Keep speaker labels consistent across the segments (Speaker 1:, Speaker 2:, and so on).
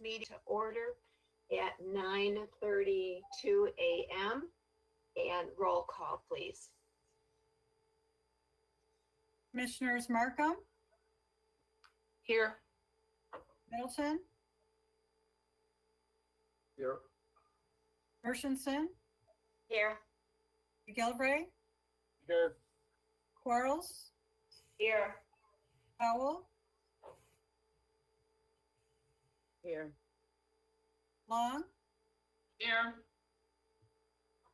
Speaker 1: meeting to order at 9:32 a.m. and roll call, please.
Speaker 2: Commissioners Markham,
Speaker 1: Here.
Speaker 2: Middleton,
Speaker 3: Here.
Speaker 2: Gershenson,
Speaker 1: Here.
Speaker 2: McGillivray,
Speaker 3: Here.
Speaker 2: Quarles,
Speaker 1: Here.
Speaker 2: Powell,
Speaker 3: Here.
Speaker 2: Long,
Speaker 1: Here.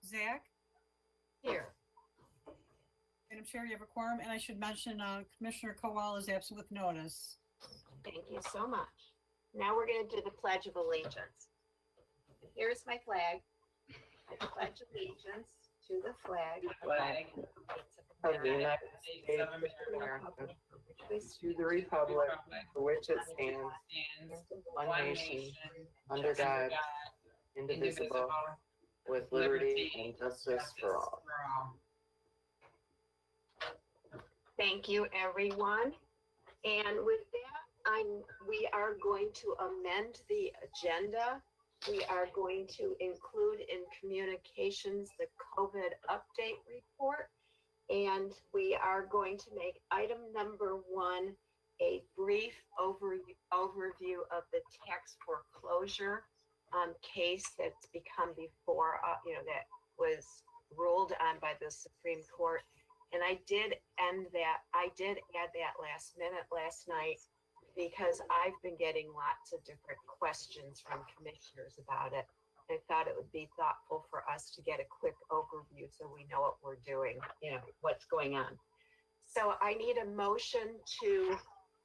Speaker 2: Zach.
Speaker 1: Here.
Speaker 2: Madam Chair, you have a quorum, and I should mention Commissioner Kowal is absent with notice.
Speaker 1: Thank you so much. Now we're going to do the Pledge of Allegiance. Here's my flag. I pledge allegiance to the flag
Speaker 3: Of the United States of America, to the republic for which it stands, one nation, under God, indivisible, with liberty and justice for all.
Speaker 1: Thank you, everyone. And with that, we are going to amend the agenda. We are going to include in communications the COVID update report. And we are going to make item number 1 a brief overview of the tax foreclosure case that's become before, that was ruled on by the Supreme Court. And I did add that last night because I've been getting lots of different questions from commissioners about it. I thought it would be thoughtful for us to get a quick overview so we know what we're doing, what's going on. So I need a motion to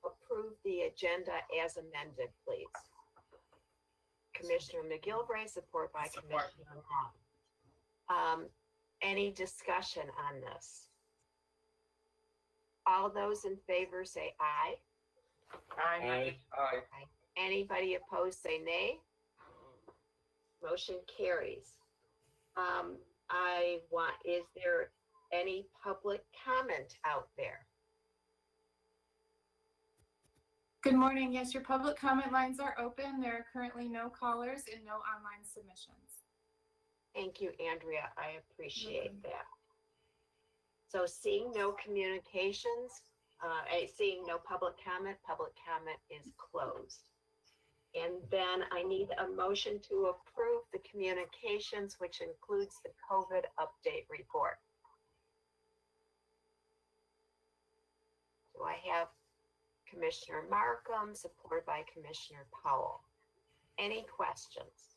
Speaker 1: approve the agenda as amended, please. Commissioner McGillivray, support by Commissioner Long. Any discussion on this? All those in favor say aye.
Speaker 3: Aye. Aye.
Speaker 1: Anybody opposed say nay. Motion carries. Is there any public comment out there?
Speaker 4: Good morning. Yes, your public comment lines are open. There are currently no callers and no online submissions.
Speaker 1: Thank you, Andrea. I appreciate that. So seeing no communications, seeing no public comment is closed. And then I need a motion to approve the communications, which includes the COVID update report. So I have Commissioner Markham, supported by Commissioner Powell. Any questions?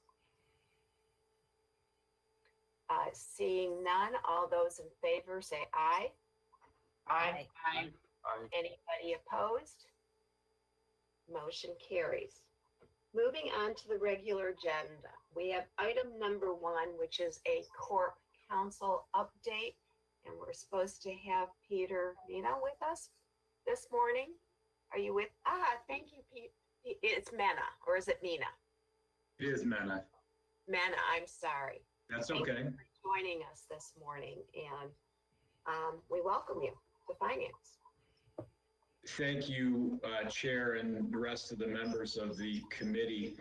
Speaker 1: Seeing none, all those in favor say aye.
Speaker 3: Aye. Aye.
Speaker 1: Anybody opposed? Motion carries. Moving on to the regular agenda, we have item number 1, which is a court counsel update. And we're supposed to have Peter Mina with us this morning. Are you with? Thank you, Pete. It's Mena, or is it Mina?
Speaker 5: It is Mena.
Speaker 1: Mena, I'm sorry.
Speaker 5: That's
Speaker 1: Thank
Speaker 5: okay.
Speaker 1: you for joining us this morning, and we welcome you to Finance.
Speaker 5: Thank you, Chair, and the rest of the members of the committee.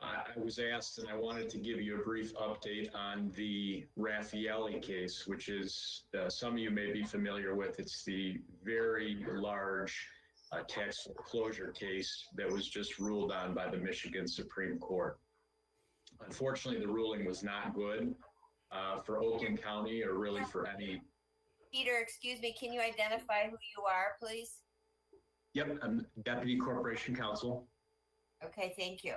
Speaker 5: I was asked, and I wanted to give you a brief update on the Raffaelli case, which is, some of you may be familiar with. It's the very large tax foreclosure case that was just ruled on by the Michigan Supreme Court. Unfortunately, the ruling was not good for Oakland County, or really for any.
Speaker 6: Peter, excuse me, can you identify who you are, please?
Speaker 5: Yep, I'm Deputy Corporation Counsel.
Speaker 6: Okay, thank you.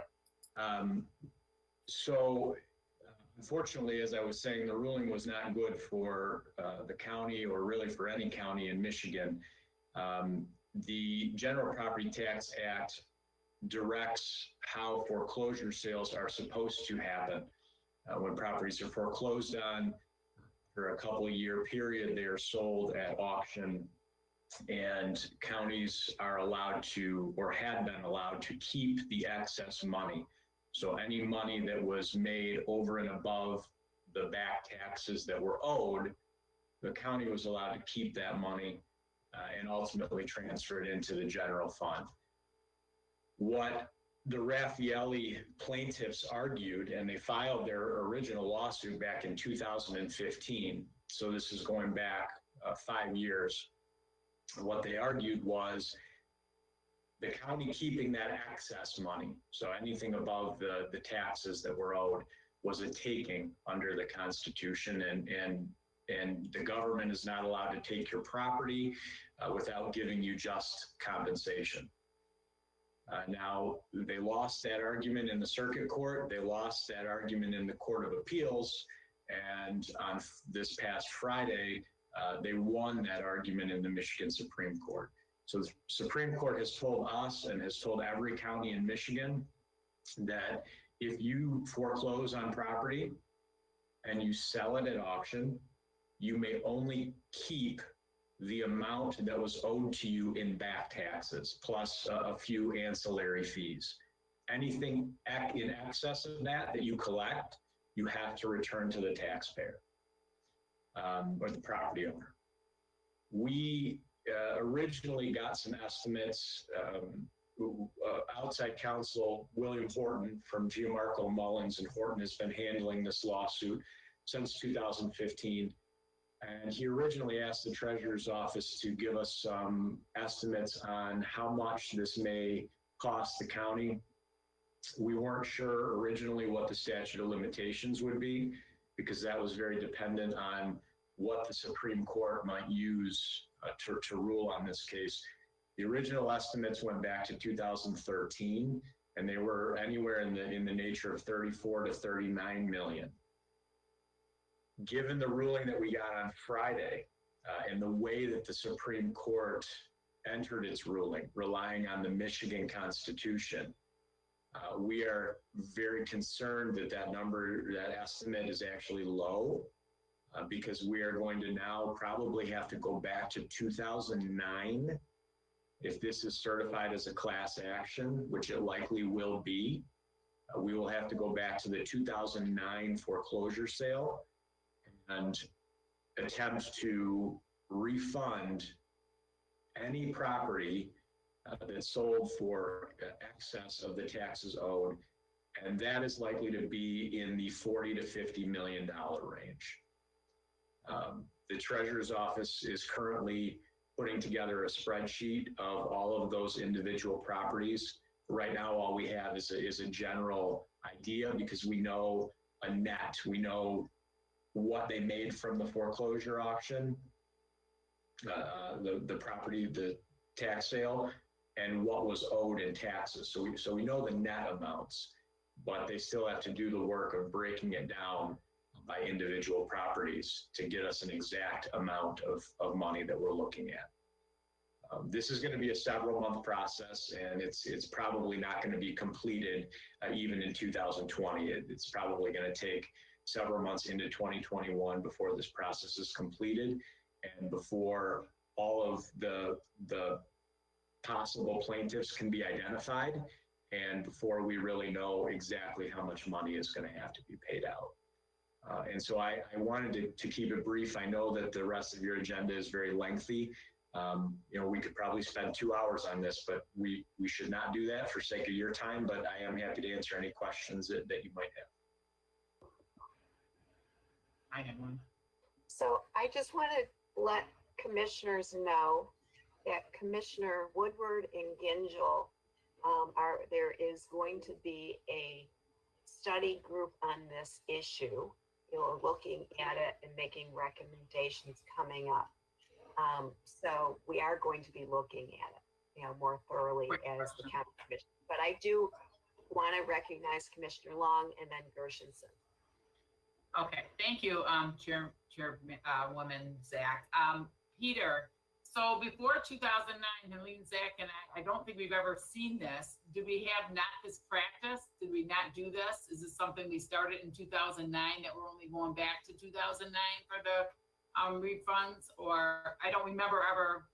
Speaker 5: Unfortunately, as I was saying, the ruling was not good for the county, or really for any county in Michigan. The General Property Tax Act directs how foreclosure sales are supposed to happen. When properties are foreclosed on for a couple of year period, they are sold at auction, and counties are allowed to, or had been allowed to, keep the excess money. So any money that was made over and above the back taxes that were owed, the county was allowed to keep that money and ultimately transfer it into the general fund. What the Raffaelli plaintiffs argued, and they filed their original lawsuit back in 2015. So this is going back 5 years. What they argued was the county keeping that excess money, so anything above the taxes that were owed, was a taking under the Constitution, and the government is not allowed to take your property without giving you just compensation. Now, they lost that argument in the circuit court. They lost that argument in the Court of Appeals. And on this past Friday, they won that argument in the Michigan Supreme Court. So the Supreme Court has told us and has told every county in Michigan that if you foreclose on property and you sell it at auction, you may only keep the amount that was owed to you in back taxes, plus a few ancillary fees. Anything in excess of that you collect, you have to return to the taxpayer or the property owner. We originally got some estimates. Outside counsel William Horton from Gianmarco Mullins and Horton has been handling this lawsuit since 2015. And he originally asked the Treasurer's Office to give us some estimates on how much this may cost the county. We weren't sure originally what the statute of limitations would be, because that was very dependent on what the Supreme Court might use to rule on this case. The original estimates went back to 2013, and they were anywhere in the nature of 34 to 39 million. Given the ruling that we got on Friday and the way that the Supreme Court entered its ruling, relying on the Michigan Constitution, we are very concerned that that estimate is actually low, because we are going to now probably have to go back to 2009 if this is certified as a class action, which it likely will be. We will have to go back to the 2009 foreclosure sale and attempt to refund any property that's sold for excess of the taxes owed. And that is likely to be in the $40 to $50 million range. The Treasurer's Office is currently putting together a spreadsheet of all of those individual properties. Right now, all we have is a general idea, because we know a net. We know what they made from the foreclosure auction, the property, the tax sale, and what was owed in taxes. So we know the net amounts, but they still have to do the work of breaking it down by individual properties to get us an exact amount of money that we're looking at. This is going to be a several-month process, and it's probably not going to be completed even in 2020. It's probably going to take several months into 2021 before this process is completed, and before all of the possible plaintiffs can be identified, and before we really know exactly how much money is going to have to be paid out. And so I wanted to keep it brief. I know that the rest of your agenda is very lengthy. We could probably spend 2 hours on this, but we should not do that for sake of your time, but I am happy to answer any questions that you might have.
Speaker 7: I had one.
Speaker 1: So I just want to let commissioners know that Commissioner Woodward and Gingell there is going to be a study group on this issue. Looking at it and making recommendations coming up. So we are going to be looking at it, more thoroughly as the county commission. But I do want to recognize Commissioner Long and then Gershenson.
Speaker 7: Okay, thank you, Chairwoman Zach. Peter, so before 2009, Helene, Zach, and I don't think we've ever seen this. Do we have not this practice? Did we not do this? Is this something we started in 2009 that we're only going back to 2009 for the refunds? Or I don't remember ever.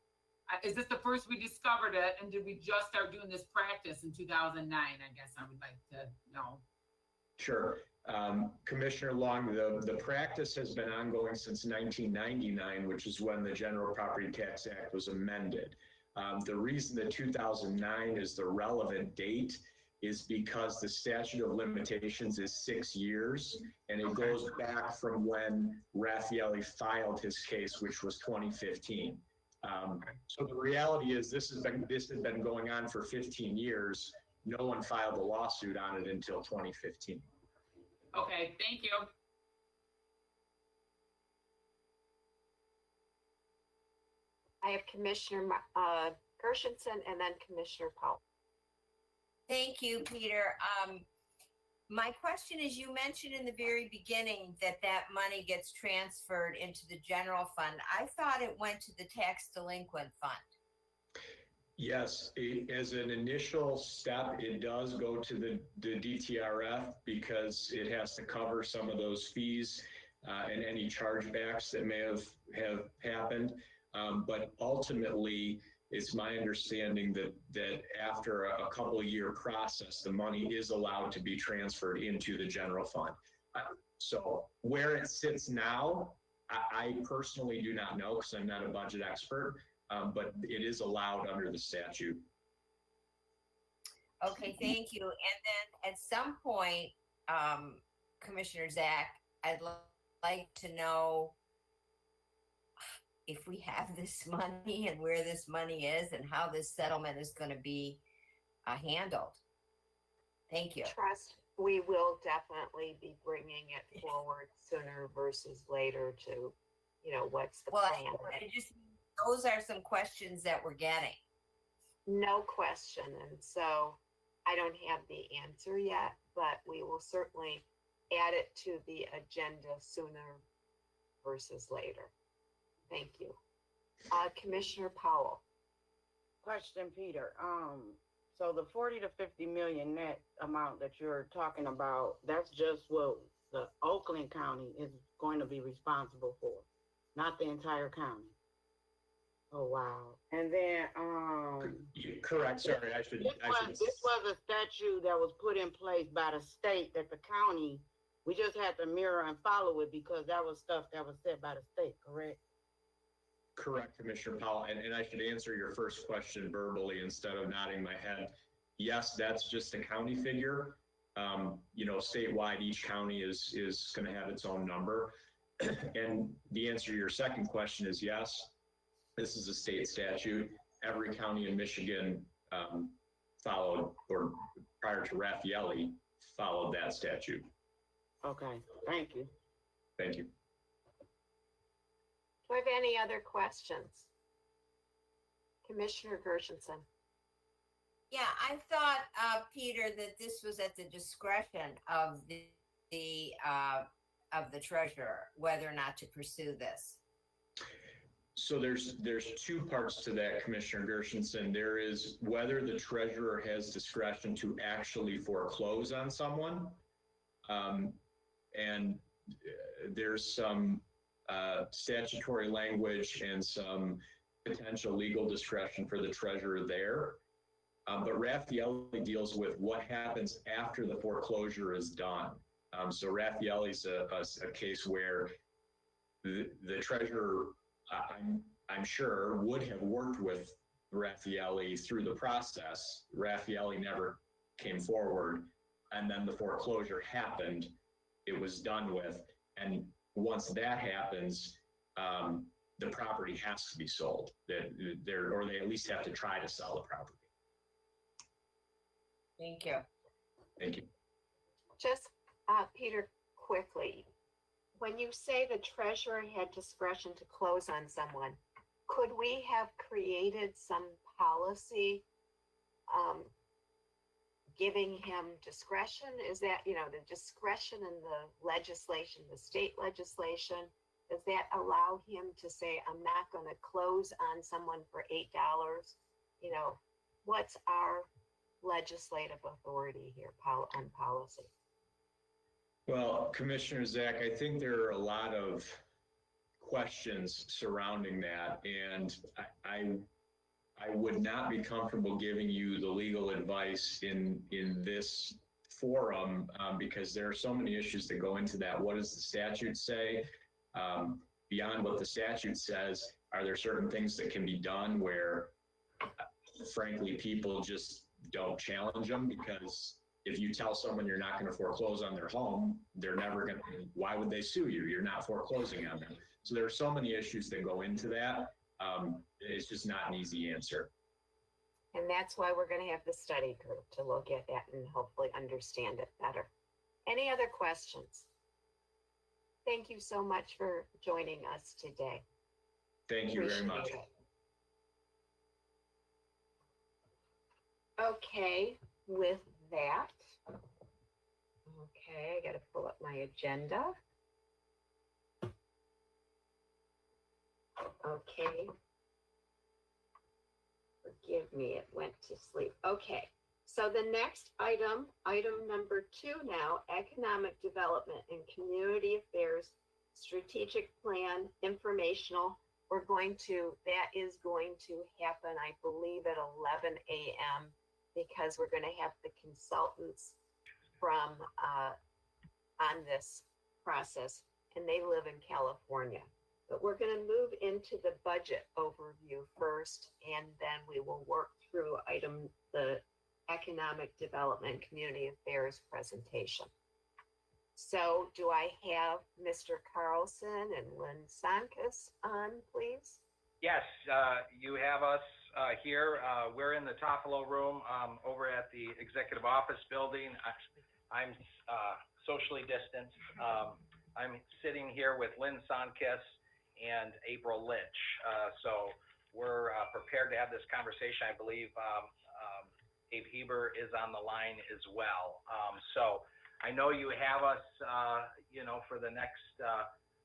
Speaker 7: Is this the first we discovered it? And did we just start doing this practice in 2009? I guess I would like to know.
Speaker 5: Sure. Commissioner Long, the practice has been ongoing since 1999, which is when the General Property Tax Act was amended. The reason that 2009 is the relevant date is because the statute of limitations is 6 years, and it goes back from when Raffaelli filed his case, which was 2015. So the reality is this has been going on for 15 years. No one filed a lawsuit on it until 2015.
Speaker 7: Okay, thank you.
Speaker 1: I have Commissioner Gershenson and then Commissioner Powell.
Speaker 6: Thank you, Peter. My question is, you mentioned in the very beginning that money gets transferred into the general fund. I thought it went to the tax delinquent fund.
Speaker 5: Yes, as an initial step, it does go to the DTRF because it has to cover some of those fees and any chargebacks that may have happened. But ultimately, it's my understanding that after a couple of year process, the money is allowed to be transferred into the general fund. So where it sits now, I personally do not know because I'm not a budget expert, but it is allowed under the statute.
Speaker 6: Okay, thank you. And then at some point, Commissioner Zach, I'd like to know if we have this money and where this money is and how this settlement is going to be handled. Thank you.
Speaker 1: Trust, we will definitely be bringing it forward sooner versus later to, what's the
Speaker 6: Well,
Speaker 1: plan.
Speaker 6: those are some questions that we're getting.
Speaker 1: No question. And so I don't have the answer yet, but we will certainly add it to the agenda sooner versus later. Thank you. Commissioner Powell.
Speaker 8: Question, Peter. So the 40 to 50 million net amount that you're talking about, that's just what the Oakland County is going to be responsible for, not the entire county. Oh, wow. And then,
Speaker 5: Correct, sorry, I should.
Speaker 8: This was a statute that was put in place by the state that the county, we just had to mirror and follow it because that was stuff that was set by the state, correct?
Speaker 5: Correct, Commissioner Powell, and I should answer your first question verbally instead of nodding my head. Yes, that's just a county figure. Statewide, each county is going to have its own number. And the answer to your second question is yes. This is a state statute. Every county in Michigan followed, or prior to Raffaelli, followed that statute.
Speaker 8: Okay, thank you.
Speaker 5: Thank you.
Speaker 1: Do I have any other questions? Commissioner Gershenson.
Speaker 6: Yeah, I thought, Peter, that this was at the discretion of the treasurer, whether or not to pursue this.
Speaker 5: So there's two parts to that, Commissioner Gershenson. There is whether the treasurer has discretion to actually foreclose on someone. And there's some statutory language and some potential legal discretion for the treasurer there. But Raffaelli deals with what happens after the foreclosure is done. So Raffaelli's a case where the treasurer, I'm sure, would have worked with Raffaelli through the process. Raffaelli never came forward, and then the foreclosure happened. It was done with, and once that happens, the property has to be sold. Or they at least have to try to sell the property.
Speaker 6: Thank you.
Speaker 5: Thank you.
Speaker 1: Just, Peter, quickly, when you say the treasurer had discretion to close on someone, could we have created some policy giving him discretion? Is that, the discretion in the legislation, the state legislation, does that allow him to say, I'm not going to close on someone for $8? What's our legislative authority here on policy?
Speaker 5: Well, Commissioner Zach, I think there are a lot of questions surrounding that, and I would not be comfortable giving you the legal advice in this forum because there are so many issues that go into that. What does the statute say? Beyond what the statute says, are there certain things that can be done where, frankly, people just don't challenge them, because if you tell someone you're not going to foreclose on their home, they're never going to, why would they sue you? You're not foreclosing on them. So there are so many issues that go into that. It's just not an easy answer.
Speaker 1: And that's why we're going to have the study group to look at that and hopefully understand it better. Any other questions? Thank you so much for joining us today.
Speaker 5: Thank you very much.
Speaker 1: Appreciate it. Okay, with that, okay, I got to pull up my agenda. Okay. Forgive me, it went to sleep. Okay, so the next item number 2 now, Economic Development and Community Affairs Strategic Plan Informational. That is going to happen, I believe, at 11 a.m. because we're going to have the consultants from on this process, and they live in California. But we're going to move into the budget overview first, and then we will work through the Economic Development and Community Affairs presentation. So do I have Mr. Carlson and Lynn Sonkus on, please?
Speaker 9: Yes, you have us here. We're in the Toffolo room over at the Executive Office Building. I'm socially distanced. I'm sitting here with Lynn Sonkus and April Lynch. So we're prepared to have this conversation. I believe Abe Heber is on the line as well. So I know you have us, for the next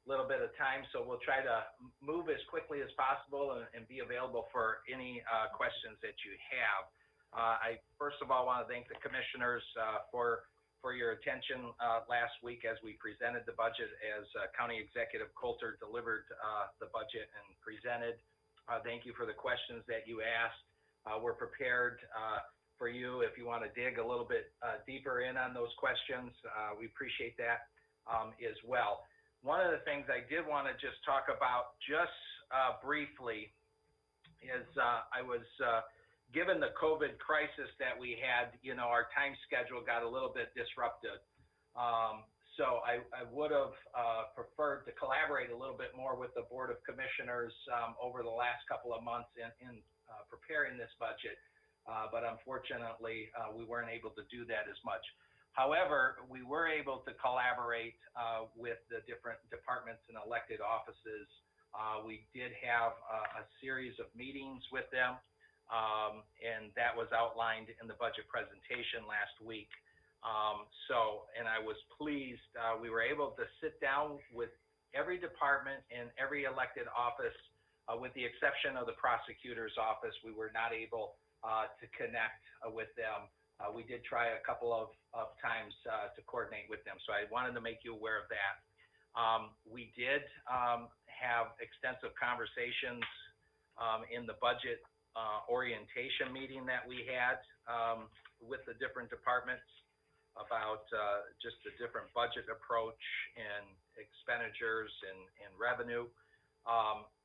Speaker 9: little bit of time. So we'll try to move as quickly as possible and be available for any questions that you have. I first of all want to thank the commissioners for your attention last week as we presented the budget, as County Executive Coulter delivered the budget and presented. Thank you for the questions that you asked. We're prepared for you if you want to dig a little bit deeper in on those questions. We appreciate that as well. One of the things I did want to just talk about just briefly is I was given the COVID crisis that we had, our time schedule got a little bit disrupted. So I would have preferred to collaborate a little bit more with the Board of Commissioners over the last couple of months in preparing this budget. But unfortunately, we weren't able to do that as much. However, we were able to collaborate with the different departments and elected offices. We did have a series of meetings with them. And that was outlined in the budget presentation last week. And I was pleased, we were able to sit down with every department and every elected office, with the exception of the prosecutor's office. We were not able to connect with them. We did try a couple of times to coordinate with them. So I wanted to make you aware of that. We did have extensive conversations in the budget orientation meeting that we had with the different departments about just the different budget approach and expenditures and revenue.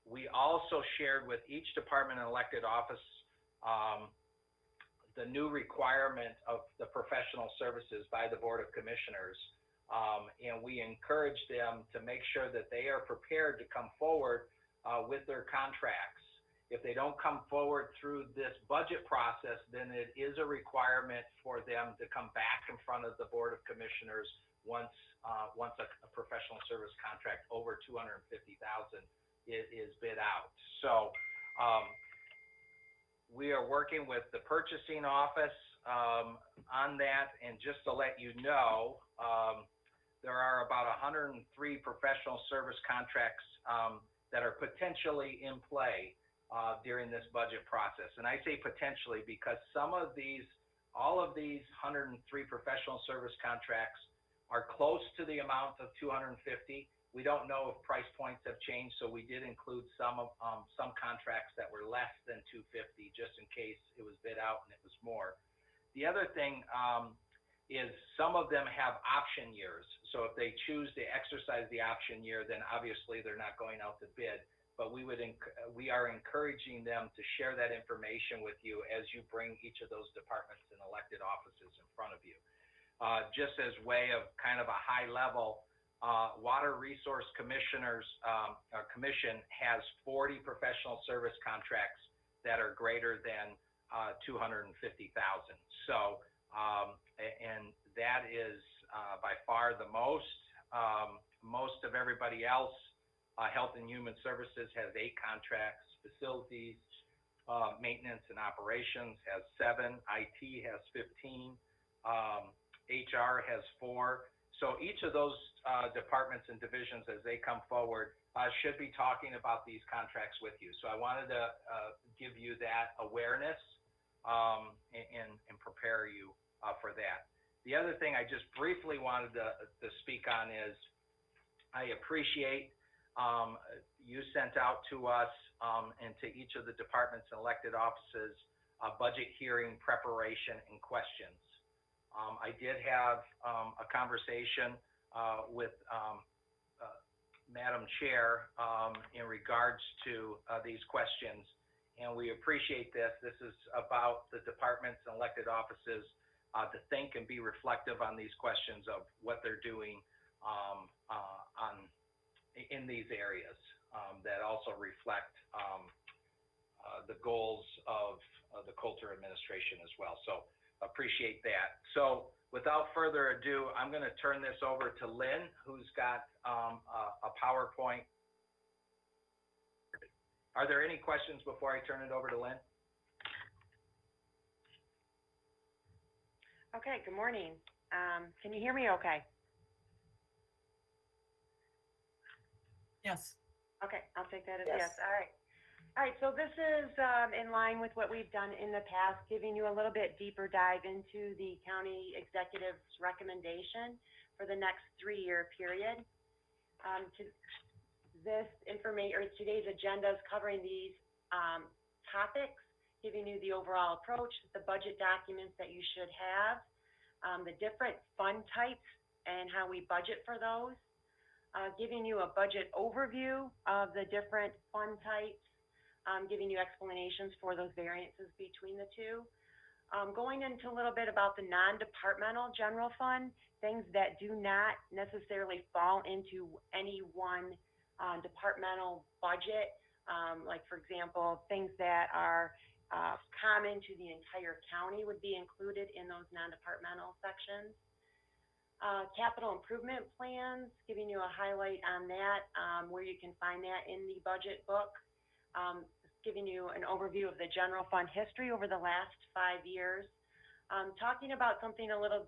Speaker 9: We also shared with each department and elected office the new requirement of the professional services by the Board of Commissioners. And we encouraged them to make sure that they are prepared to come forward with their contracts. If they don't come forward through this budget process, then it is a requirement for them to come back in front of the Board of Commissioners once a professional service contract over $250,000 is bid out. So we are working with the purchasing office on that. And just to let you know, there are about 103 professional service contracts that are potentially in play during this budget process. And I say potentially because all of these 103 professional service contracts are close to the amount of 250. We don't know if price points have changed, so we did include some contracts that were less than 250 just in case it was bid out and it was more. The other thing is some of them have option years. So if they choose to exercise the option year, then obviously they're not going out to bid. but we are encouraging them to share that information with you as you bring each of those departments and elected offices in front of you. Just as way of kind of a high level, Water Resource Commission has 40 professional service contracts that are greater than 250,000. So, and that is by far the most. Most of everybody else, Health and Human Services has 8 contracts, facilities, maintenance and operations has 7, IT has 15, HR has 4. So each of those departments and divisions, as they come forward, should be talking about these contracts with you. So I wanted to give you that awareness and prepare you for that. The other thing I just briefly wanted to speak on is I appreciate you sent out to us and to each of the departments and elected offices budget hearing preparation and questions. I did have a conversation with Madam Chair in regards to these questions, and we appreciate this. This is about the departments and elected offices to think and be reflective on these questions of what they're doing in these areas that also reflect the goals of the Coulter administration as well. So appreciate that. So without further ado, I'm going to turn this over to Lynn, who's got a PowerPoint. Are there any questions before I turn it over to Lynn?
Speaker 10: Okay, good morning. Can you hear me okay?
Speaker 2: Yes.
Speaker 10: Okay, I'll take that as
Speaker 1: Yes.
Speaker 10: yes. All right. All right, so this is in line with what we've done in the past, giving you a little bit deeper dive into the county executive's recommendation for the next 3-year period. This information, or today's agenda is covering these topics, giving you the overall approach, the budget documents that you should have, the different fund types and how we budget for those, giving you a budget overview of the different fund types, giving you explanations for those variances between the two, going into a little bit about the non-departmental general fund, things that do not necessarily fall into any one departmental budget, like for example, things that are common to the entire county would be included in those non-departmental sections. Capital improvement plans, giving you a highlight on that, where you can find that in the budget book, giving you an overview of the general fund history over the last 5 years, talking about something a little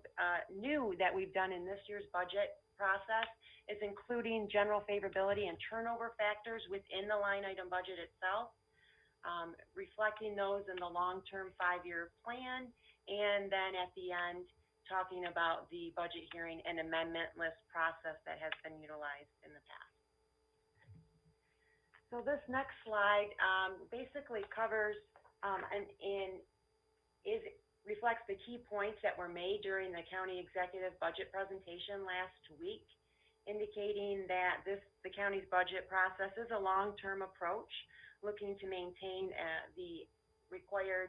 Speaker 10: new that we've done in this year's budget process is including general favorability and turnover factors within the line item budget itself, reflecting those in the long-term 5-year plan, and then at the end, talking about the budget hearing and amendment list process that has been utilized in the past. So this next slide basically covers reflects the key points that were made during the county executive budget presentation last week, indicating that the county's budget process is a long-term approach, looking to maintain the required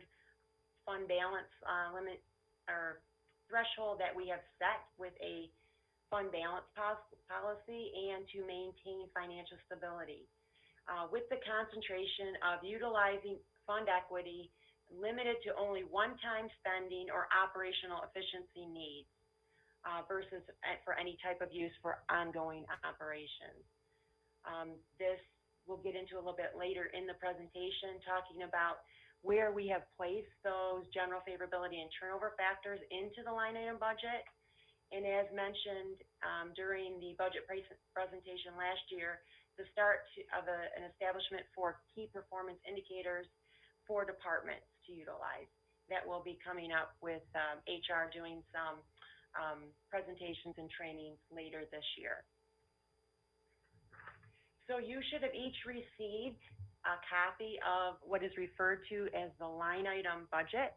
Speaker 10: fund balance limit or threshold that we have set with a fund balance policy, and to maintain financial stability. With the concentration of utilizing fund equity limited to only one-time spending or operational efficiency needs versus for any type of use for ongoing operations. This we'll get into a little bit later in the presentation, talking about where we have placed those general favorability and turnover factors into the line item budget. And as mentioned during the budget presentation last year, the start of an establishment for key performance indicators for departments to utilize. That will be coming up with HR doing some presentations and trainings later this year. So you should have each received a copy of what is referred to as the line item budget.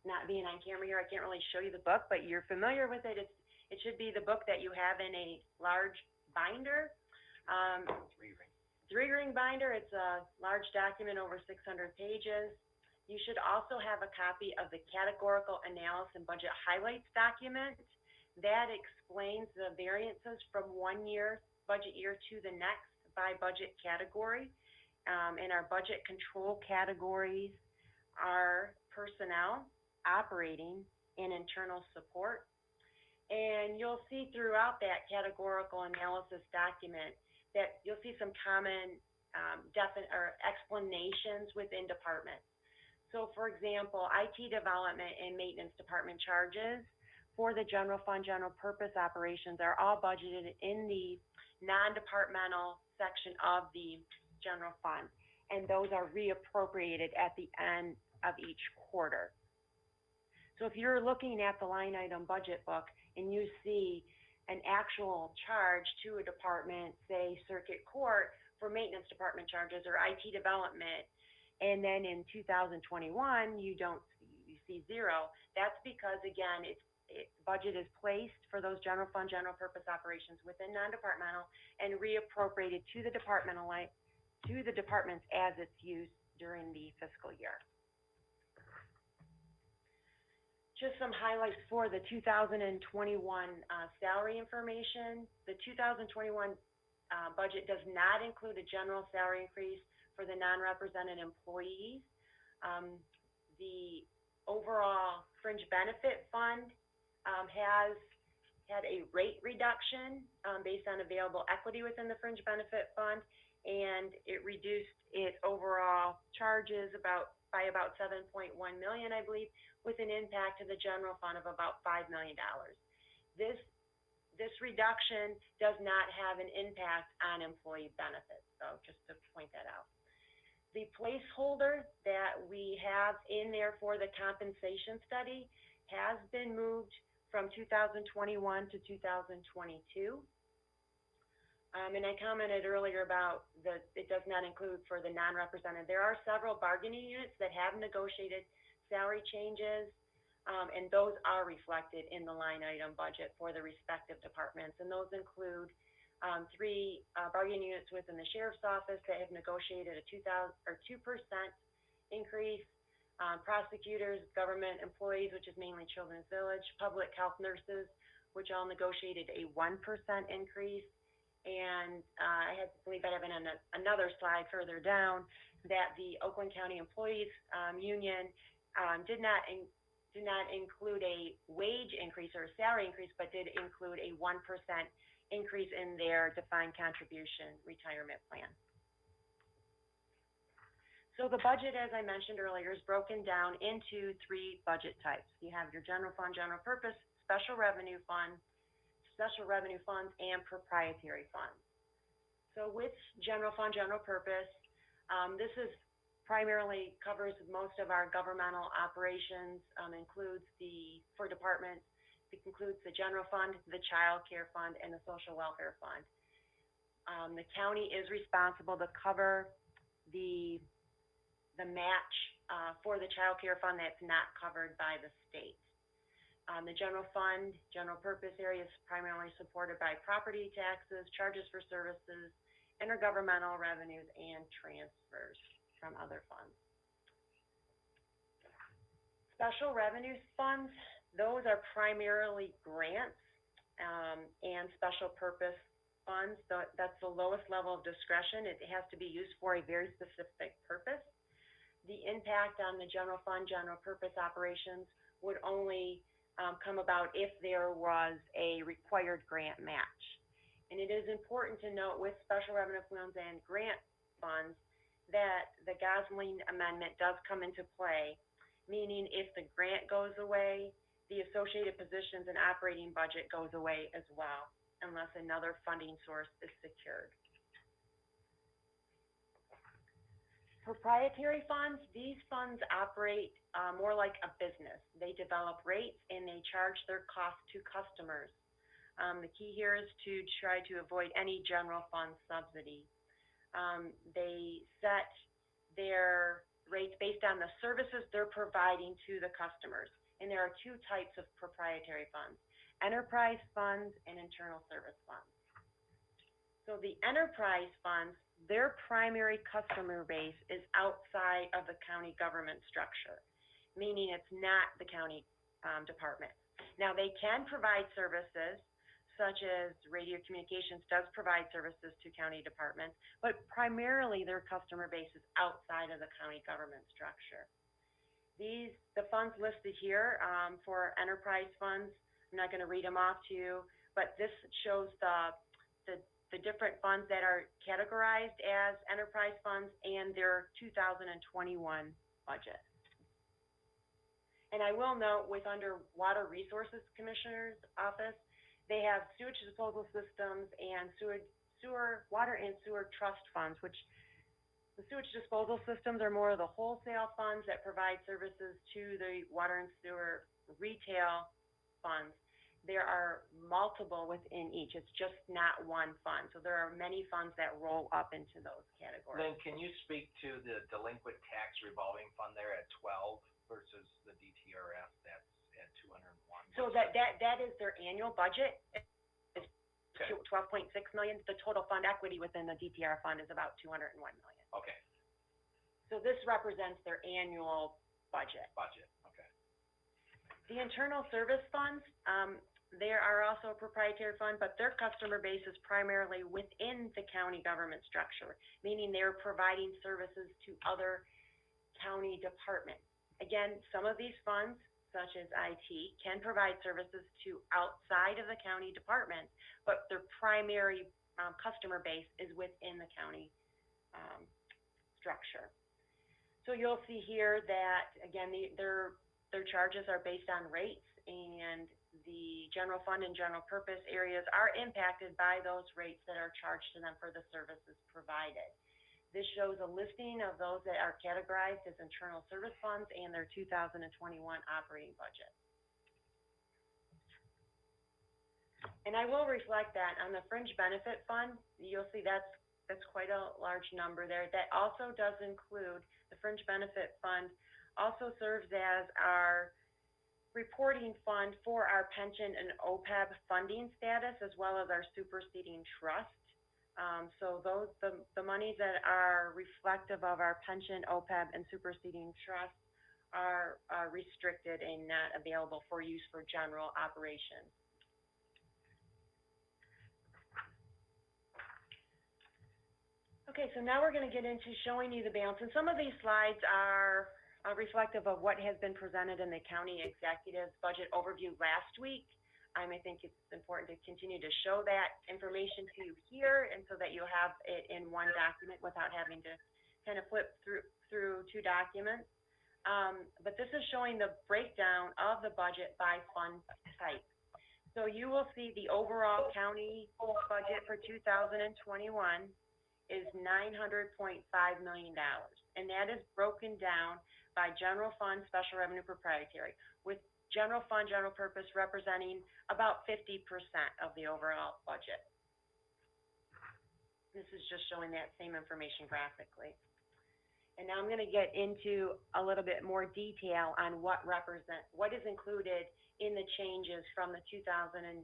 Speaker 10: Not being on camera here, I can't really show you the book, but you're familiar with it. It should be the book that you have in a large binder. Three-ring binder, it's a large document over 600 pages. You should also have a copy of the categorical analysis and budget highlights document. That explains the variances from one year, budget year to the next by budget category. And our budget control categories are personnel, operating, and internal support. And you'll see throughout that categorical analysis document that you'll see some common explanations within departments. So for example, IT development and maintenance department charges for the general fund, general purpose operations are all budgeted in the non-departmental section of the general fund. And those are reappropriated at the end of each quarter. So if you're looking at the line item budget book and you see an actual charge to a department, say circuit court for maintenance department charges or IT development, and then in 2021 you see zero, that's because again, budget is placed for those general fund, general purpose operations within non-departmental and reappropriated to the departmental to the departments as it's used during the fiscal year. Just some highlights for the 2021 salary information. The 2021 budget does not include a general salary increase for the non-represented employees. The overall fringe benefit fund has had a rate reduction based on available equity within the fringe benefit fund, and it reduced its overall charges by about 7.1 million, I believe, with an impact to the general fund of about $5 million. This reduction does not have an impact on employee benefits, so just to point that out. The placeholder that we have in there for the compensation study has been moved from 2021 to 2022. And I commented earlier about it does not include for the non-represented. There are several bargaining units that have negotiated salary changes, and those are reflected in the line item budget for the respective departments. And those include 3 bargaining units within the sheriff's office that have negotiated a 2% increase, prosecutors, government employees, which is mainly Children's Village, public health nurses, which all negotiated a 1% increase. And I believe I have another slide further down that the Oakland County Employees Union did not include a wage increase or a salary increase, but did include a 1% increase in their defined contribution retirement plan. So the budget, as I mentioned earlier, is broken down into 3 budget types. You have your general fund, general purpose, special revenue funds, and proprietary funds. So with general fund, general purpose, this is primarily covers most of our governmental operations, for departments, it includes the general fund, the child care fund, and the social welfare fund. The county is responsible to cover the match for the child care fund that's not covered by the state. The general fund, general purpose area is primarily supported by property taxes, charges for services, intergovernmental revenues, and transfers from other funds. Special revenues funds, those are primarily grants and special purpose funds. That's the lowest level of discretion. It has to be used for a very specific purpose. The impact on the general fund, general purpose operations would only come about if there was a required grant match. And it is important to note with special revenue funds and grant funds that the Gosling Amendment does come into play, meaning if the grant goes away, the associated positions and operating budget goes away as well, unless another funding source is secured. Proprietary funds, these funds operate more like a business. They develop rates and they charge their costs to customers. The key here is to try to avoid any general fund subsidy. They set their rates based on the services they're providing to the customers. And there are 2 types of proprietary funds, enterprise funds and internal service funds. So the enterprise funds, their primary customer base is outside of the county government structure, meaning it's not the county department. Now, they can provide services, such as radio communications does provide services to county departments, but primarily their customer base is outside of the county government structure. The funds listed here for enterprise funds, I'm not going to read them off to you, but this shows the different funds that are categorized as enterprise funds and their 2021 budget. And I will note with under Water Resources Commissioner's Office, they have sewage disposal systems and water and sewer trust funds, which the sewage disposal systems are more of the wholesale funds that provide services to the water and sewer retail funds. There are multiple within each. It's just not one fund. So there are many funds that roll up into those categories.
Speaker 9: Then can you speak to the delinquent tax revolving fund there at 12 versus the DTRF that's at 201?
Speaker 10: So that is their annual budget. It's
Speaker 9: Okay.
Speaker 10: 12.6 million. The total fund equity within the DTR fund is about 201 million.
Speaker 9: Okay,
Speaker 10: So this represents their annual budget.
Speaker 9: okay.
Speaker 10: The internal service funds, they are also a proprietary fund, but their customer base is primarily within the county government structure, meaning they're providing services to other county departments. Again, some of these funds, such as IT, can provide services to outside of the county department, but their primary customer base is within the county structure. So you'll see here that, again, their charges are based on rates, and the general fund and general purpose areas are impacted by those rates that are charged to them for the services provided. This shows a listing of those that are categorized as internal service funds and their 2021 operating budget. And I will reflect that on the fringe benefit fund, you'll see that's quite a large number there. That also does include, the fringe benefit fund also serves as our reporting fund for our pension and OPEB funding status, as well as our superseding trust. So the monies that are reflective of our pension, OPEB, and superseding trust are restricted and not available for use for general operations. Okay, so now we're going to get into showing you the balance. And some of these slides are reflective of what has been presented in the county executive's budget overview last week. I think it's important to continue to show that information to you here, and so that you have it in one document without having to kind of flip through two documents. But this is showing the breakdown of the budget by fund type. So you will see the overall county budget for 2021 is $900.5 million, and that is broken down by general fund, special revenue, proprietary, with general fund, general purpose representing about 50% of the overall budget. This is just showing that same information graphically. And now I'm going to get into a little bit more detail on what is included in the changes from the 2020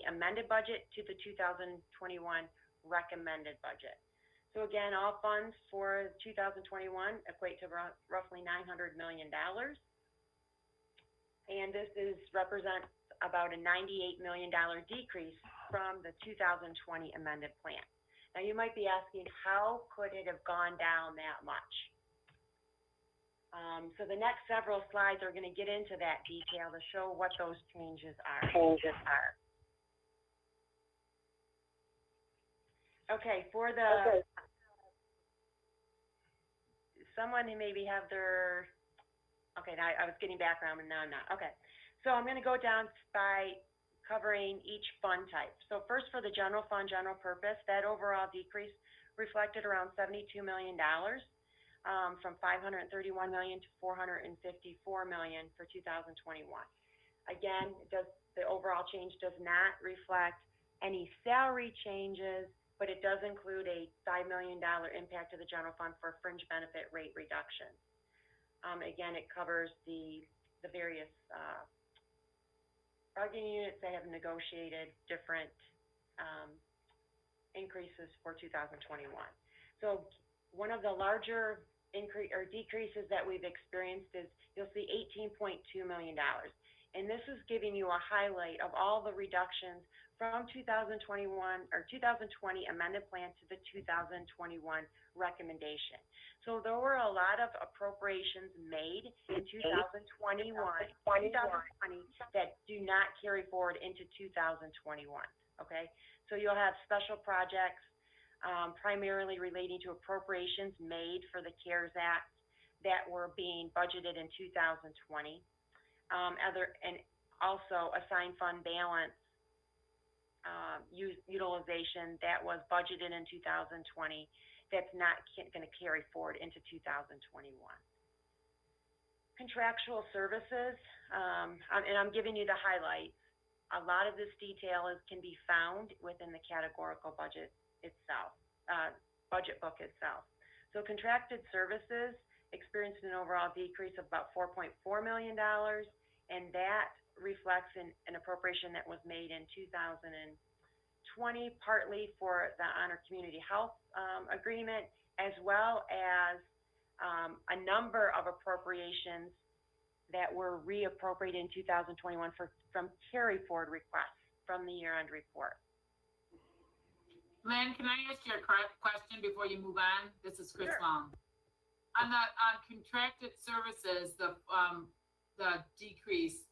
Speaker 10: amended budget to the 2021 recommended budget. So again, all funds for 2021 equate to roughly $900 million. And this represents about a $98 million decrease from the 2020 amended plan. Now you might be asking, how could it have gone down that much? So the next several slides are going to get into that detail to show what those changes are. Okay, for the, someone who maybe have their, okay, now I was getting background and now I'm not. Okay, so I'm going to go down by covering each fund type. So first, for the general fund, general purpose, that overall decrease reflected around $72 million, from $531 million to $454 million for 2021. Again, the overall change does not reflect any salary changes, but it does include a $5 million impact to the general fund for fringe benefit rate reduction. Again, it covers the various bargaining units that have negotiated different increases for 2021. So one of the larger increase or decreases that we've experienced is you'll see $18.2 million. And this is giving you a highlight of all the reductions from 2021 or 2020 amended plan to the 2021 recommendation. So there were a lot of appropriations made in 2020 that do not carry forward into 2021, okay? So you'll have special projects, primarily relating to appropriations made for the CARES Act that were being budgeted in 2020. And also assigned fund balance utilization that was budgeted in 2020 that's not going to carry forward into 2021. Contractual services, and I'm giving you the highlights. A lot of this detail can be found within the categorical budget itself, budget book itself. So contracted services experienced an overall decrease of about $4.4 million, and that reflects an appropriation that was made in 2020, partly for the Honor Community Health agreement, as well as a number of appropriations that were reappropriated in 2021 from carry forward requests from the year-end report.
Speaker 7: Lynn, can I ask you a question before you move on? This is Chris
Speaker 10: Sure.
Speaker 7: Long. On contracted services, the decrease,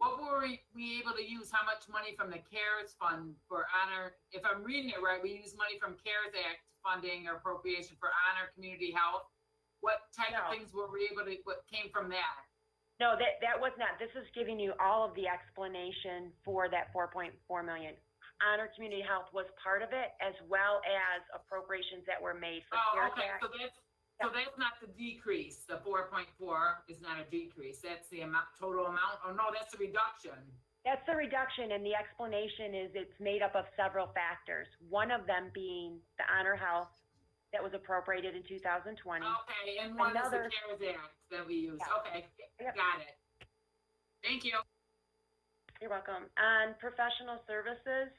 Speaker 7: what were we able to use? How much money from the CARES fund for Honor? If I'm reading it right, we use money from CARES Act funding or appropriation for Honor Community Health. What type of things were we able to, what came from that?
Speaker 10: No, that was not. This is giving you all of the explanation for that $4.4 million. Honor Community Health was part of it, as well as appropriations that were made for CARES
Speaker 7: Okay,
Speaker 10: Act.
Speaker 7: so that's not the decrease. The 4.4 is not a decrease. That's the amount, total amount. Oh no, that's a reduction.
Speaker 10: That's the reduction, and the explanation is it's made up of several factors. One of them being the Honor Health that was appropriated in 2020.
Speaker 7: Okay, and one is
Speaker 10: Another-
Speaker 7: the CARES Act that we use.
Speaker 10: Yeah.
Speaker 7: Okay,
Speaker 10: Yep.
Speaker 7: got it. Thank you.
Speaker 10: You're welcome. On professional services,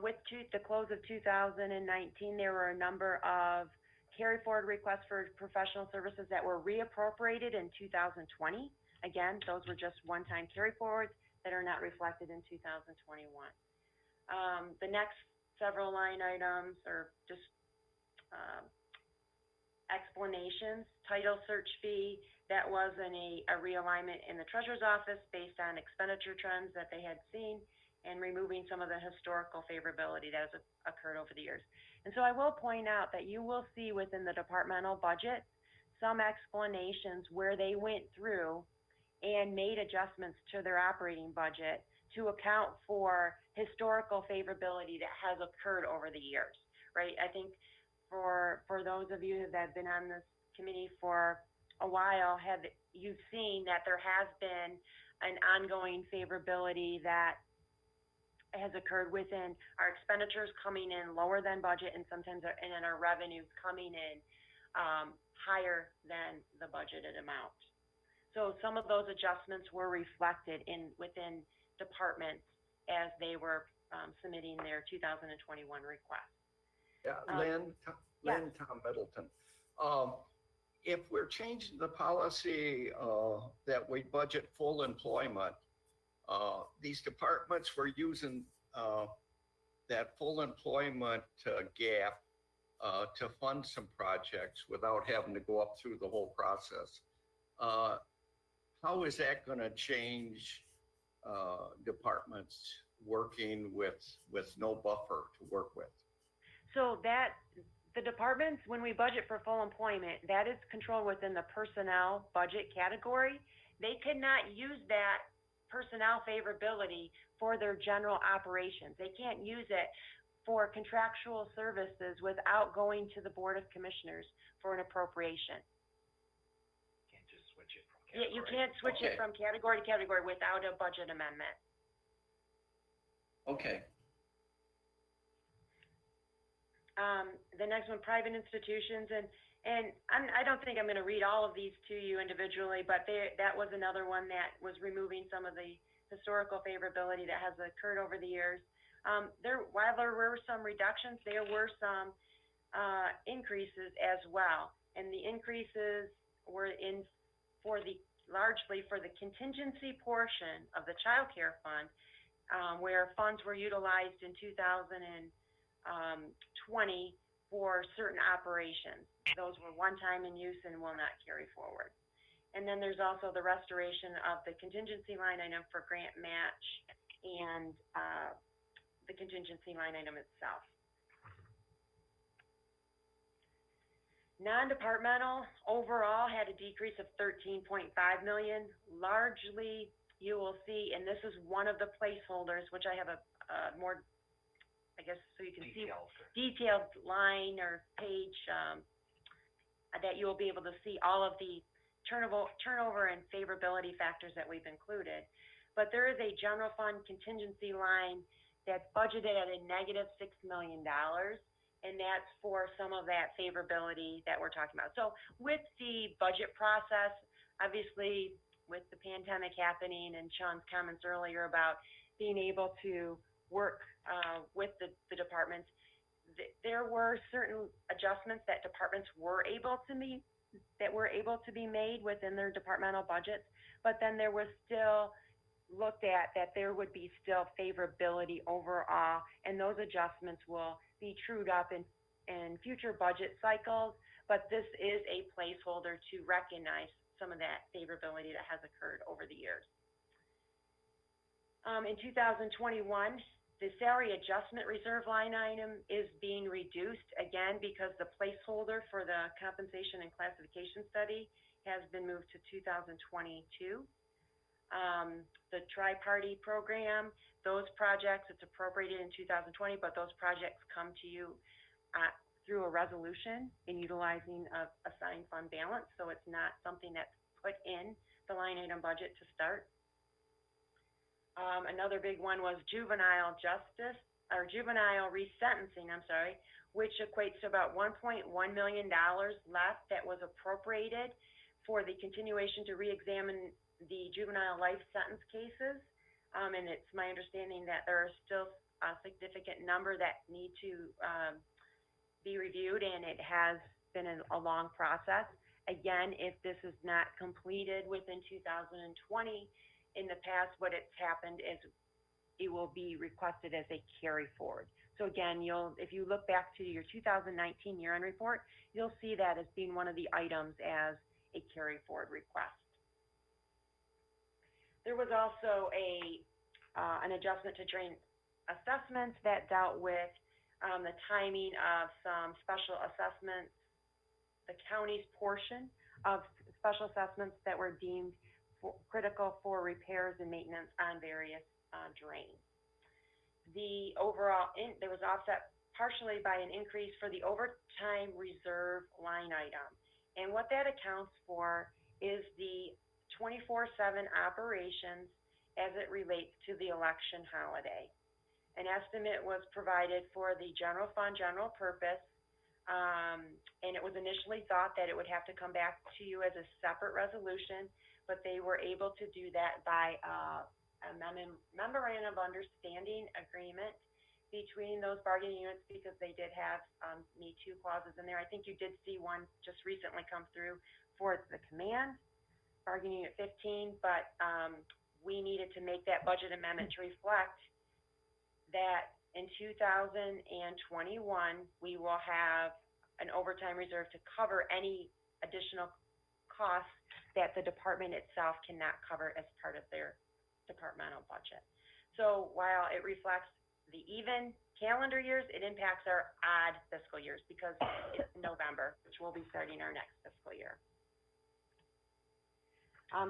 Speaker 10: with the close of 2019, there were a number of carry forward requests for professional services that were reappropriated in 2020. Again, those were just one-time carry forwards that are not reflected in 2021. The next several line items are just explanations. Title search fee, that was a realignment in the treasurer's office based on expenditure trends that they had seen, and removing some of the historical favorability that has occurred over the years. And so I will point out that you will see within the departmental budget some explanations where they went through and made adjustments to their operating budget to account for historical favorability that has occurred over the years, right? I think for those of you that have been on this committee for a while, you've seen that there has been an ongoing favorability that has occurred within our expenditures coming in lower than budget, and sometimes our revenues coming in higher than the budgeted amount. So some of those adjustments were reflected within departments as they were submitting their 2021 request.
Speaker 11: Yeah,
Speaker 10: yes.
Speaker 11: Tom Middleton. If we're changing the policy that we budget full employment, these departments were using that full employment gap to fund some projects without having to go up through the whole process. How is that going to change departments working with no buffer to work with?
Speaker 10: So the departments, when we budget for full employment, that is controlled within the personnel budget category. They cannot use that personnel favorability for their general operations. They can't use it for contractual services without going to the Board of Commissioners for an appropriation.
Speaker 9: Can't just switch it from category.
Speaker 10: You can't switch it from category to category without a budget amendment.
Speaker 11: Okay.
Speaker 10: The next one, private institutions, and I don't think I'm going to read all of these to you individually, but that was another one that was removing some of the historical favorability that has occurred over the years. While there were some reductions, there were some increases as well. And the increases were largely for the contingency portion of the child care fund, where funds were utilized in 2020 for certain operations. Those were one time in use and will not carry forward. And then there's also the restoration of the contingency line item for grant match and the contingency line item itself. Non-departmental overall had a decrease of 13.5 million. Largely, you will see, and this is one of the placeholders, which I have a more, I guess, so you can see detailed line or page that you will be able to see all of the turnover and favorability factors that we've included. But there is a general fund contingency line that's budgeted at a negative $6 million. And that's for some of that favorability that we're talking about. So with the budget process, obviously with the pandemic happening and Sean's comments earlier about being able to work with the departments, there were certain adjustments that departments were able to meet, that were able to be made within their departmental budgets. But then there was still looked at that there would be still favorability overall, and those adjustments will be trued up in future budget cycles, but this is a placeholder to recognize some of that favorability that has occurred over the years. In 2021, the salary adjustment reserve line item is being reduced again because the placeholder for the compensation and classification study has been moved to 2022. The tri-party program, those projects, it's appropriated in 2020, but those projects come to you through a resolution in utilizing a assigned fund balance. So it's not something that's put in the line item budget to start. Another big one was juvenile justice, or juvenile resentencing, which equates to about $1.1 million left that was appropriated for the continuation to re-examine the juvenile life sentence cases. And it's my understanding that there are still a significant number that need to be reviewed, and it has been a long process. Again, if this is not completed within 2020, in the past, what it's happened is it will be requested as a carry forward. So again, if you look back to your 2019 year-end report, you'll see that as being one of the items as a carry forward request. There was also an adjustment to drain assessments that dealt with the timing of some special assessments, the county's portion of special assessments that were deemed critical for repairs and maintenance on various drains. The overall, there was offset partially by an increase for the overtime reserve line item. And what that accounts for is the 24/7 operations as it relates to the election holiday. An estimate was provided for the general fund, general purpose, and it was initially thought that it would have to come back to you as a separate resolution, but they were able to do that by a memorandum of understanding agreement between those bargaining units, because they did have Me Too clauses in there. I think you did see one just recently come through for the command, bargaining unit 15, but we needed to make that budget amendment to reflect that in 2021, we will have an overtime reserve to cover any additional costs that the department itself cannot cover as part of their departmental budget. So while it reflects the even calendar years, it impacts our odd fiscal years because it's November, which will be starting our next fiscal year.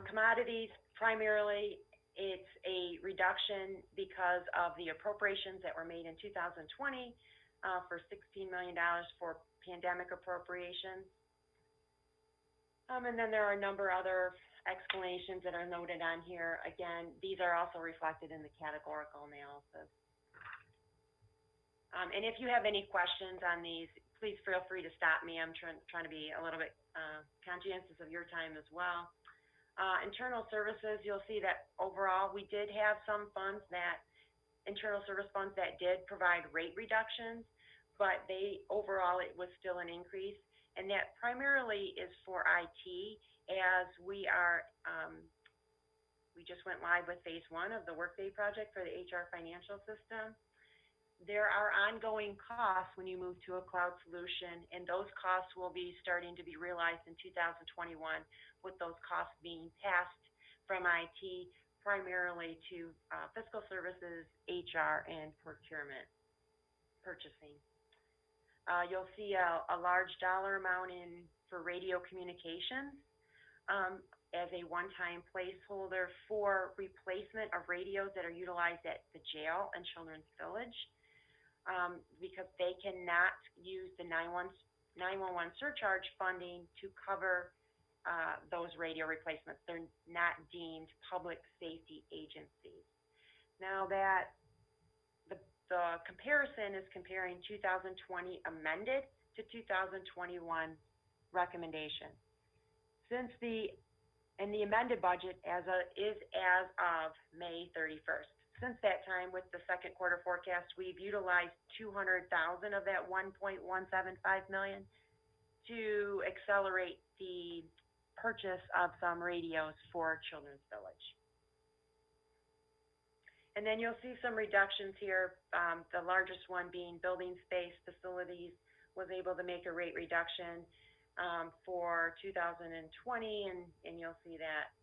Speaker 10: Commodities, primarily, it's a reduction because of the appropriations that were made in 2020 for $16 million for pandemic appropriations. And then there are a number of other explanations that are noted on here. Again, these are also reflected in the categorical analysis. And if you have any questions on these, please feel free to stop me. I'm trying to be a little bit conscientious of your time as well. Internal services, you'll see that overall we did have some funds that, internal service funds that did provide rate reductions, but overall, it was still an increase. And that primarily is for IT, as we just went live with phase 1 of the Workday project for the HR financial system. There are ongoing costs when you move to a cloud solution, and those costs will be starting to be realized in 2021, with those costs being passed from IT primarily to fiscal services, HR, and procurement, purchasing. You'll see a large dollar amount for radio communications as a one-time placeholder for replacement of radios that are utilized at the jail and Children's Village, because they cannot use the 911 surcharge funding to cover those radio replacements. They're not deemed public safety agencies. Now that the comparison is comparing 2020 amended to 2021 recommendation. Since the amended budget is as of May 31st. Since that time, with the second quarter forecast, we've utilized 200,000 of that 1.175 million to accelerate the purchase of some radios for Children's Village. And then you'll see some reductions here. The largest one being building space facilities was able to make a rate reduction for 2020, and you'll see that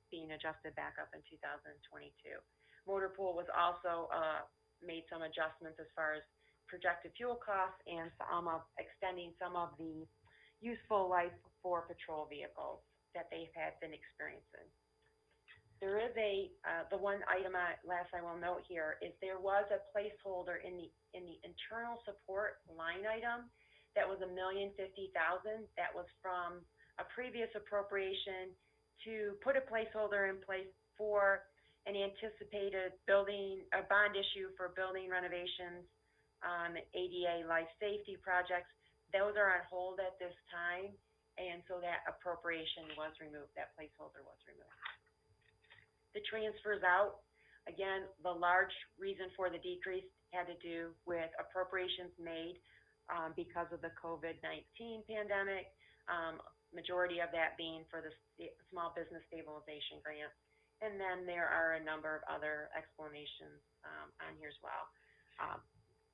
Speaker 10: being adjusted back up in 2022. Motor pool was also made some adjustments as far as projected fuel costs and extending some of the useful life for patrol vehicles that they've had been experiencing. There is the one item last I will note here is there was a placeholder in the internal support line item that was $1,050,000. That was from a previous appropriation to put a placeholder in place for an anticipated bond issue for building renovations, ADA life safety projects. Those are on hold at this time, and so that appropriation was removed, that placeholder was removed. The transfers out, again, the large reason for the decrease had to do with appropriations made because of the COVID-19 pandemic, majority of that being for the Small Business Stabilization Grant. And then there are a number of other explanations on here as well.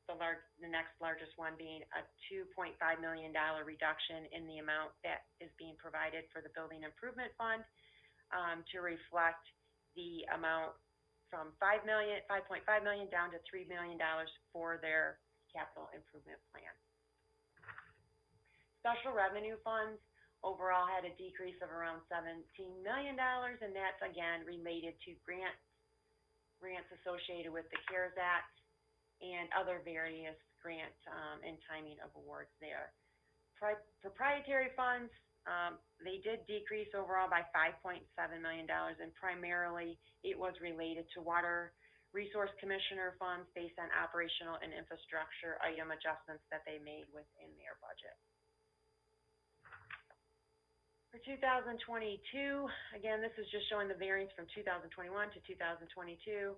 Speaker 10: The next largest one being a $2.5 million reduction in the amount that is being provided for the Building Improvement Fund to reflect the amount from $5.5 million down to $3 million for their capital improvement plan. Special revenue funds overall had a decrease of around $17 million, and that's again related to grants associated with the CARES Act and other various grants and timing of awards there. Proprietary funds, they did decrease overall by $5.7 million, and primarily it was related to Water Resource Commissioner funds based on operational and infrastructure item adjustments that they made within their budget. For 2022, again, this is just showing the variance from 2021 to 2022.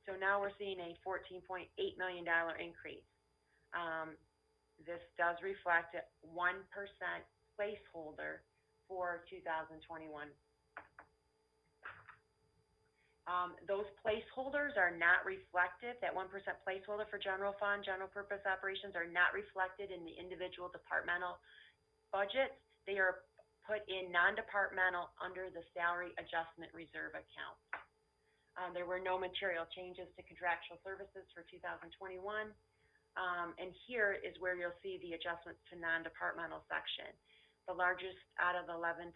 Speaker 10: So now we're seeing a $14.8 million increase. This does reflect a 1% placeholder for 2021. Those placeholders are not reflected, that 1% placeholder for general fund, general purpose operations are not reflected in the individual departmental budgets. They are put in non-departmental under the salary adjustment reserve account. There were no material changes to contractual services for 2021. And here is where you'll see the adjustments to non-departmental section. The largest out of the 11.5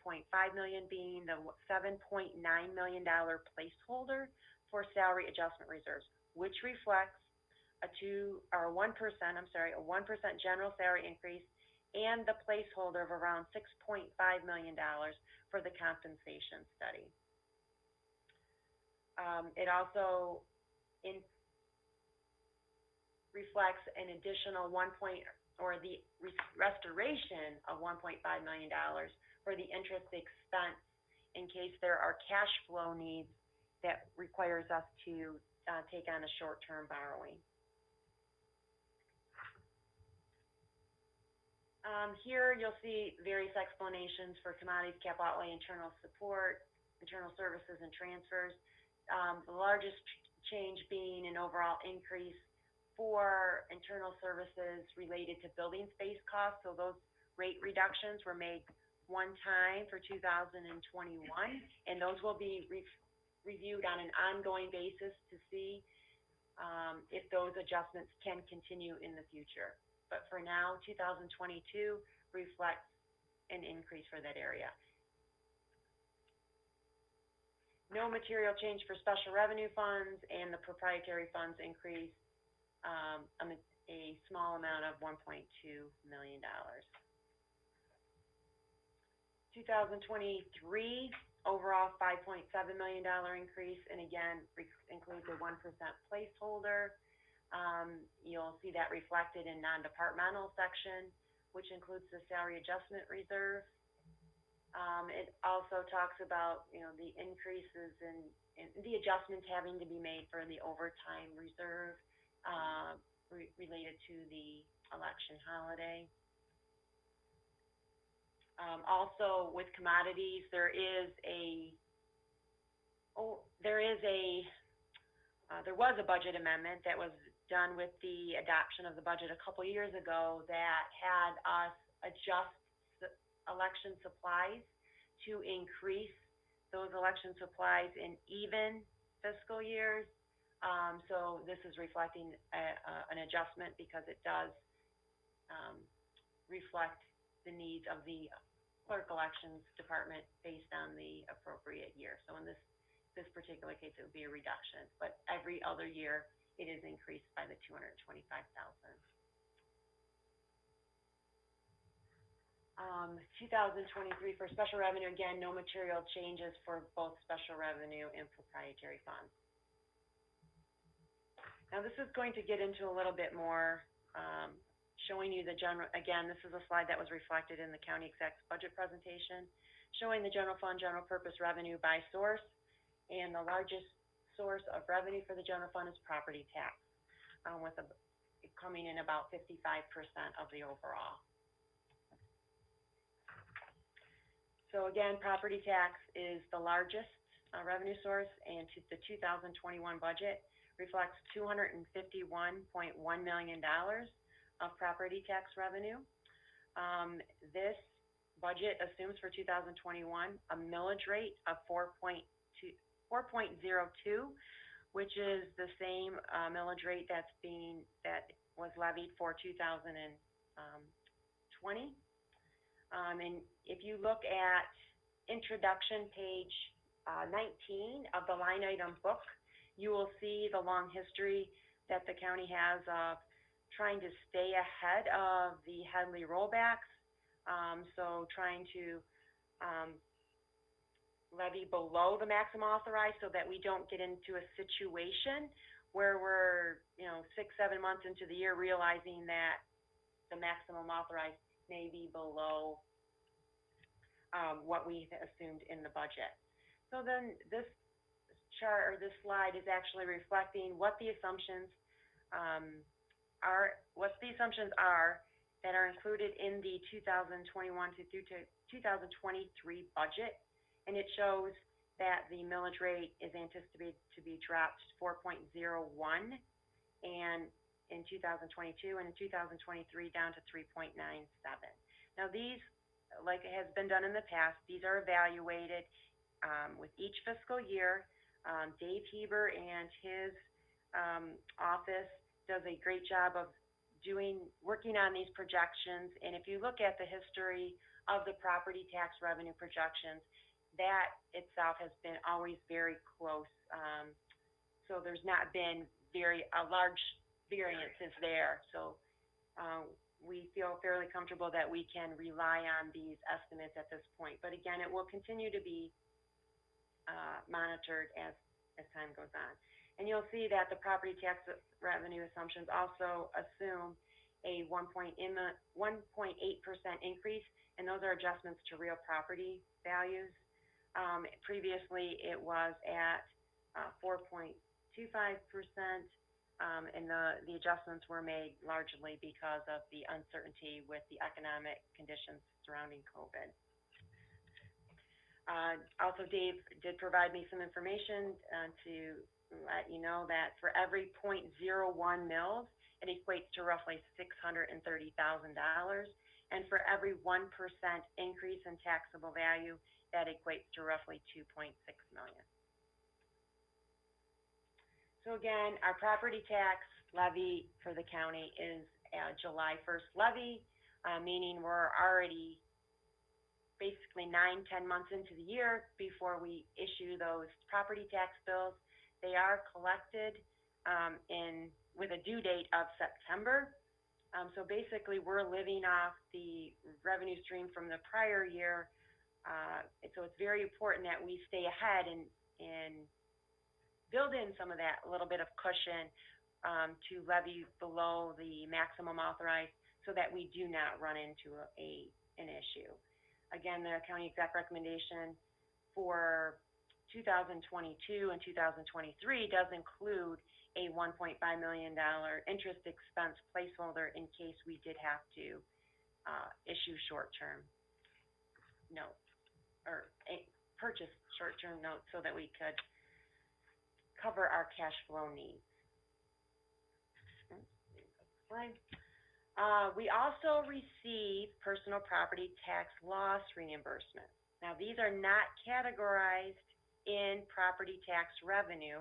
Speaker 10: million being the $7.9 million placeholder for salary adjustment reserves, which reflects a 1% general salary increase and the placeholder of around $6.5 million for the compensation study. It also reflects an additional the restoration of $1.5 million for the interest expense in case there are cash flow needs that requires us to take on a short-term borrowing. Here you'll see various explanations for commodities, cap outlay, internal support, internal services, and transfers. The largest change being an overall increase for internal services related to building space costs. So those rate reductions were made one time for 2021, and those will be reviewed on an ongoing basis to see if those adjustments can continue in the future. But for now, 2022 reflects an increase for that area. No material change for special revenue funds, and the proprietary funds increase a small amount of $1.2 million. 2023 overall $5.7 million increase, and again includes a 1% placeholder. You'll see that reflected in non-departmental section, which includes the salary adjustment reserve. It also talks about, the increases in the adjustments having to be made for the overtime reserve related to the election holiday. Also with commodities, there was a budget amendment that was done with the adoption of the budget a couple years ago that had us adjust election supplies to increase those election supplies in even fiscal years. So this is reflecting an adjustment because it does reflect the needs of the clerk elections department based on the appropriate year. So in this particular case, it would be a reduction, but every other year it is increased by the $225,000. 2023 for special revenue, again, no material changes for both special revenue and proprietary funds. Now this is going to get into a little bit more, showing you the general, again, this is a slide that was reflected in the county exec's budget presentation, showing the general fund, general purpose revenue by source, and the largest source of revenue for the general fund is property tax, with coming in about 55% of the overall. So again, property tax is the largest revenue source, and the 2021 budget reflects $251.1 million of property tax revenue. This budget assumes for 2021 a millage rate of 4.02, which is the same millage rate that was levied for 2020. And if you look at introduction page 19 of the line item book, you will see the long history that the county has of trying to stay ahead of the Headley rollbacks. So trying to levy below the maximum authorized so that we don't get into a situation where we're, 6-7 months into the year realizing that the maximum authorized may be below what we assumed in the budget. So then this chart or this slide is actually reflecting what the assumptions are that are included in the 2021 to 2023 budget, and it shows that the millage rate is anticipated to be dropped 4.01 and in 2022, and in 2023 down to 3.97. Now these, like it has been done in the past, these are evaluated with each fiscal year. Dave Heber and his office does a great job of working on these projections, and if you look at the history of the property tax revenue projections, that itself has been always very close. So there's not been large variances there. So we feel fairly comfortable that we can rely on these estimates at this point. But again, it will continue to be monitored as time goes on. And you'll see that the property tax revenue assumptions also assume a 1.8% increase, and those are adjustments to real property values. Previously, it was at 4.25%, And the adjustments were made largely because of the uncertainty with the economic conditions surrounding COVID. Also, Dave did provide me some information to let you know that for every 0.01 mils, it equates to roughly $630,000. And for every 1% increase in taxable value, that equates to roughly $2.6 million. So again, our property tax levy for the county is a July 1st levy, meaning we're already basically 9-10 months into the year before we issue those property tax bills. They are collected with a due date of September. So basically, we're living off the revenue stream from the prior year. So it's very important that we stay ahead and build in some of that little bit of cushion to levy below the maximum authorized so that we do not run into an issue. Again, the county exec recommendation for 2022 and 2023 does include a $1.5 million interest expense placeholder in case we did have to issue short-term notes or purchase short-term notes so that we could cover our cash flow needs. We also receive personal property tax loss reimbursements. Now, these are not categorized in property tax revenue.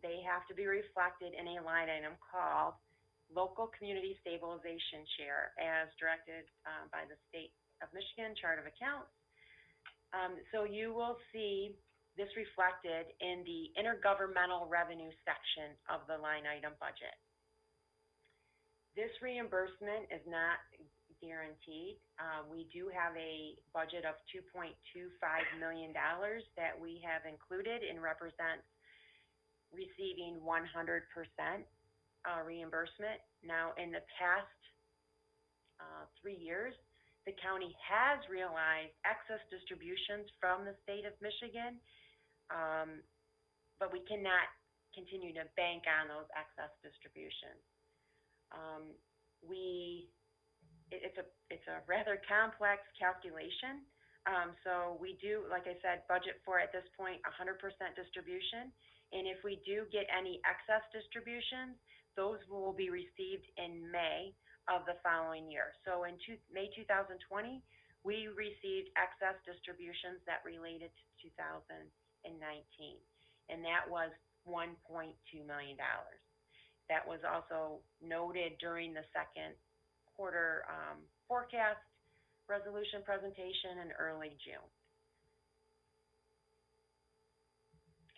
Speaker 10: They have to be reflected in a line item called Local Community Stabilization Share as directed by the State of Michigan Chart of Accounts. So you will see this reflected in the intergovernmental revenue section of the line item budget. This reimbursement is not guaranteed. We do have a budget of $2.25 million that we have included and represents receiving 100% reimbursement. Now, in the past 3 years, the county has realized excess distributions from the state of Michigan, but we cannot continue to bank on those excess distributions. It's a rather complex calculation. So we do, like I said, budget for at this point 100% distribution. And if we do get any excess distributions, those will be received in May of the following year. So in May 2020, we received excess distributions that related to 2019, and that was $1.2 million. That was also noted during the second quarter forecast resolution presentation in early June.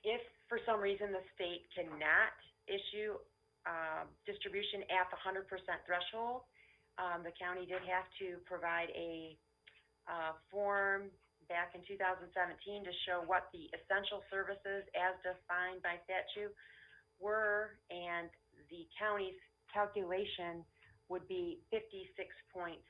Speaker 10: If for some reason the state cannot issue distribution at the 100% threshold, the county did have to provide a form back in 2017 to show what the essential services as defined by statute were, and the county's calculation would be 56.78%.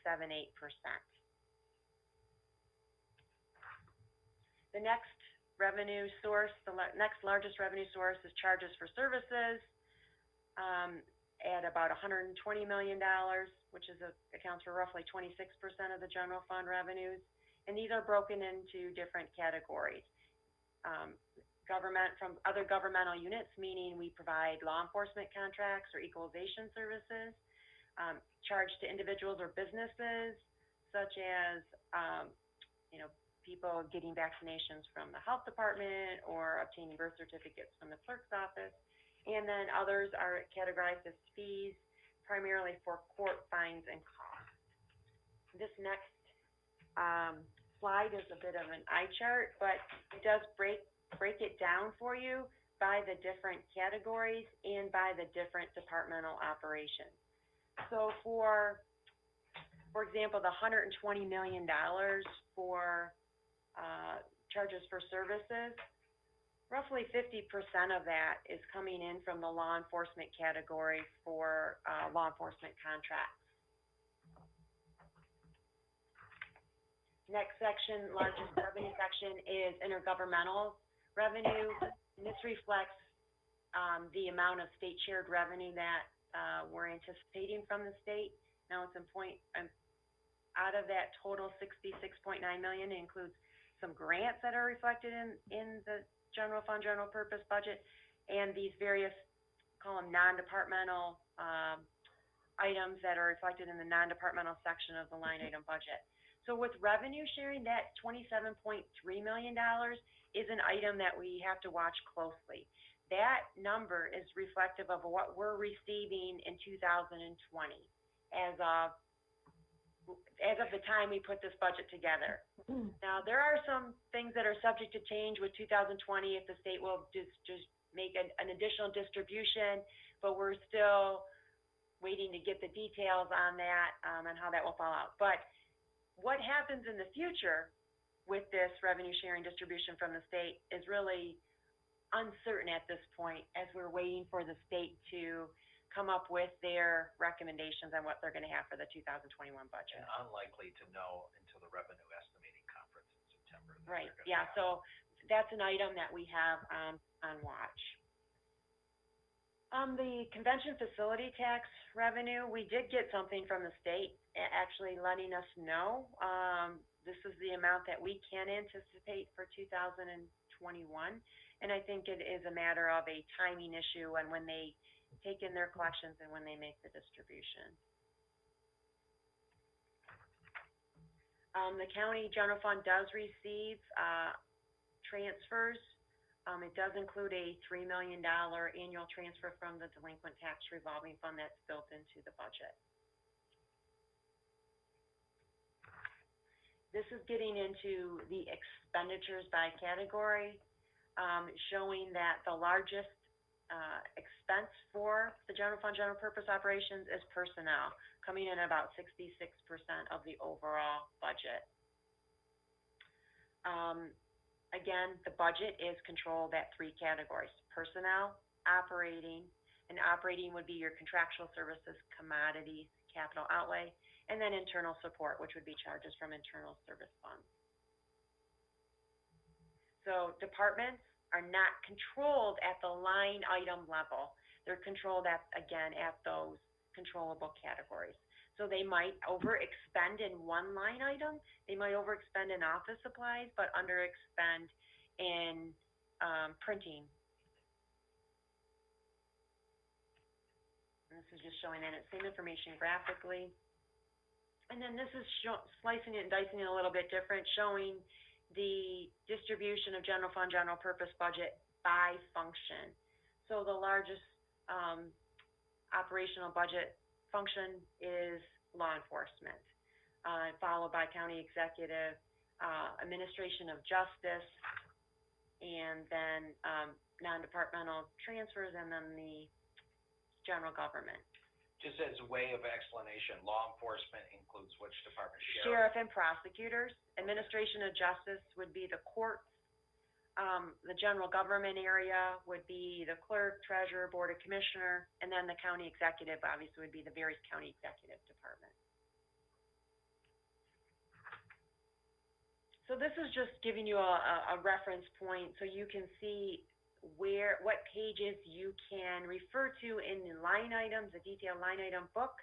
Speaker 10: The next revenue source, the next largest revenue source is charges for services at about $120 million, which accounts for roughly 26% of the general fund revenues. And these are broken into different categories. Government from other governmental units, meaning we provide law enforcement contracts or equalization services, charged to individuals or businesses, such as people getting vaccinations from the health department or obtaining birth certificates from the clerk's office. And then others are categorized as fees, primarily for court fines and costs. This next slide is a bit of an eye chart, but it does break it down for you by the different categories and by the different departmental operations. So for example, the $120 million for charges for services, roughly 50% of that is coming in from the law enforcement category for law enforcement contracts. Next section, largest revenue section, is intergovernmental revenue. And this reflects the amount of state shared revenue that, we're anticipating from the state. Now it's out of that total 66.9 million includes some grants that are reflected in the general fund, general purpose budget, and these various, call them non-departmental, items that are reflected in the non-departmental section of the line item budget. So with revenue sharing, that $27.3 million is an item that we have to watch closely. That number is reflective of what we're receiving in 2020 as of the time we put this budget together. Now, there are some things that are subject to change with 2020 if the state will just make an additional distribution, but we're still waiting to get the details on that, and how that will fall out. But what happens in the future with this revenue sharing distribution from the state is really uncertain at this point, as we're waiting for the state to come up with their recommendations on what they're gonna have for the 2021 budget.
Speaker 9: And unlikely to know until the revenue estimating conference in September. that
Speaker 10: Right,
Speaker 9: they're gonna
Speaker 10: yeah,
Speaker 9: have.
Speaker 10: so that's an item that we have on watch. The convention facility tax revenue, we did get something from the state actually letting us know, this is the amount that we can anticipate for 2021. And I think it is a matter of a timing issue and when they take in their collections and when they make the distribution. The county general fund does receive, transfers. It does include a $3 million annual transfer from the delinquent tax revolving fund that's built into the budget. This is getting into the expenditures by category, showing that the largest expense for the general fund, general purpose operations is personnel, coming in about 66% of the overall budget. Again, the budget is controlled at 3 categories: personnel, operating, and operating would be your contractual services, commodities, capital outlay, and then internal support, which would be charges from internal service funds. So departments are not controlled at the line item level. They're controlled at, again, at those controllable categories. So they might overexpend in one line item. They might overexpend in office supplies, but underexpend in printing. And this is just showing that it's same information graphically. And then this is slicing it and dicing it a little bit different, showing the distribution of general fund, general purpose budget by function. So the largest operational budget function is law enforcement, followed by county executive, administration of justice, and then non-departmental transfers, and then the general government.
Speaker 9: Just as a way of explanation, law enforcement includes which department?
Speaker 10: Sheriff and prosecutors. Administration of justice would be the courts. The general government area would be the clerk, treasurer, board of commissioner, and then the county executive obviously would be the various county executive departments. So this is just giving you a reference point so you can see what pages you can refer to in the line items, the detailed line item book,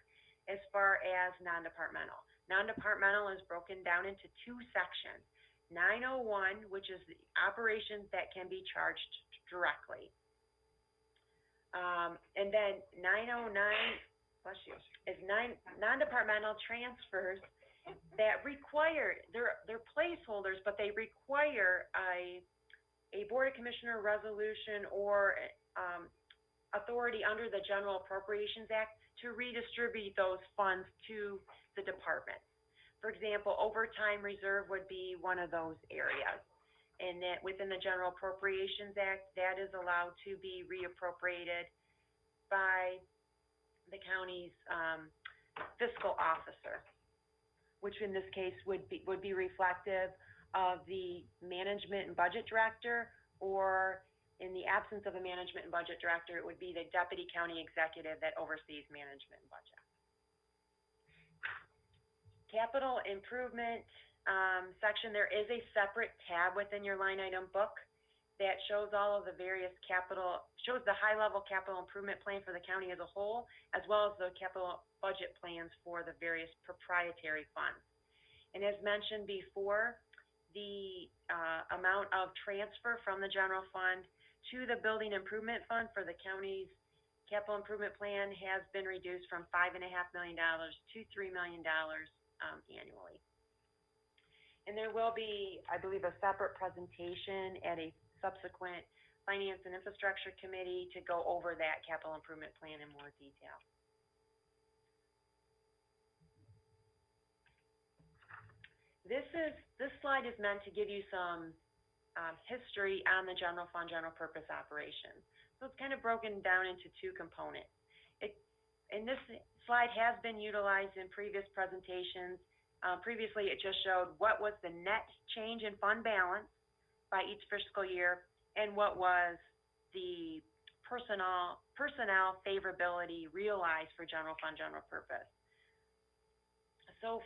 Speaker 10: as far as non-departmental. Non-departmental is broken down into 2 sections. 901, which is the operations that can be charged directly. And then 909, bless you, is non-departmental transfers that require, they're placeholders, but they require a Board of Commissioner resolution or authority under the General Appropriations Act to redistribute those funds to the department. For example, overtime reserve would be one of those areas. And that within the General Appropriations Act, that is allowed to be reappropriated by the county's fiscal officer, which in this case would be reflective of the management and budget director, or in the absence of a management and budget director, it would be the deputy county executive that oversees management and budget. Capital improvement section, there is a separate tab within your line item book that shows all of the various shows the high-level capital improvement plan for the county as a whole, as well as the capital budget plans for the various proprietary funds. And as mentioned before, the amount of transfer from the general fund to the building improvement fund for the county's capital improvement plan has been reduced from $5.5 million to $3 million annually. And there will be, I believe, a separate presentation at a subsequent Finance and Infrastructure Committee to go over that capital improvement plan in more detail. This slide is meant to give you some history on the general fund, general purpose operations. So it's kind of broken down into two components. And this slide has been utilized in previous presentations. Previously, it just showed what was the net change in fund balance by each fiscal year and what was the personnel favorability realized for general fund, general purpose. So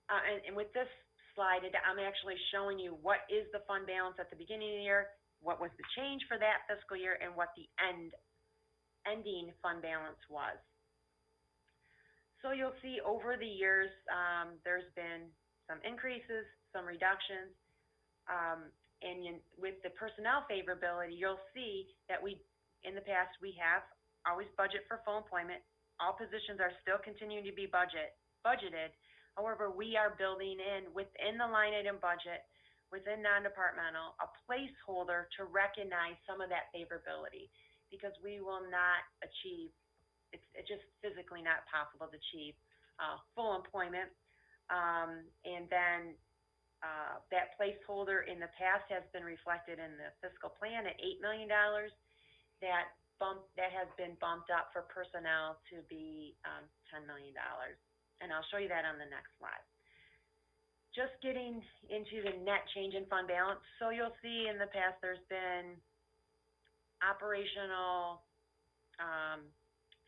Speaker 10: and with this slide, I'm actually showing you what is the fund balance at the beginning of the year, what was the change for that fiscal year, and what the ending fund balance was. So you'll see over the years, there's been some increases, some reductions, and with the personnel favorability, you'll see that in the past, we have always budget for full employment. All positions are still continuing to be budgeted. However, we are building in within the line item budget, within non-departmental, a placeholder to recognize some of that favorability, because we will not achieve, it's just physically not possible to achieve full employment. And then that placeholder in the past has been reflected in the fiscal plan at $8 million. That has been bumped up for personnel to be $10 million. And I'll show you that on the next slide. Just getting into the net change in fund balance. So you'll see in the past there's been operational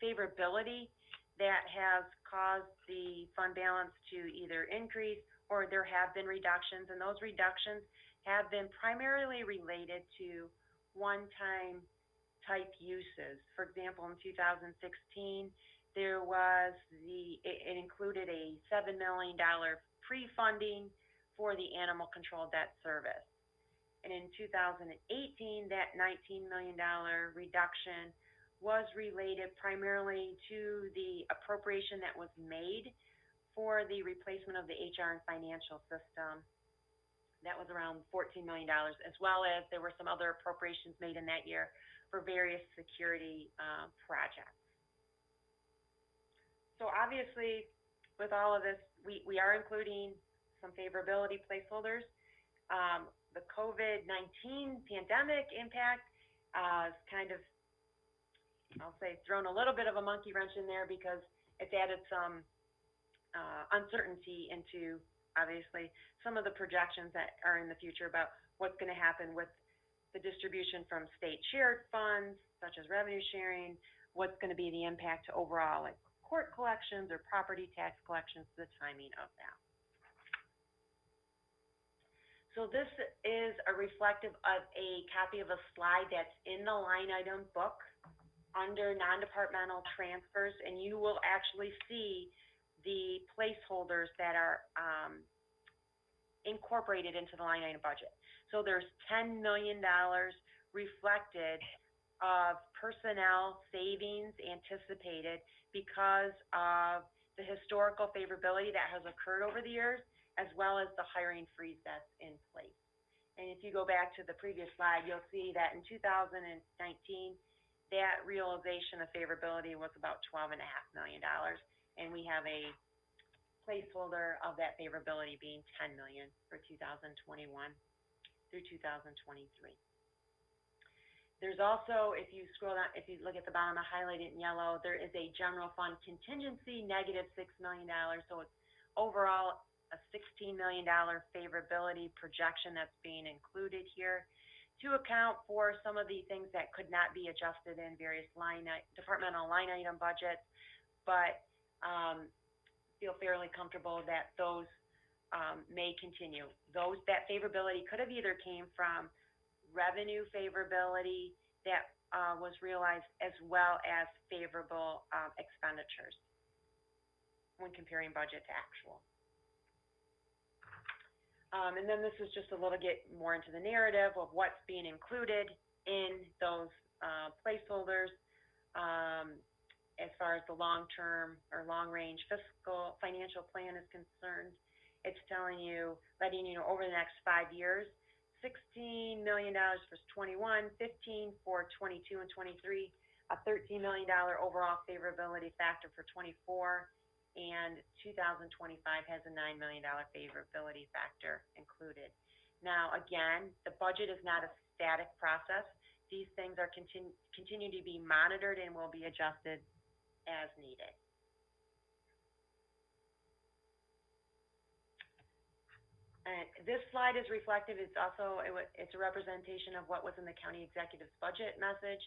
Speaker 10: favorability that has caused the fund balance to either increase or there have been reductions, and those reductions have been primarily related to one-time type uses. For example, in 2016, there was it included a $7 million pre-funding for the animal control debt service. And in 2018, that $19 million reduction was related primarily to the appropriation that was made for the replacement of the HR and financial system. That was around $14 million, as well as there were some other appropriations made in that year for various security projects. So obviously, with all of this, we are including some favorability placeholders. The COVID-19 pandemic impact is kind of, I'll say, thrown a little bit of a monkey wrench in there because it's added some uncertainty into, obviously, some of the projections that are in the future about what's going to happen with the distribution from state shared funds, such as revenue sharing, what's going to be the impact to overall like court collections or property tax collections, the timing of that. So this is a reflective of a copy of a slide that's in the line item book under non-departmental transfers, and you will actually see the placeholders that are incorporated into the line item budget. So there's $10 million reflected of personnel savings anticipated because of the historical favorability that has occurred over the years, as well as the hiring freeze that's in place. And if you go back to the previous slide, you'll see that in 2019, that realization of favorability was about $12.5 million. And we have a placeholder of that favorability being $10 million for 2021 through 2023. There's also, if you scroll down, if you look at the bottom, I highlight it in yellow, there is a general fund contingency, negative $6 million. So it's overall a $16 million favorability projection that's being included here to account for some of the things that could not be adjusted in various departmental line item budgets, but feel fairly comfortable that those may continue. That favorability could have either came from revenue favorability that was realized as well as favorable expenditures when comparing budget to actual. And then this is just a little get more into the narrative of what's being included in those placeholders as far as the long-term or long-range fiscal financial plan is concerned. It's telling you, letting you know over the next 5 years, $16 million for 21, 15 for 22 and 23, a $13 million overall favorability factor for 24, and 2025 has a $9 million favorability factor included. Now, again, the budget is not a static process. These things are continue to be monitored and will be adjusted as needed. And this slide is reflective. It's also, it's a representation of what was in the county executive's budget message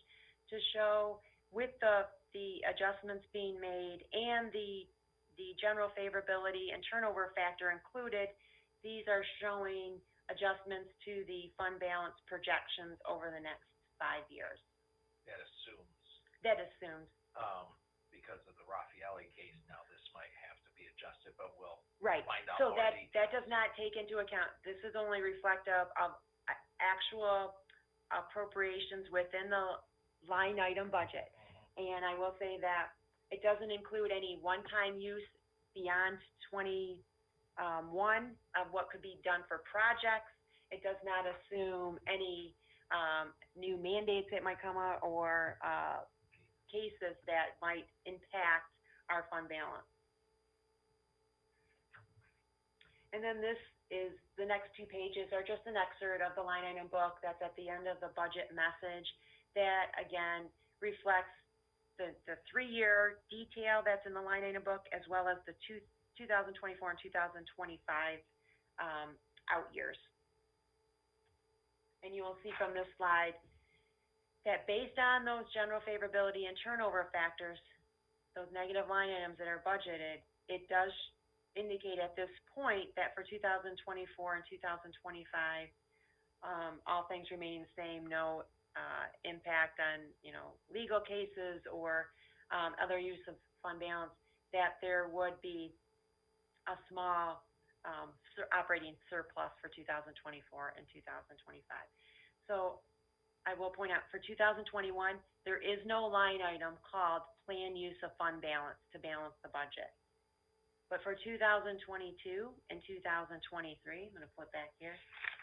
Speaker 10: to show with the adjustments being made and the general favorability and turnover factor included, these are showing adjustments to the fund balance projections over the next 5 years.
Speaker 9: That assumes, because of the Raffaele case, now this might have to be adjusted, but we'll
Speaker 10: Right.
Speaker 9: find out
Speaker 10: So
Speaker 9: more
Speaker 10: that
Speaker 9: details.
Speaker 10: does not take into account, this is only reflective of actual appropriations within the line item budget. And I will say that it doesn't include any one-time use beyond 21 of what could be done for projects. It does not assume any new mandates that might come out or cases that might impact our fund balance. And then this is, the next 2 pages are just an excerpt of the line item book that's at the end of the budget message that, again, reflects the 3-year detail that's in the line item book, as well as the 2024 and 2025 out years. And you will see from this slide that based on those general favorability and turnover factors, those negative line items that are budgeted, it does indicate at this point that for 2024 and 2025, all things remaining the same, no impact on, legal cases or other use of fund balance, that there would be a small operating surplus for 2024 and 2025. So I will point out for 2021, there is no line item called plan use of fund balance to balance the budget. But for 2022 and 2023, I'm going to flip back here,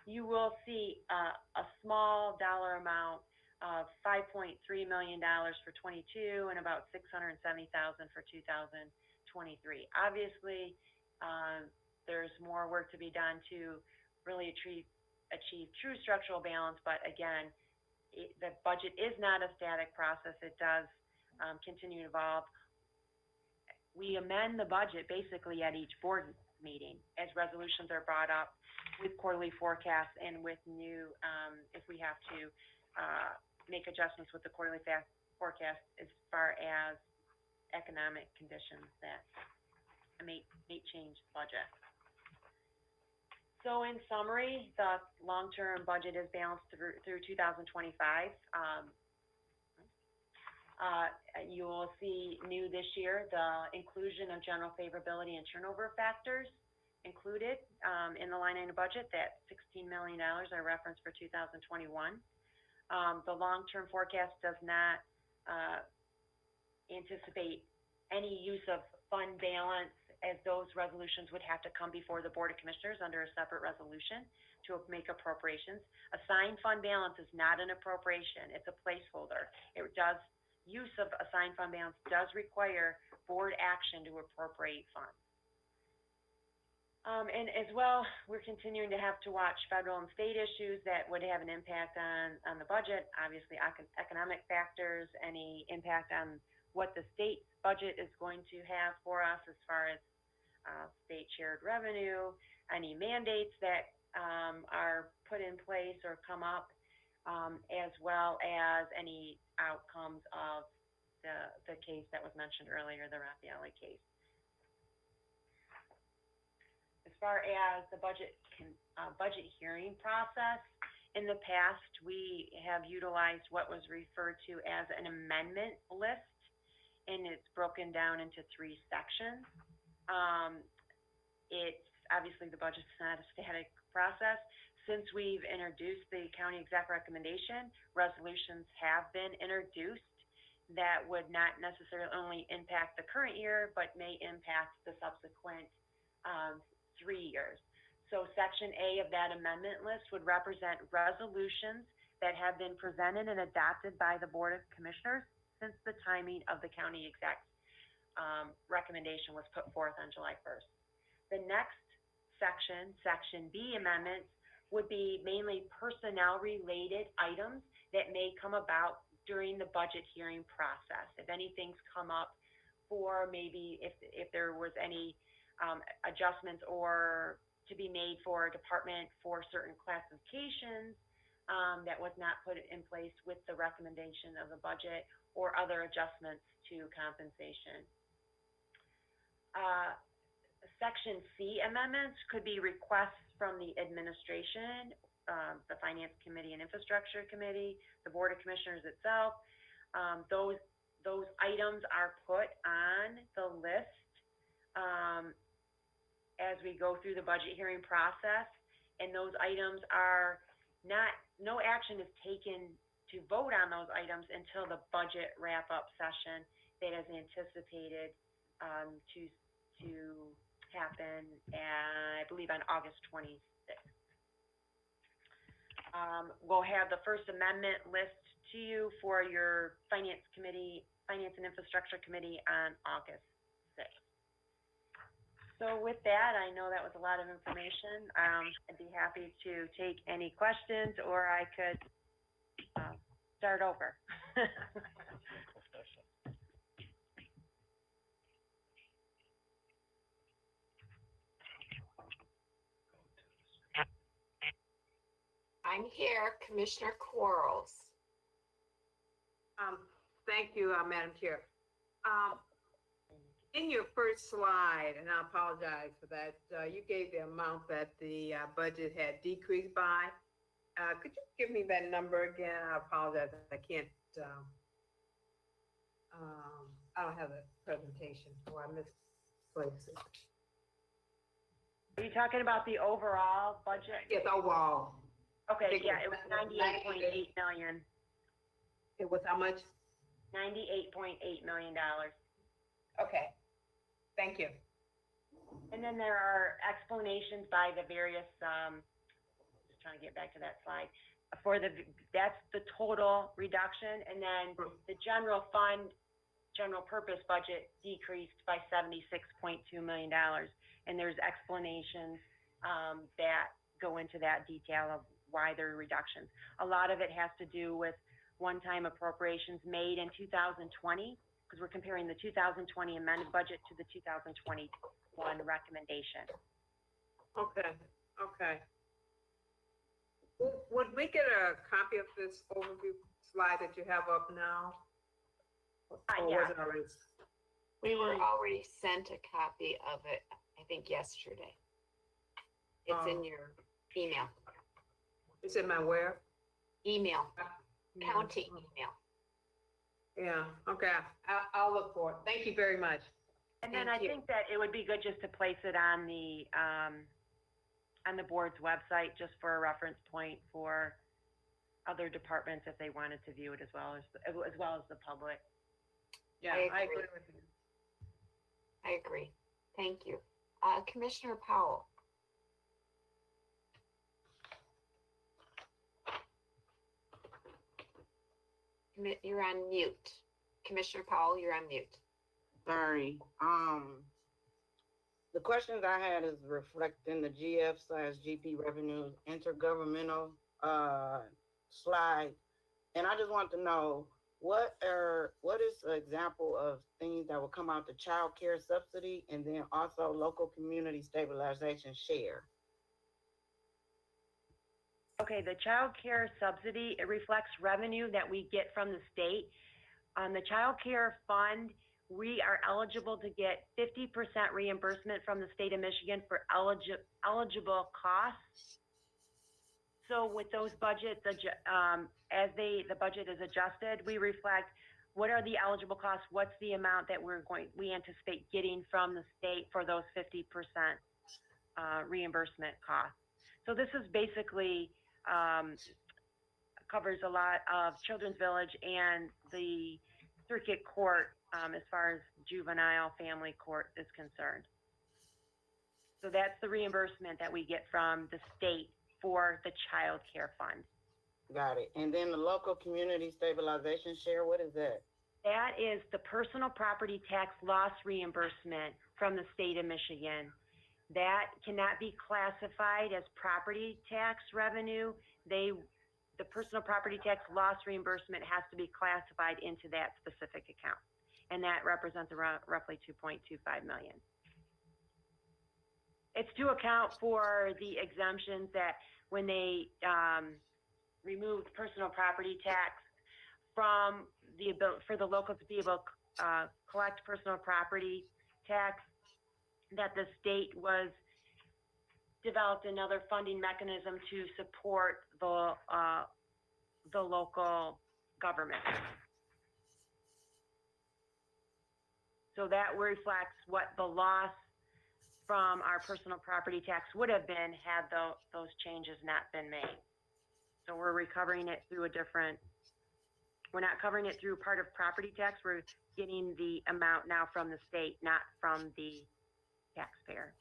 Speaker 10: you will see a small dollar amount of $5.3 million for 22 and about $670,000 for 2023. Obviously, there's more work to be done to really achieve true structural balance, but again, the budget is not a static process. It does continue to evolve. We amend the budget basically at each board meeting as resolutions are brought up with quarterly forecasts and with new, if we have to make adjustments with the quarterly forecast as far as economic conditions that may change the budget. So in summary, the long-term budget is balanced through 2025. You will see new this year the inclusion of general favorability and turnover factors included in the line item budget. That $16 million I referenced for 2021. The long-term forecast does not anticipate any use of fund balance, as those resolutions would have to come before the Board of Commissioners under a separate resolution to make appropriations. Assigned fund balance is not an appropriation, it's a placeholder. Use of assigned fund balance does require board action to appropriate funds. And as well, we're continuing to have to watch federal and state issues that would have an impact on the budget. Obviously, economic factors, any impact on what the state budget is going to have for us as far as state shared revenue, any mandates that are put in place or come up, as well as any outcomes of the case that was mentioned earlier, the Raffaele case. As far as the budget hearing process, In the past, we have utilized what was referred to as an amendment list, and it's broken down into 3 sections. It's obviously the budget's not a static process. Since we've introduced the county exec recommendation, resolutions have been introduced that would not necessarily only impact the current year, but may impact the subsequent 3 years. So Section A of that amendment list would represent resolutions that have been presented and adopted by the Board of Commissioners since the timing of the county exec recommendation was put forth on July 1st. The next section, Section B amendments, would be mainly personnel-related items that may come about during the budget hearing process. If anything's come up for maybe if there was any adjustments or to be made for a department for certain classifications that was not put in place with the recommendation of the budget, or other adjustments to compensation. Section C amendments could be requests from the administration, the Finance Committee and Infrastructure Committee, the Board of Commissioners itself. Those items are put on the list as we go through the budget hearing process, and those items are not, no action is taken to vote on those items until the budget wrap-up session that is anticipated to happen, I believe, on August 26th. We'll have the First Amendment list to you for your Finance and Infrastructure Committee on August 6th. So with that, I know that was a lot of information. I'd be happy to take any questions, or I could start over.
Speaker 1: I'm here, Commissioner Quarles.
Speaker 12: Thank you, Madam Chair. In your first slide, and I apologize for that, you gave the amount that the budget had decreased by. Could you give me that number again? I apologize, I can't, I don't have a presentation, so I misplaced it.
Speaker 10: Are you talking about the overall budget?
Speaker 12: Yes, overall.
Speaker 10: Okay, yeah, it was 98.8 million.
Speaker 12: It was how much?
Speaker 10: $98.8 million.
Speaker 12: Okay, thank you.
Speaker 10: And then there are explanations by the various, just trying to get back to that slide. That's the total reduction, and then the general fund, general purpose budget decreased by $76.2 million. And there's explanations that go into that detail of why there are reductions. A lot of it has to do with one-time appropriations made in 2020, because we're comparing the 2020 amended budget to the 2021 recommendation.
Speaker 12: Okay, okay. Would we get a copy of this overview slide that you have up now? Or
Speaker 10: Yeah.
Speaker 12: was it already?
Speaker 1: We were already sent a copy of it, I think yesterday. It's in your email.
Speaker 12: It's in my where?
Speaker 1: Email, county email.
Speaker 12: Yeah, okay, I'll look for it. Thank you very much.
Speaker 10: And then
Speaker 1: Thank
Speaker 10: I
Speaker 1: you.
Speaker 10: think that it would be good just to place it on the board's website, just for a reference point for other departments if they wanted to view it as well as the public.
Speaker 12: Yeah,
Speaker 1: I
Speaker 12: I
Speaker 1: agree.
Speaker 12: agree with you.
Speaker 1: I agree. Thank you. Commissioner Powell. You're on mute. Commissioner Powell, you're on mute.
Speaker 8: Sorry. The questions I had is reflecting the GF/GP revenues intergovernmental slide. And I just want to know what is an example of things that will come out the child care subsidy and then also local community stabilization share?
Speaker 10: Okay, the child care subsidy, it reflects revenue that we get from the state. On the child care fund, we are eligible to get 50% reimbursement from the state of Michigan for eligible costs. so with those budgets, as the budget is adjusted, we reflect what are the eligible costs, what's the amount that we anticipate getting from the state for those 50% reimbursement costs. So this is basically, covers a lot of Children's Village and the circuit court, as far as juvenile family court is concerned. So that's the reimbursement that we get from the state for the child care fund.
Speaker 8: Got it. And then the local community stabilization share, what is that?
Speaker 10: That is the personal property tax loss reimbursement from the state of Michigan. That cannot be classified as property tax revenue. The personal property tax loss reimbursement has to be classified into that specific account. And that represents around roughly 2.25 million. It's to account for the exemptions that when they removed personal property tax from the ability for the locals to be able to collect personal property tax, that the state was developed another funding mechanism to support the local government. So that reflects what the loss from our personal property tax would have been had those changes not been made. So we're recovering it through we're not covering it through part of property tax. We're getting the amount now from the state, not from the taxpayer.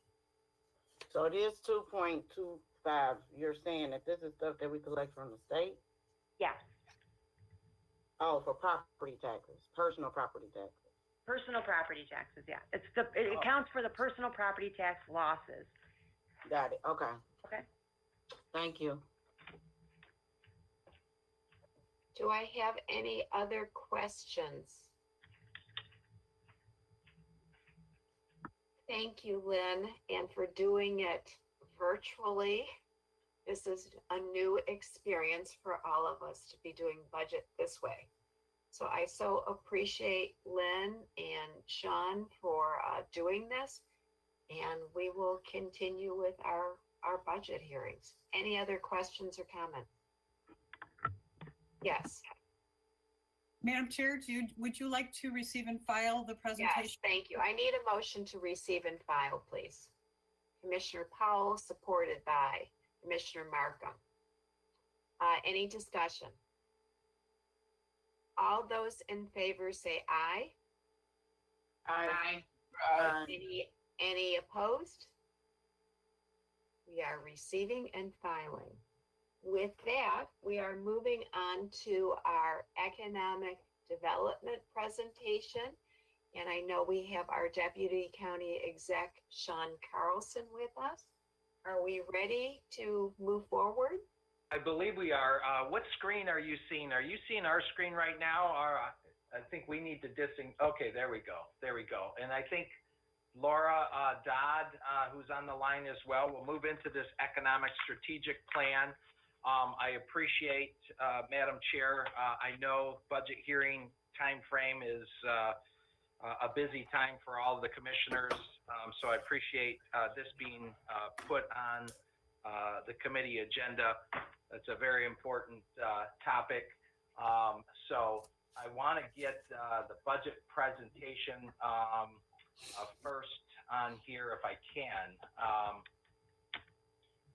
Speaker 8: So it is 2.25. You're saying that this is stuff that we collect from the state?
Speaker 10: Yes,
Speaker 8: Oh, for property taxes, personal property taxes.
Speaker 10: personal property taxes, yeah. It accounts for the personal property tax losses.
Speaker 8: Got it. Okay.
Speaker 10: Okay.
Speaker 8: Thank you.
Speaker 1: Do I have any other questions? Thank you, Lynn, and for doing it virtually. This is a new experience for all of us to be doing budget this way. So I so appreciate Lynn and Sean for doing this, and we will continue with our budget hearings. Any other questions or comments? Yes.
Speaker 2: Madam Chair, would you like to receive and file the presentation?
Speaker 1: Yes, thank you. I need a motion to receive and file, please. Commissioner Powell, supported by Commissioner Markham. Any discussion? All those in favor say aye.
Speaker 7: Aye.
Speaker 1: Any opposed? We are receiving and filing. With that, we are moving on to our economic development presentation. And I know we have our Deputy County Exec, Sean Carlson, with us. Are we ready to move forward?
Speaker 9: I believe we are. What screen are you seeing? Are you seeing our screen right now? Or I think we need to okay, there we go. There we go. And I think Laura Dodd, who's on the line as well, will move into this economic strategic plan. I appreciate, Madam Chair, I know budget hearing timeframe is a busy time for all of the commissioners. So I appreciate this being put on the committee agenda. It's a very important topic. So I want to get the budget presentation first on here if I can.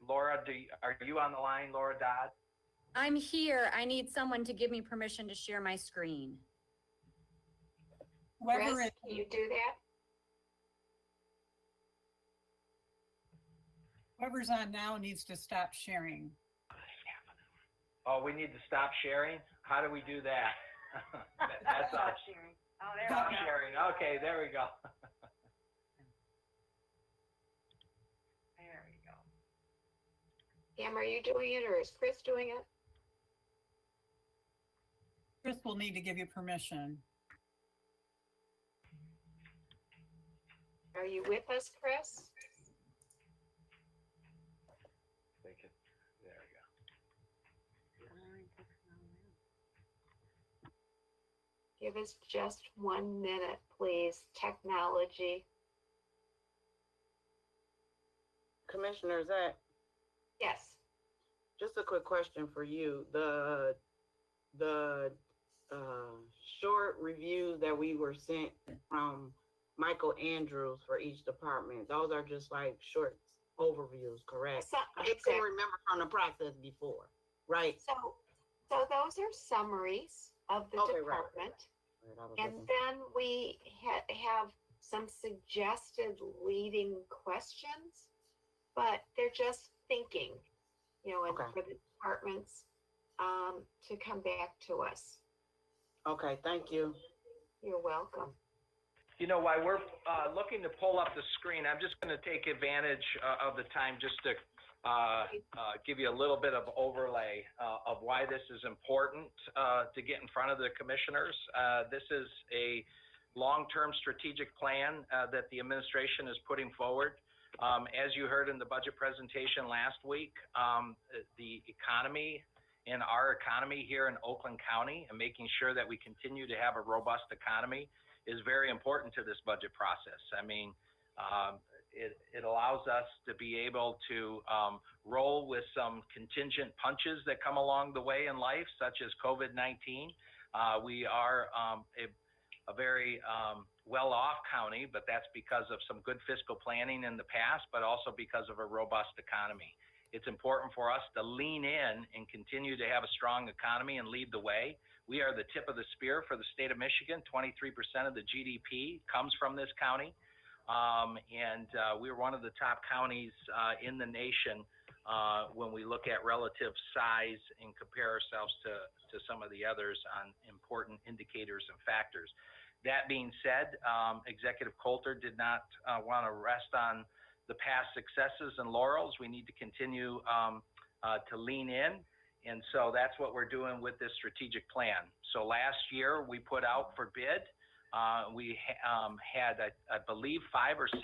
Speaker 9: Laura, are you on the line, Laura Dodd?
Speaker 13: I'm here. I need someone to give me permission to share my screen.
Speaker 1: Chris, can you do that?
Speaker 2: Whoever's on now needs to stop sharing.
Speaker 9: Oh, we need to stop sharing? How do we do that? That's us.
Speaker 10: Stop sharing. Oh, there
Speaker 9: Stop
Speaker 10: we go.
Speaker 9: sharing. Okay, there we go.
Speaker 10: There we go.
Speaker 1: Pam, are you doing it or is Chris doing it?
Speaker 2: Chris will need to give you permission.
Speaker 1: Are you with us, Chris?
Speaker 9: There we go.
Speaker 1: Give us just 1 minute, please. Technology.
Speaker 8: Commissioner Zach,
Speaker 1: Yes.
Speaker 8: just a quick question for you. The short reviews that we were sent from Michael Andrews for each department, those are just like short overviews, correct?
Speaker 1: So,
Speaker 8: I just couldn't remember from the process before, right?
Speaker 1: So those are summaries of the
Speaker 8: Okay, right.
Speaker 1: department.
Speaker 8: Right, I was
Speaker 1: And
Speaker 8: looking.
Speaker 1: then we have some suggested leading questions, but they're just thinking, you know, and
Speaker 8: Okay.
Speaker 1: for the departments to come back to us.
Speaker 8: Okay, thank you.
Speaker 1: You're welcome.
Speaker 9: You know, while we're looking to pull up the screen, I'm just going to take advantage of the time just to give you a little bit of overlay of why this is important to get in front of the commissioners. This is a long-term strategic plan that the administration is putting forward. As you heard in the budget presentation last week, the economy and our economy here in Oakland County and making sure that we continue to have a robust economy is very important to this budget process. I mean, it allows us to be able to roll with some contingent punches that come along the way in life, such as COVID-19. We are a very well-off county, but that's because of some good fiscal planning in the past, but also because of a robust economy. It's important for us to lean in and continue to have a strong economy and lead the way. We are the tip of the spear for the state of Michigan. 23% of the GDP comes from this county. And we're one of the top counties in the nation when we look at relative size and compare ourselves to some of the others on important indicators and factors. That being said, Executive Coulter did not want to rest on the past successes and laurels. We need to continue to lean in. And so that's what we're doing with this strategic plan. So last year we put out for bid. We had, I believe, 5 or 6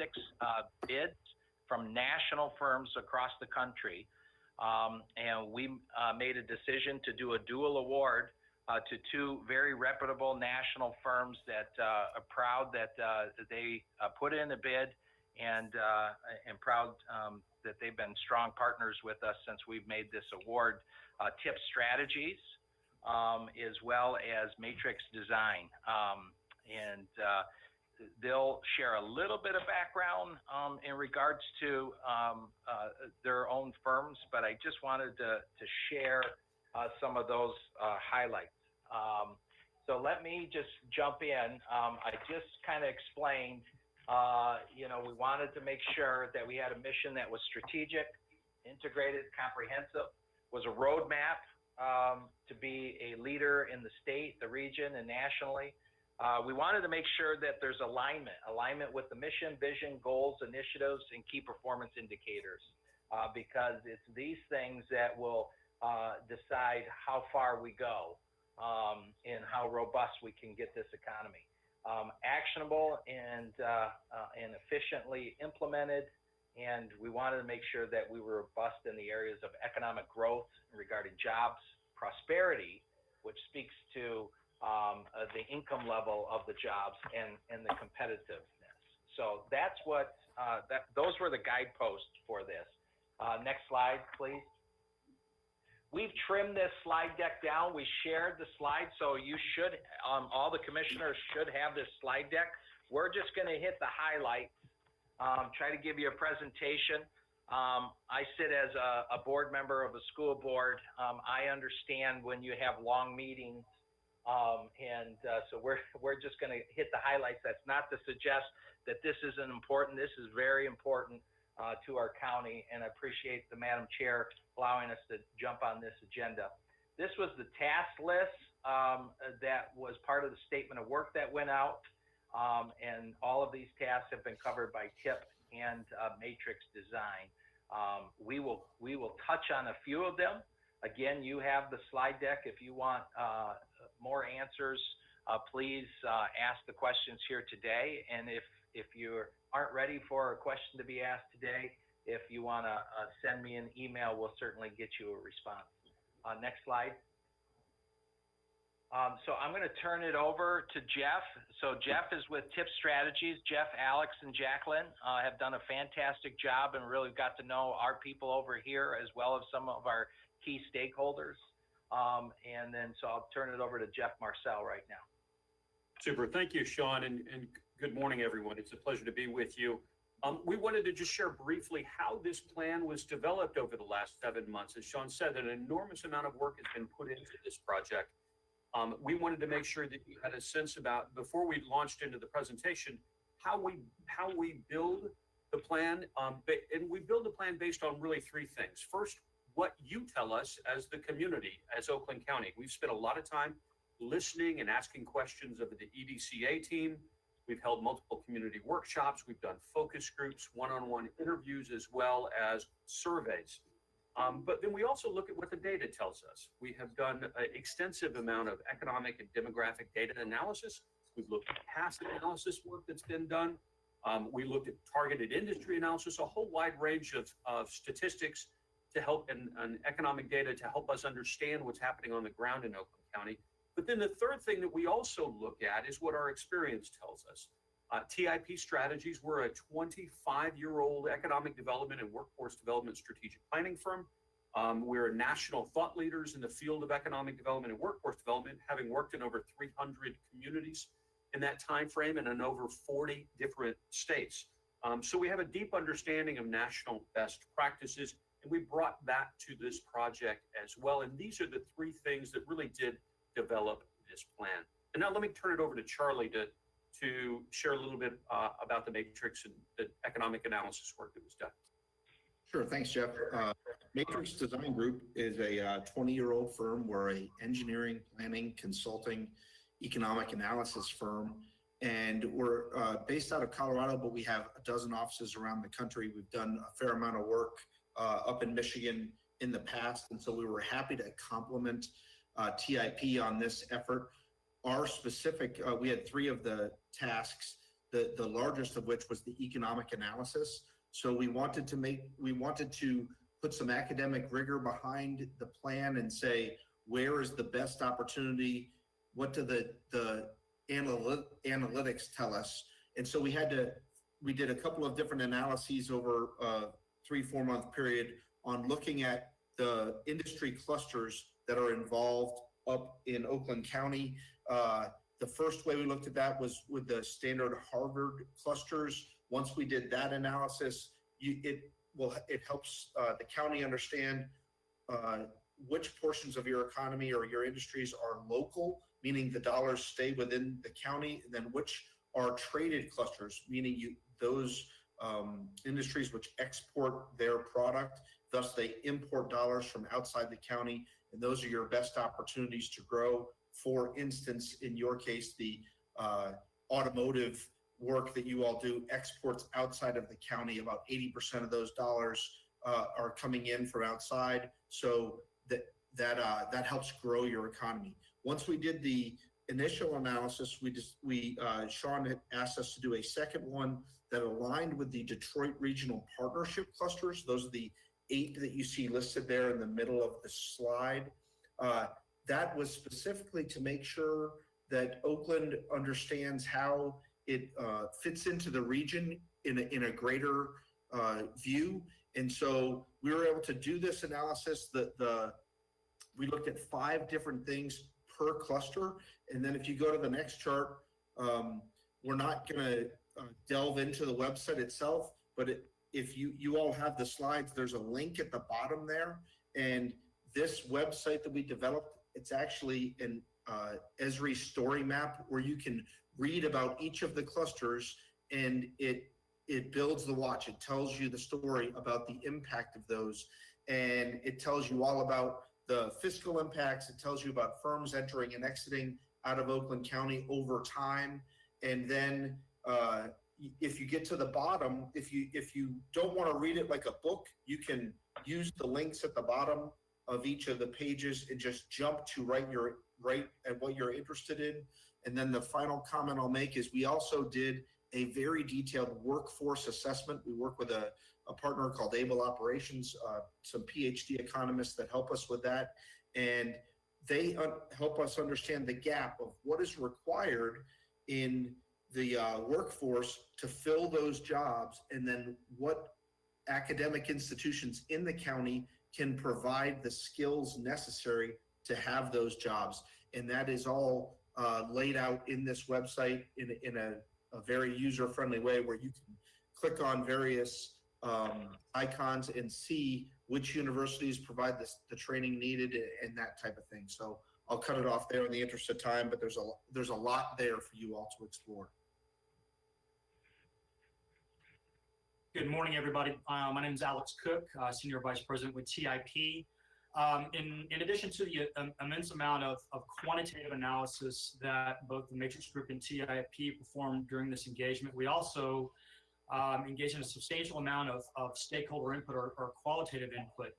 Speaker 9: bids from national firms across the country. And we made a decision to do a dual award to 2 very reputable national firms that are proud that they put in a bid and proud that they've been strong partners with us since we've made this award. TIP Strategies, as well as Matrix Design. And they'll share a little bit of background in regards to their own firms, but I just wanted to share some of those highlights. So let me just jump in. I just kind of explained, you know, we wanted to make sure that we had a mission that was strategic, integrated, comprehensive, was a roadmap to be a leader in the state, the region, and nationally. We wanted to make sure that there's alignment with the mission, vision, goals, initiatives, and key performance indicators, because it's these things that will decide how far we go and how robust we can get this economy. Actionable and efficiently implemented, and we wanted to make sure that we were robust in the areas of economic growth regarding jobs, prosperity, which speaks to the income level of the jobs and the competitiveness. So that's what, those were the guideposts for this. Next slide, please. We've trimmed this slide deck down. We shared the slide, so you should, all the commissioners should have this slide deck. We're just gonna hit the highlights, try to give you a presentation. I sit as a board member of a school board. I understand when you have long meetings, so we're just gonna hit the highlights. That's not to suggest that this isn't important. This is very important to our county, and I appreciate the Madam Chair allowing us to jump on this agenda. This was the task list that was part of the statement of work that went out, and all of these tasks have been covered by TIP and Matrix Design. We will touch on a few of them. Again, you have the slide deck. If you want more answers, please ask the questions here today. And if you aren't ready for a question to be asked today, if you want to send me an email, we'll certainly get you a response. Next slide. So I'm going to turn it over to Jeff. So Jeff is with TIP Strategies. Jeff, Alex, and Jacqueline have done a fantastic job and really got to know our people over here as well as some of our key stakeholders. And then, so I'll turn it over to Jeff Marcel right now.
Speaker 14: Super. Thank you, Sean, and good morning, everyone. It's a pleasure to be with you. We wanted to just share briefly how this plan was developed over the last 7 months. As Sean said, an enormous amount of work has been put into this project. We wanted to make sure that you had a sense about, before we launched into the presentation, how we build the plan. And we build the plan based on really three things. First, what you tell us as the community, as Oakland County. We've spent a lot of time listening and asking questions of the EDCA team. We've held multiple community workshops. We've done focus groups, one-on-one interviews, as well as surveys. But then we also look at what the data tells us. We have done an extensive amount of economic and demographic data analysis. We've looked at past analysis work that's been done. We looked at targeted industry analysis, a whole wide range of statistics to help and economic data to help us understand what's happening on the ground in Oakland County. But then the third thing that we also look at is what our experience tells us. TIP Strategies, we're a 25-year-old economic development and workforce development strategic planning firm. We're national thought leaders in the field of economic development and workforce development, having worked in over 300 communities in that time frame and in over 40 different states. So we have a deep understanding of national best practices, and we brought that to this project as well. And these are the three things that really did develop this plan. And now let me turn it over to Charlie to share a little bit about the matrix and the economic analysis work that was done.
Speaker 15: Sure, thanks, Jeff. Matrix Design Group is a 20-year-old firm. We're a engineering, planning, consulting, economic analysis firm. And we're based out of Colorado, but we have a dozen offices around the country. We've done a fair amount of work up in Michigan in the past. And so we were happy to complement TIP on this effort. Our specific, we had three of the tasks, the largest of which was the economic analysis. So we wanted to put some academic rigor behind the plan and say, where is the best opportunity? What do the analytics tell us? And so we did a couple of different analyses over a 3-4 month period on looking at the industry clusters that are involved up in Oakland County. The first way we looked at that was with the standard Harvard clusters. Once we did that analysis, it helps the county understand which portions of your economy or your industries are local, meaning the dollars stay within the county, and then which are traded clusters, meaning those industries which export their product, thus they import dollars from outside the county, and those are your best opportunities to grow. For instance, in your case, the automotive work that you all do exports outside of the county. About 80% of those dollars are coming in from outside, so that helps grow your economy. Once we did the initial analysis, Sean had asked us to do a second one that aligned with the Detroit Regional Partnership clusters. Those are the 8 that you see listed there in the middle of the slide. That was specifically to make sure that Oakland understands how it fits into the region in a greater view. And so we were able to do this analysis. We looked at 5 different things per cluster. And then if you go to the next chart, we're not going to delve into the website itself, but if you all have the slides, there's a link at the bottom there. And this website that we developed, it's actually an Esri story map where you can read about each of the clusters, and it builds the watch. It tells you the story about the impact of those, and it tells you all about the fiscal impacts. It tells you about firms entering and exiting out of Oakland County over time. And then if you get to the bottom, if you don't want to read it like a book, you can use the links at the bottom of each of the pages and just jump to right at what you're interested in. And then the final comment I'll make is we also did a very detailed workforce assessment. We work with a partner called Able Operations, some PhD economists that help us with that. And they help us understand the gap of what is required in the workforce to fill those jobs, and then what academic institutions in the county can provide the skills necessary to have those jobs. And that is all laid out in this website in a very user-friendly way where you can click on various icons and see which universities provide the training needed and that type of thing. So I'll cut it off there in the interest of time, but there's a lot there for you all to explore.
Speaker 16: Good morning, everybody. My name is Alex Cook, Senior Vice President with TIP. In addition to the immense amount of quantitative analysis that both the Matrix Group and TIP performed during this engagement, we also engaged in a substantial amount of stakeholder input or qualitative input.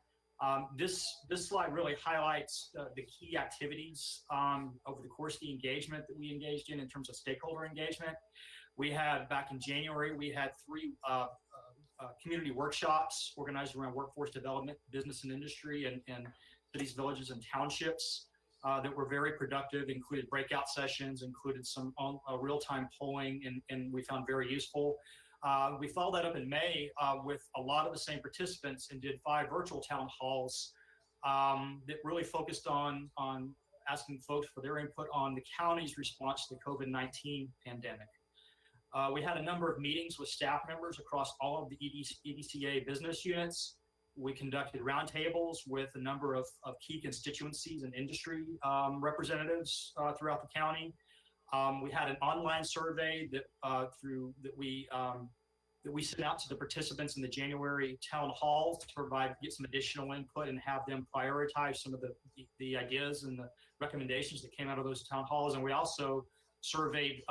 Speaker 16: This slide really highlights the key activities over the course of the engagement that we engaged in terms of stakeholder engagement. We had, back in January, we had 3 community workshops organized around workforce development, business and industry, and cities, villages, and townships that were very productive, included breakout sessions, included some real-time polling, and we found very useful. We followed that up in May with a lot of the same participants and did 5 virtual town halls that really focused on asking folks for their input on the county's response to the COVID-19 pandemic. We had a number of meetings with staff members across all of the EDCA business units. We conducted roundtables with a number of key constituencies and industry representatives throughout the county. We had an online survey that we sent out to the participants in the January town halls to get some additional input and have them prioritize some of the ideas and the recommendations that came out of those town halls. And we also surveyed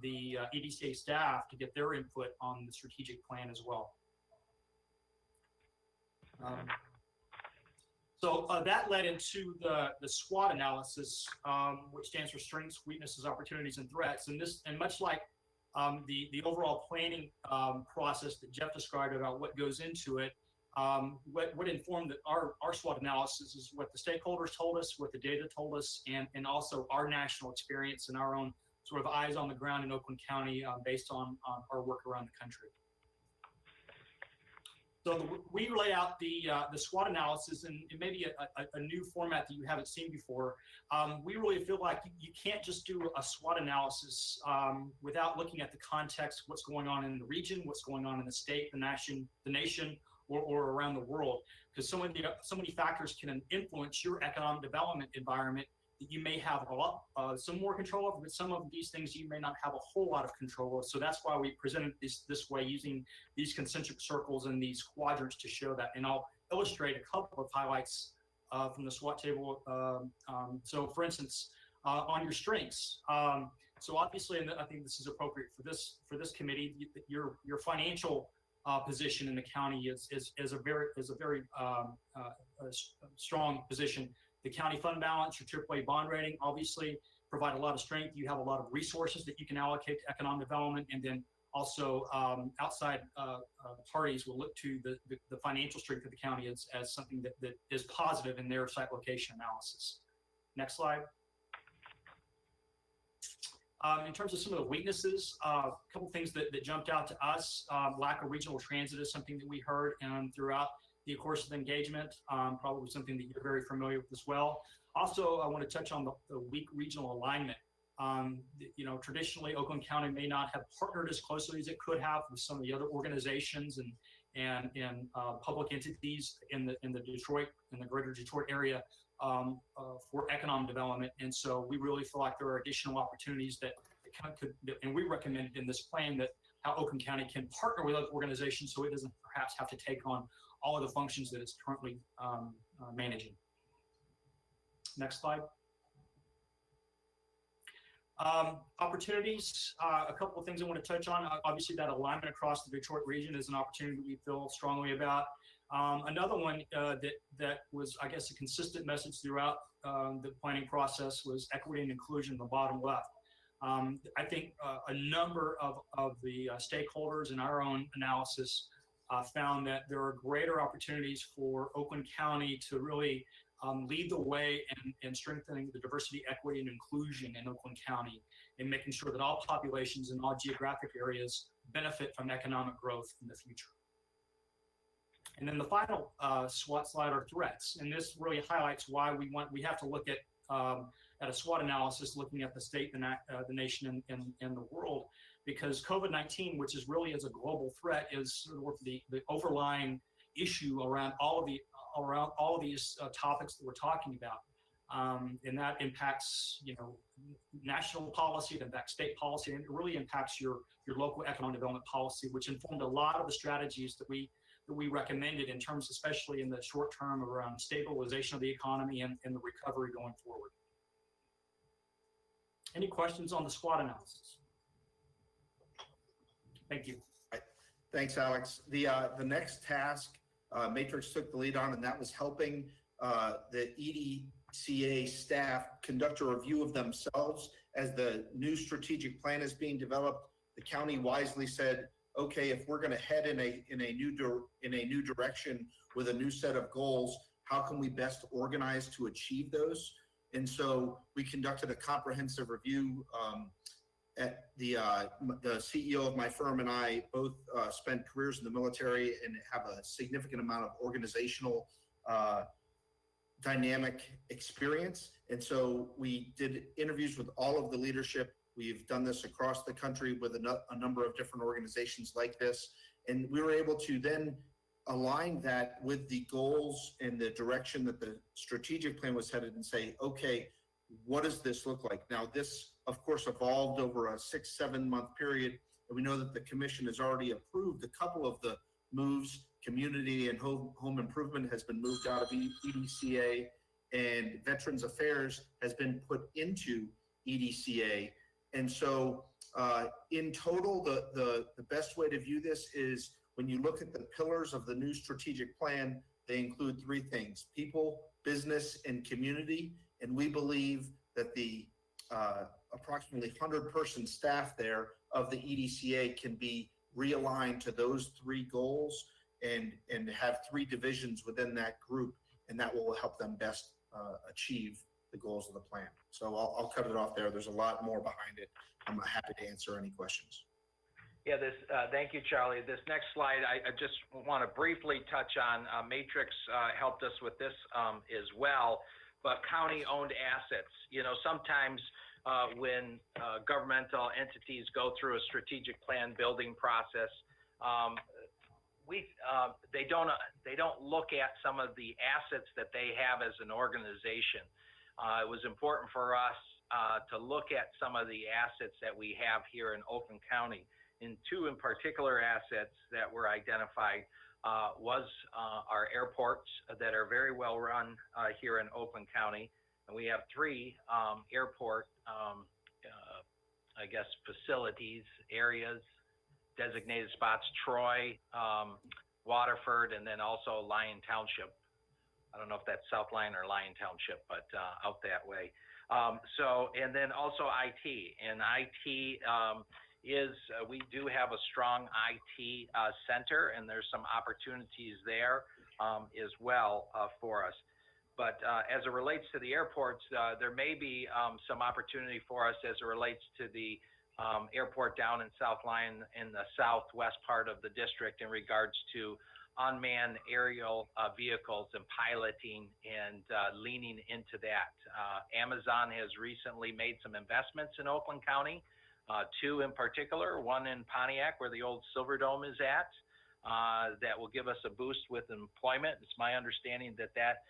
Speaker 16: the EDCA staff to get their input on the strategic plan as well. So that led into the SWOT analysis, which stands for strengths, weaknesses, opportunities, and threats. And much like the overall planning process that Jeff described about what goes into it, what informed our SWOT analysis is what the stakeholders told us, what the data told us, and also our national experience and our own sort of eyes on the ground in Oakland County based on our work around the country. So we lay out the SWOT analysis in maybe a new format that you haven't seen before. We really feel like you can't just do a SWOT analysis without looking at the context, what's going on in the region, what's going on in the state, the nation, or around the world, because so many factors can influence your economic development environment that you may have some more control of, but some of these things you may not have a whole lot of control of. So that's why we presented this way, using these concentric circles and these quadrants to show that. And I'll illustrate a couple of highlights from the SWOT table. So for instance, on your strengths. So obviously, and I think this is appropriate for this committee, your financial position in the county is a very strong position. The county fund balance, your AAA bond rating, obviously provide a lot of strength. You have a lot of resources that you can allocate to economic development, and then also outside parties will look to the financial strength of the county as something that is positive in their site location analysis. Next slide. In terms of some of the weaknesses, a couple things that jumped out to us. Lack of regional transit is something that we heard throughout the course of the engagement, probably something that you're very familiar with as well. Also, I want to touch on the weak regional alignment. Traditionally, Oakland County may not have partnered as closely as it could have with some of the other organizations and public entities in the greater Detroit area for economic development. And so we really feel like there are additional opportunities that and we recommended in this plan that how Oakland County can partner with other organizations so it doesn't perhaps have to take on all of the functions that it's currently managing. Next slide. Opportunities, a couple of things I want to touch on. Obviously, that alignment across the Detroit region is an opportunity that we feel strongly about. Another one that was, I guess, a consistent message throughout the planning process was equity and inclusion in the bottom left. I think a number of the stakeholders in our own analysis found that there are greater opportunities for Oakland County to really lead the way in strengthening the diversity, equity, and inclusion in Oakland County, and making sure that all populations in all geographic areas benefit from economic growth in the future. And then the final SWOT slide are threats. And this really highlights why we have to look at a SWOT analysis, looking at the state, the nation, and the world, because COVID-19, which is really is a global threat, is sort of the overlying issue around all of these topics that we're talking about. And that impacts, national policy, it impacts state policy, and it really impacts your local economic development policy, which informed a lot of the strategies that we recommended in terms, especially in the short term, around stabilization of the economy and the recovery going forward. Any questions on the SWOT analysis? Thank you.
Speaker 15: Thanks, Alex. The next task Matrix took the lead on, and that was helping the EDCA staff conduct a review of themselves as the new strategic plan is being developed. The county wisely said, okay, if we're going to head in a new direction with a new set of goals, how can we best organize to achieve those? And so we conducted a comprehensive review. At the CEO of my firm and I both spent careers in the military and have a significant amount of organizational dynamic experience. And so we did interviews with all of the leadership. We've done this across the country with a number of different organizations like this. And we were able to then align that with the goals and the direction that the strategic plan was headed and say, okay, what does this look like? Now, this, of course, evolved over a 6-7 month period. And we know that the commission has already approved a couple of the moves. Community and home improvement has been moved out of EDCA, and Veterans Affairs has been put into EDCA. And so in total, the best way to view this is when you look at the pillars of the new strategic plan, they include 3 things: people, business, and community. And we believe that the approximately 100-person staff there of the EDCA can be realigned to those 3 goals and have 3 divisions within that group, and that will help them best achieve the goals of the plan. So I'll cut it off there. There's a lot more behind it. I'm happy to answer any questions.
Speaker 9: Yeah, thank you, Charlie. This next slide, I just want to briefly touch on. Matrix helped us with this as well, but county-owned assets. Sometimes when governmental entities go through a strategic plan building process, they don't look at some of the assets that they have as an organization. It was important for us to look at some of the assets that we have here in Oakland County. And 2 in particular assets that were identified was our airports that are very well run here in Oakland County. And we have 3 airport, facilities, areas, designated spots: Troy, Waterford, and then also Lyon Township. I don't know if that's South Lyon or Lyon Township, but out that way. And then also IT. And IT we do have a strong IT center, and there's some opportunities there as well for us. But as it relates to the airports, there may be some opportunity for us as it relates to the airport down in South Lyon in the southwest part of the district in regards to unmanned aerial vehicles and piloting and leaning into that. Amazon has recently made some investments in Oakland County, 2 in particular, one in Pontiac where the old Silverdome is at, that will give us a boost with employment. It's my understanding that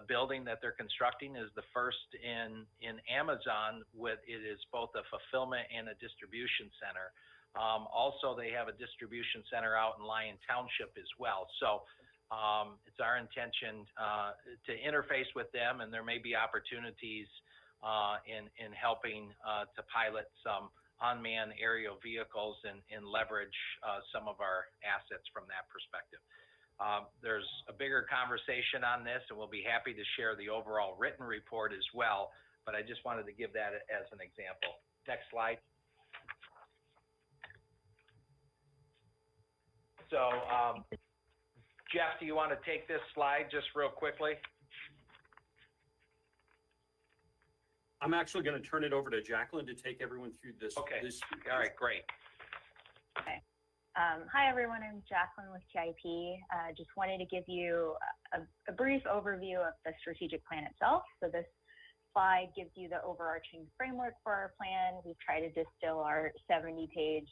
Speaker 9: building that they're constructing is the first in Amazon. It is both a fulfillment and a distribution center. Also, they have a distribution center out in Lyon Township as well. So it's our intention to interface with them, and there may be opportunities in helping to pilot some unmanned aerial vehicles and leverage some of our assets from that perspective. There's a bigger conversation on this, and we'll be happy to share the overall written report as well, but I just wanted to give that as an example. Next slide. So, Jeff, do you want to take this slide just real quickly?
Speaker 14: I'm actually going to turn it over to Jacqueline to take everyone through this.
Speaker 9: Okay.
Speaker 14: This.
Speaker 9: All right, great.
Speaker 13: Okay.
Speaker 17: Hi, everyone. I'm Jacqueline with TIP. Just wanted to give you a brief overview of the strategic plan itself. So this slide gives you the overarching framework for our plan. We've tried to distill our 70-page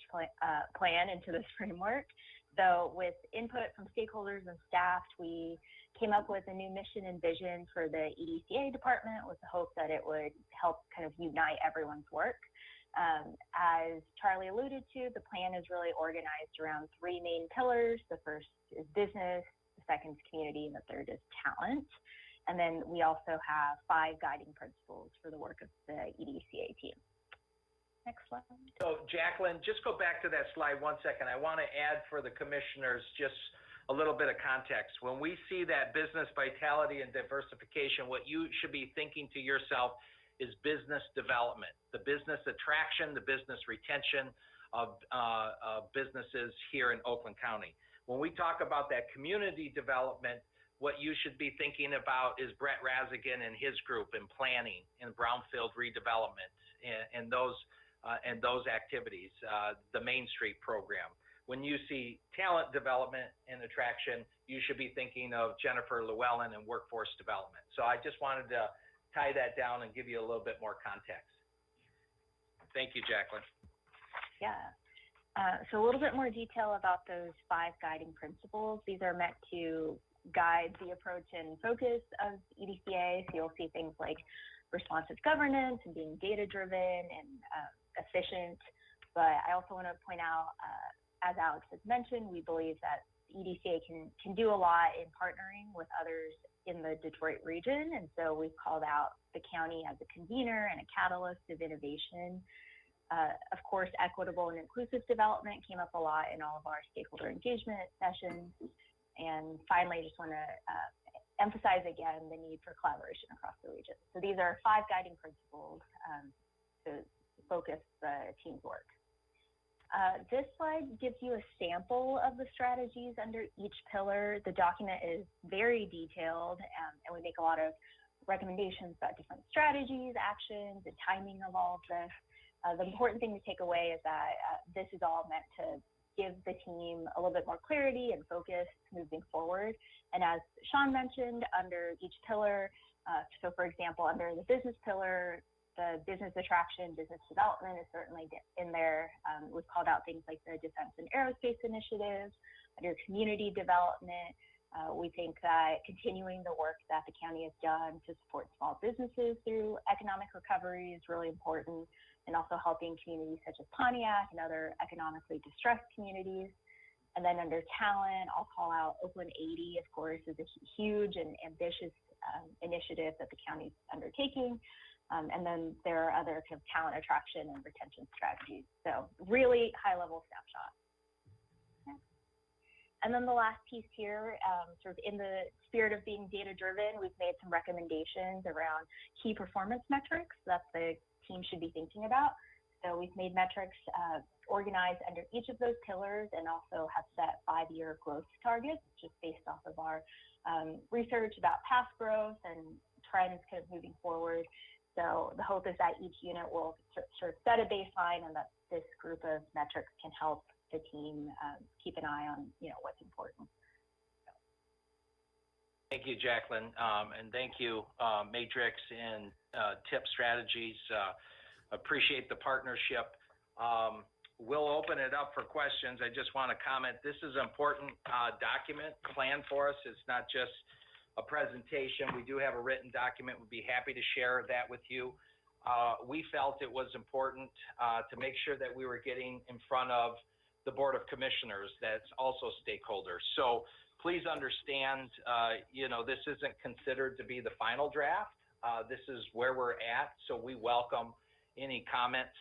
Speaker 17: plan into this framework. So with input from stakeholders and staff, we came up with a new mission and vision for the EDCA department with the hope that it would help kind of unite everyone's work. As Charlie alluded to, the plan is really organized around three main pillars. The first is business, the second is community, and the third is talent. And then we also have 5 guiding principles for the work of the EDCA team. Next slide.
Speaker 9: So Jacqueline, just go back to that slide 1 second. I want to add for the commissioners just a little bit of context. When we see that business vitality and diversification, what you should be thinking to yourself is business development, the business attraction, the business retention of businesses here in Oakland County. When we talk about that community development, what you should be thinking about is Brett Razigan and his group in planning and brownfield redevelopment and those activities, the Main Street program. When you see talent development and attraction, you should be thinking of Jennifer Llewellyn and workforce development. So I just wanted to tie that down and give you a little bit more context. Thank you, Jacqueline.
Speaker 17: Yeah. So a little bit more detail about those 5 guiding principles. These are meant to guide the approach and focus of EDCA. So you'll see things like responsive governance and being data-driven and efficient. But I also want to point out, as Alex has mentioned, we believe that EDCA can do a lot in partnering with others in the Detroit region. And so we've called out the county as a convener and a catalyst of innovation. Of course, equitable and inclusive development came up a lot in all of our stakeholder engagement sessions. And finally, I just want to emphasize again the need for collaboration across the region. So these are 5 guiding principles to focus the team's work. This slide gives you a sample of the strategies under each pillar. The document is very detailed, and we make a lot of recommendations about different strategies, actions, and timing of all of this. The important thing to take away is that this is all meant to give the team a little bit more clarity and focus moving forward. And as Sean mentioned, under each pillar, so for example, under the business pillar, the business attraction, business development is certainly in there. We've called out things like the Defense and Aerospace Initiative. Under community development, we think that continuing the work that the county has done to support small businesses through economic recovery is really important, and also helping communities such as Pontiac and other economically distressed communities. And then under talent, I'll call out Oakland 80, of course, is a huge and ambitious initiative that the county is undertaking. And then there are other kind of talent attraction and retention strategies. So really high-level snapshot. Okay. And then the last piece here, sort of in the spirit of being data-driven, we've made some recommendations around key performance metrics that the team should be thinking about. So we've made metrics organized under each of those pillars and also have set 5-year growth targets just based off of our research about past growth and trends kind of moving forward. So the hope is that each unit will sort of set a baseline and that this group of metrics can help the team keep an eye on, what's important.
Speaker 9: Thank you, Jacqueline. And thank you, Matrix and TIP Strategies. Appreciate the partnership. We'll open it up for questions. I just want to comment, this is an important document plan for us. It's not just a presentation. We do have a written document. We'd be happy to share that with you. We felt it was important to make sure that we were getting in front of the Board of Commissioners that's also stakeholders. So please understand, this isn't considered to be the final draft. This is where we're at. So we welcome any comments,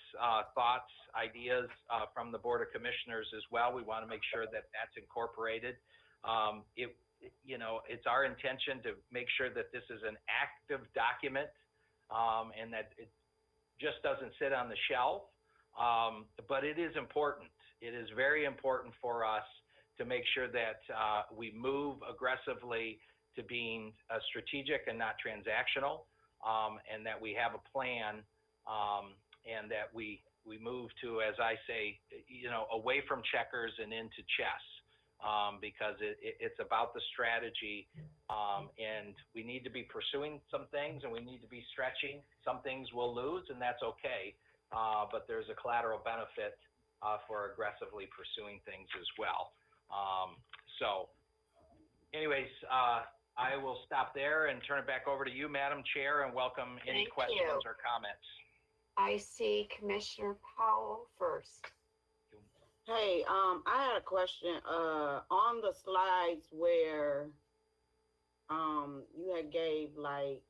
Speaker 9: thoughts, ideas from the Board of Commissioners as well. We want to make sure that that's incorporated. It's our intention to make sure that this is an active document and that it just doesn't sit on the shelf. But it is important. It is very important for us to make sure that we move aggressively to being strategic and not transactional, and that we have a plan and that we we move to, as I say, away from checkers and into chess. Because it's about the strategy, and we need to be pursuing some things, and we need to be stretching. Some things we'll lose, and that's okay. But there's a collateral benefit for aggressively pursuing things as well. So, anyways, I will stop there and turn it back over to you, Madam Chair, and welcome any
Speaker 1: Thank
Speaker 9: questions
Speaker 1: you.
Speaker 9: or comments.
Speaker 1: I see Commissioner Powell first.
Speaker 8: Hey, I had a question, on the slides where, you had gave like,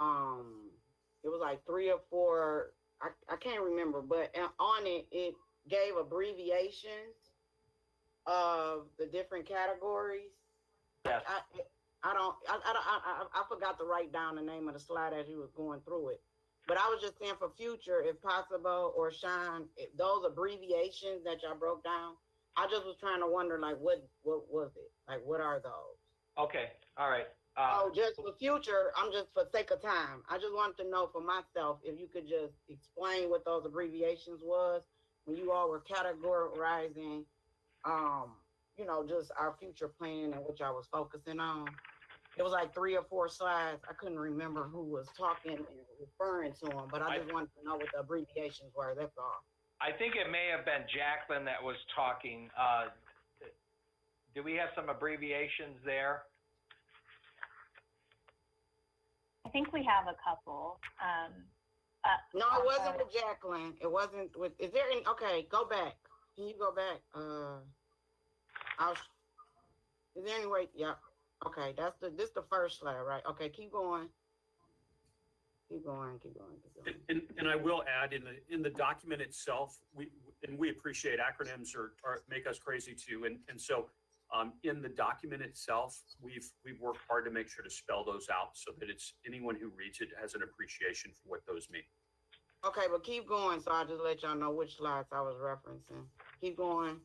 Speaker 8: it was like 3 or 4, I can't remember, but on it, it gave abbreviations of the different categories.
Speaker 9: Yes.
Speaker 8: I forgot to write down the name of the slide as you was going through it. But I was just saying for future, if possible, or Sean, if those abbreviations that y'all broke down, I just was trying to wonder, like, what was it? Like, what are those?
Speaker 9: Okay, all right.
Speaker 8: Oh, just for future, I'm just for sake of time. I just wanted to know for myself, if you could just explain what those abbreviations was when you all were categorizing, just our future plan and what y'all was focusing on. It was like 3 or 4 slides. I couldn't remember who was talking and referring to them, but I just wanted to know what the abbreviations were. That's all.
Speaker 9: I think it may have been Jacqueline that was talking. Do we have some abbreviations there?
Speaker 17: I think we have a couple.
Speaker 8: No, it wasn't with Jacqueline. It wasn't with, is there any, okay, go back. Can you go back? Is there any way, yeah. Okay, this the first slide, right? Okay, keep going. Keep going.
Speaker 14: And I will add in the document itself, we appreciate acronyms or make us crazy too. And so in the document itself, we've worked hard to make sure to spell those out so that it's anyone who reads it has an appreciation for what those mean.
Speaker 8: Okay, but keep going, so I'll just let y'all know which slides I was referencing. Keep going.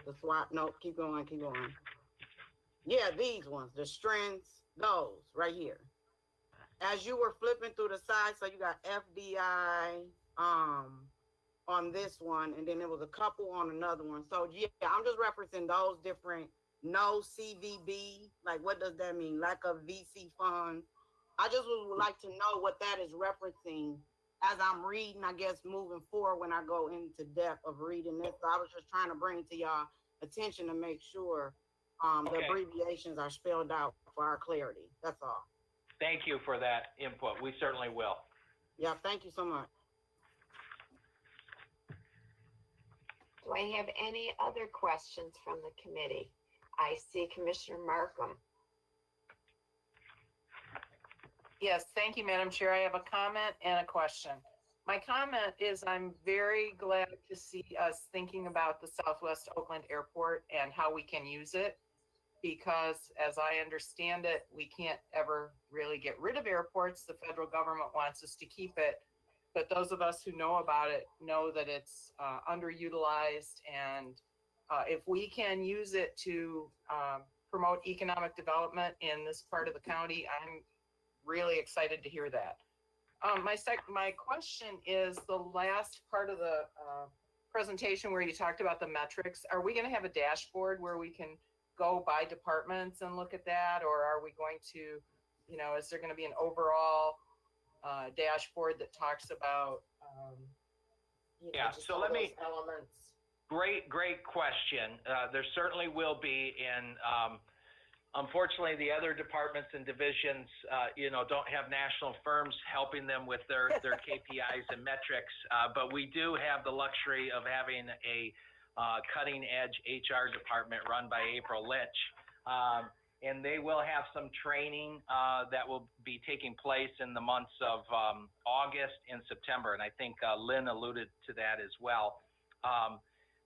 Speaker 8: The SWOT, no, keep going. Yeah, these ones, the strengths, those right here. As you were flipping through the side, so you got FDI on this one, and then there was a couple on another one. So yeah, I'm just referencing those different, no CVB, like what does that mean? Lack of VC funds. I just would like to know what that is referencing as I'm reading, I guess, moving forward when I go into depth of reading this. So I was just trying to bring to y'all attention to make sure the abbreviations are spelled out for our clarity. That's all.
Speaker 9: Thank you for that input. We certainly will.
Speaker 8: Yeah, thank you so much.
Speaker 1: Do I have any other questions from the committee? I see Commissioner Markham.
Speaker 18: Yes, thank you, Madam Chair. I have a comment and a question. My comment is I'm very glad to see us thinking about the Southwest Oakland Airport and how we can use it. Because as I understand it, we can't ever really get rid of airports. The federal government wants us to keep it. But those of us who know about it know that it's underutilized. And if we can use it to promote economic development in this part of the county, I'm really excited to hear that. My question is the last part of the presentation where you talked about the metrics. Are we going to have a dashboard where we can go by departments and look at that? Or are we going to, is there going to be an overall dashboard that talks about,
Speaker 9: so let me,
Speaker 18: elements?
Speaker 9: Great question. There certainly will be, and unfortunately, the other departments and divisions, don't have national firms helping them with their KPIs and metrics. But we do have the luxury of having a cutting edge HR department run by April Lynch. And they will have some training that will be taking place in the months of August and September. And I think Lynn alluded to that as well.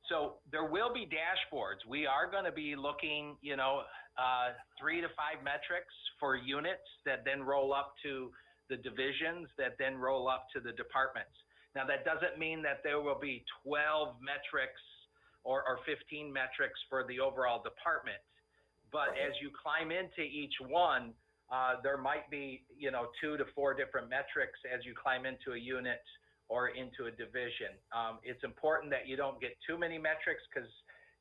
Speaker 9: So there will be dashboards. We are going to be looking, 3 to 5 metrics for units that then roll up to the divisions that then roll up to the departments. Now, that doesn't mean that there will be 12 metrics or 15 metrics for the overall department. But as you climb into each one, there might be, 2 to 4 different metrics as you climb into a unit or into a division. It's important that you don't get too many metrics because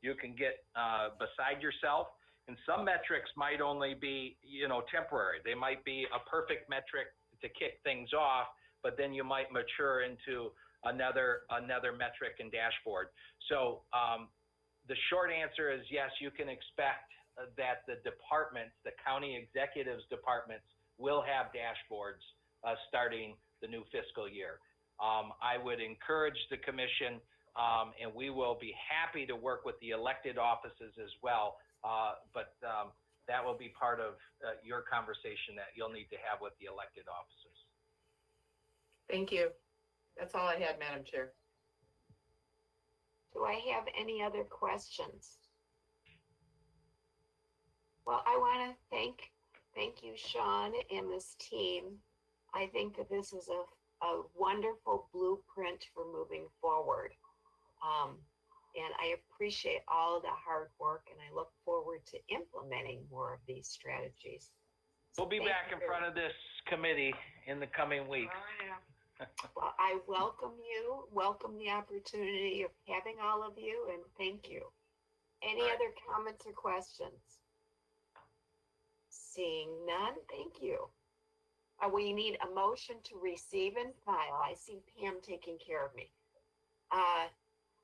Speaker 9: you can get beside yourself. And some metrics might only be, temporary. They might be a perfect metric to kick things off, but then you might mature into another metric and dashboard. So the short answer is yes, you can expect that the departments, the county executives departments, will have dashboards starting the new fiscal year. I would encourage the commission, and we will be happy to work with the elected offices as well. But that will be part of your conversation that you'll need to have with the elected officers.
Speaker 18: Thank you. That's all I had, Madam Chair.
Speaker 1: Do I have any other questions? Well, I want to thank you, Sean, and this team. I think that this is a wonderful blueprint for moving forward. And I appreciate all the hard work, and I look forward to implementing more of these strategies.
Speaker 9: We'll be back in front of this committee in the coming weeks.
Speaker 1: Well, I welcome the opportunity of having all of you, and thank you. Any other comments or questions? Seeing none, thank you. We need a motion to receive and file. I see Pam taking care of me.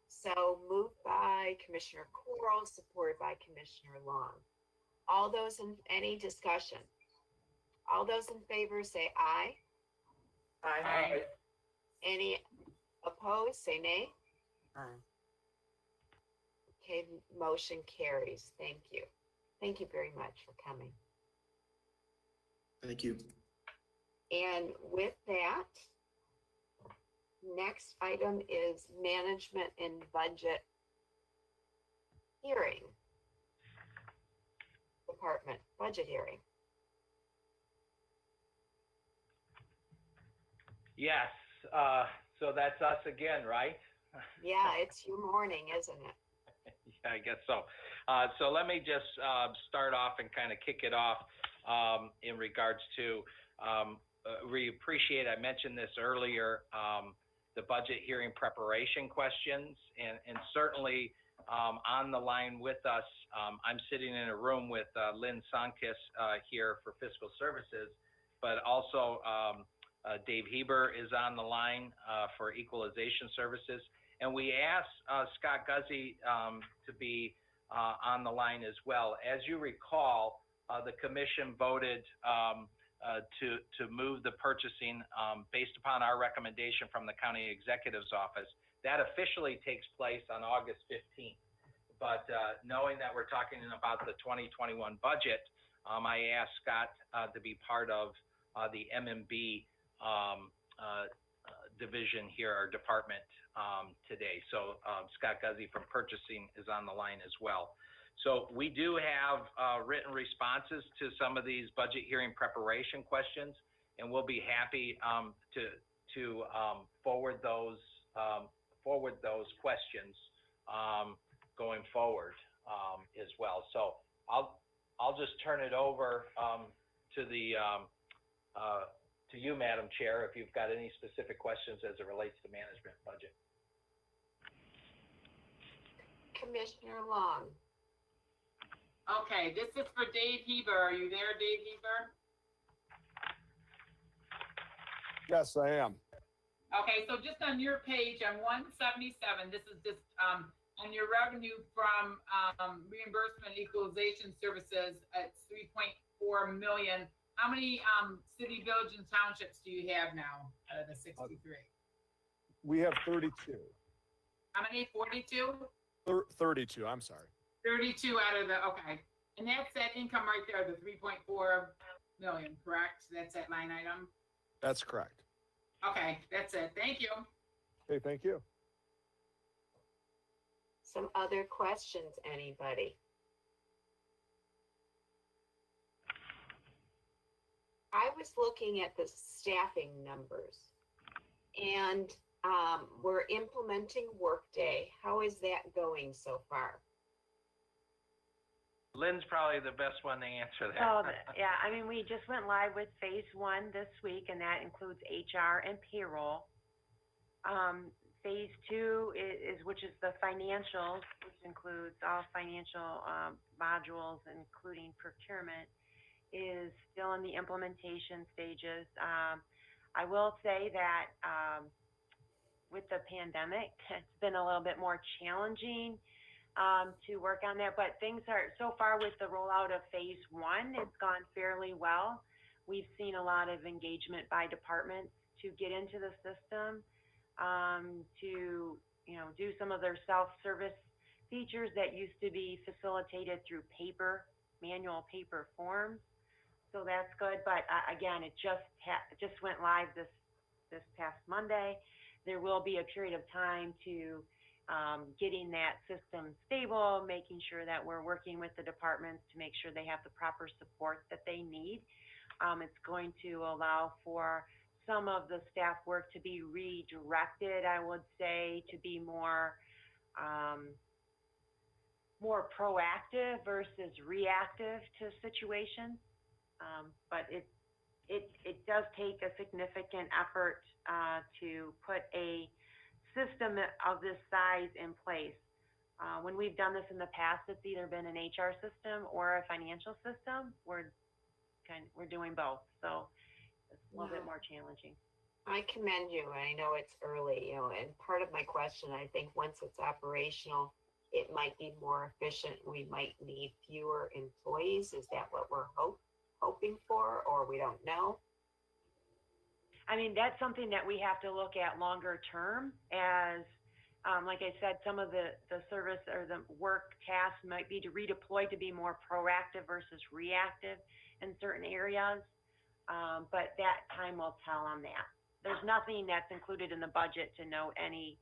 Speaker 1: So moved by Commissioner Coral, supported by Commissioner Long. All those in any discussion? All those in favor say aye.
Speaker 18: Aye.
Speaker 1: Any opposed, say nay.
Speaker 8: Aye.
Speaker 1: Okay, motion carries. Thank you. Thank you very much for coming.
Speaker 15: Thank you.
Speaker 1: And with that, next item is management and budget hearing. Department budget hearing.
Speaker 9: Yes, so that's us again, right?
Speaker 1: Yeah, it's your morning, isn't it?
Speaker 9: Yeah, I guess so. So let me just start off and kind of kick it off in regards to, we appreciate, I mentioned this earlier, the budget hearing preparation questions, and certainly on the line with us, I'm sitting in a room with Lynn Sonkis here for Fiscal Services, but also Dave Heber is on the line for Equalization Services. And we asked Scott Guzzi to be on the line as well. As you recall, the commission voted to move the purchasing based upon our recommendation from the county executive's office. That officially takes place on August 15th. But knowing that we're talking about the 2021 budget, I asked Scott to be part of the MMB division here, our department today. So Scott Guzzi from purchasing is on the line as well. So we do have written responses to some of these budget hearing preparation questions, and we'll be happy to forward those questions going forward as well. So I'll just turn it over to you, Madam Chair, if you've got any specific questions as it relates to management budget.
Speaker 1: Commissioner Long.
Speaker 7: Okay, this is for Dave Heber. Are you there, Dave Heber?
Speaker 19: Yes, I am.
Speaker 7: Okay, so just on your page on 177, this is just on your revenue from reimbursement equalization services at 3.4 million. How many city, village, and townships do you have now out of the 63?
Speaker 19: We have 32.
Speaker 7: How many? 42?
Speaker 19: 32, I'm sorry.
Speaker 7: 32 out of the, okay. And that's that income right there, the 3.4 million, correct? That's that line item?
Speaker 19: That's correct.
Speaker 7: Okay, that's it. Thank you.
Speaker 19: Okay, thank you.
Speaker 1: Some other questions, anybody? I was looking at the staffing numbers, and we're implementing Workday. How is that going so far?
Speaker 9: Lynn's probably the best one to answer that.
Speaker 10: So, yeah, I mean, we just went live with phase 1 this week, and that includes HR and payroll. Phase two which is the financials, which includes all financial modules, including procurement, is still in the implementation stages. I will say that with the pandemic, it's been a little bit more challenging to work on that, but things are, so far with the rollout of phase one, it's gone fairly well. We've seen a lot of engagement by departments to get into the system, to, do some of their self-service features that used to be facilitated through manual paper forms. So that's good, but again, it just went live this past Monday. There will be a period of time to getting that system stable, making sure that we're working with the departments to make sure they have the proper support that they need. It's going to allow for some of the staff work to be redirected, I would say, to be more proactive versus reactive to situations. But it does take a significant effort to put a system of this size in place. When we've done this in the past, it's either been an HR system or a financial system. We're doing both, so it's a little bit more challenging.
Speaker 1: I commend you. I know it's early, and part of my question, I think once it's operational, it might be more efficient. We might need fewer employees. Is that what we're hoping for, or we don't know?
Speaker 10: I mean, that's something that we have to look at longer term as, like I said, some of the service or the work tasks might be to redeploy to be more proactive versus reactive in certain areas. But that time will tell on that. There's nothing that's included in the budget to note any